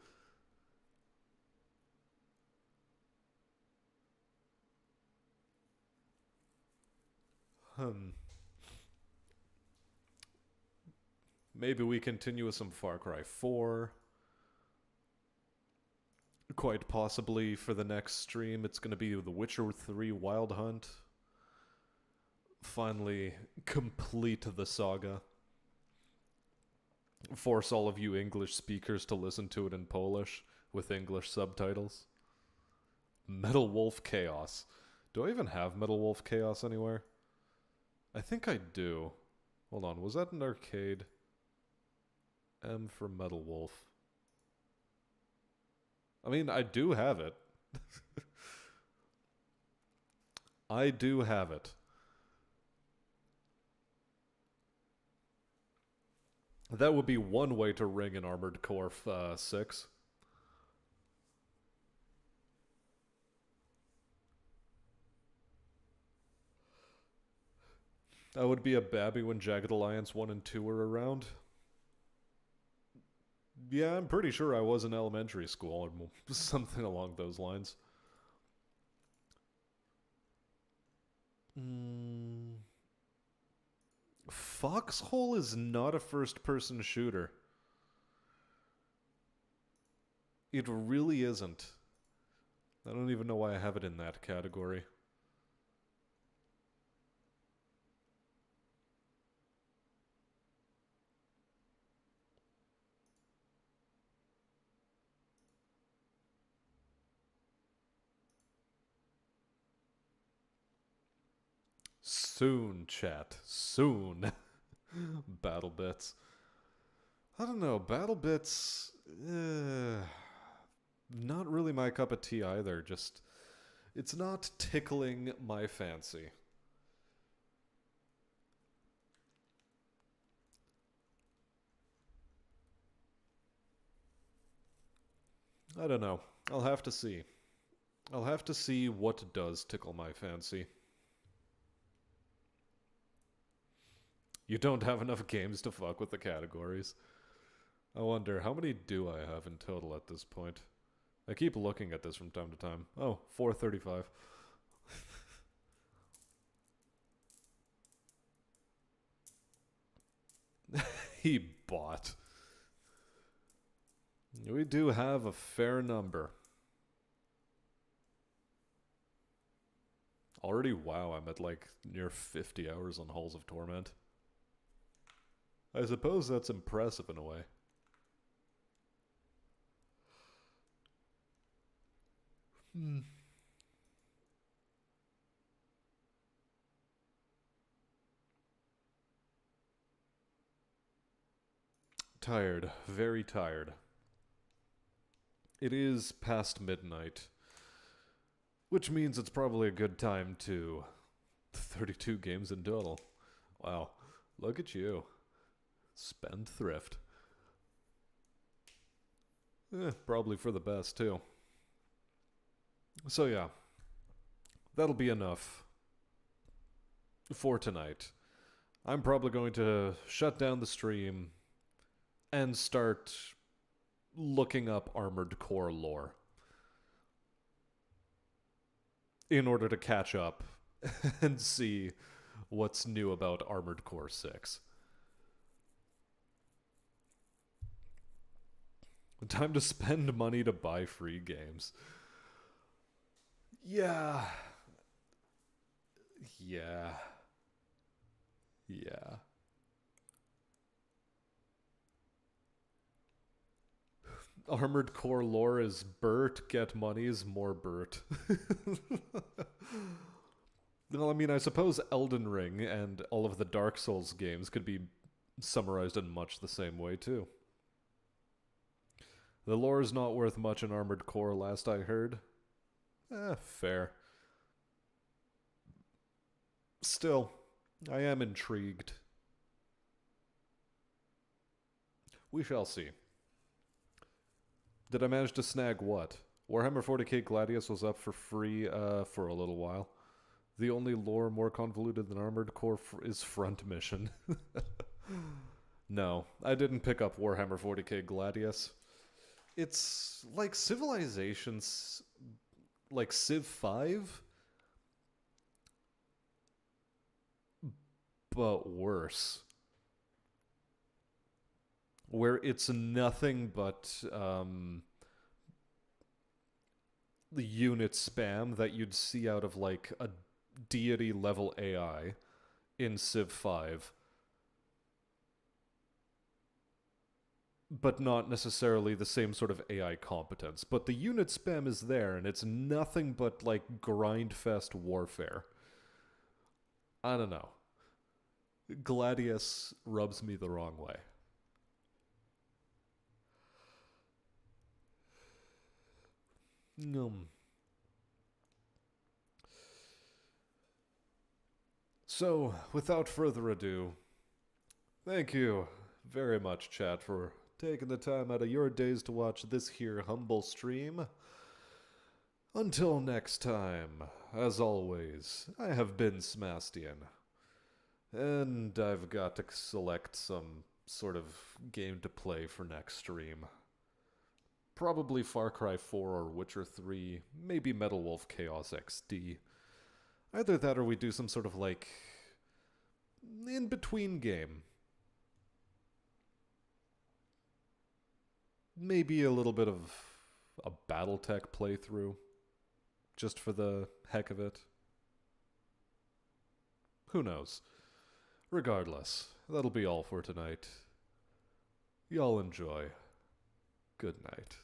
Maybe we continue with some Far Cry 4. Quite possibly for the next stream, it's going to be The Witcher 3 Wild Hunt. Finally complete the saga. Force all of you English speakers to listen to it in Polish with English subtitles. Metal Wolf Chaos. Do I even have Metal Wolf Chaos anywhere? I think I do. Hold on, was that an arcade? M for Metal Wolf. I mean, I do have it. I do have it. That would be one way to ring an Armored Core 6. I would be a babby when Jagged Alliance 1 and 2 were around. Yeah, I'm pretty sure I was in elementary school, or something along those lines. Foxhole is not a first-person shooter. It really isn't. I don't even know why I have it in that category. Soon, chat. Soon. Battle bits. I don't know. Battle bits... not really my cup of tea either. Just... It's not tickling my fancy. I don't know. I'll have to see. I'll have to see what does tickle my fancy. You don't have enough games to fuck with the categories. I wonder, how many do I have in total at this point? I keep looking at this from time to time. Oh, 435. He bought. We do have a fair number. Already, wow, I'm at like near 50 hours on Halls of Torment. I suppose that's impressive in a way. Tired. Very tired. It is past midnight. Which means it's probably a good time to... 32 games in total. Wow. Look at you. Spendthrift. Probably for the best, too. So yeah. That'll be enough for tonight, I'm probably going to shut down the stream and start looking up Armored Core lore in order to catch up and see what's new about Armored Core 6. Time to spend money to buy free games. Yeah. Yeah. Yeah. Armored Core lore is Bert, get money is more Bert. Well, I mean, I suppose Elden Ring and all of the Dark Souls games could be summarized in much the same way, too. The lore is not worth much in Armored Core, last I heard. Fair. Still, I am intrigued. We shall see. Did I manage to snag what? Warhammer 40k Gladius was up for free for a little while. The only lore more convoluted than Armored Core is Front Mission. No, I didn't pick up Warhammer 40k Gladius. It's like Civilizations, like Civ 5, but worse. Where it's nothing but the unit spam that you'd see out of like a deity level AI in Civ 5. But not necessarily the same sort of AI competence. But the unit spam is there, and it's nothing but like grindfest warfare. I don't know. Gladius rubs me the wrong way. So, without further ado, thank you very much, chat, for taking the time out of your days to watch this here humble stream. Until next time, as always, I have been Smastian, and I've got to select some sort of game to play for next stream. Probably Far Cry 4 or Witcher 3, maybe Metal Wolf Chaos XD. Either that or we do some sort of like in-between game. Maybe a little bit of a Battletech playthrough, just for the heck of it. Who knows? Regardless, that'll be all for tonight. Y'all enjoy. Good night.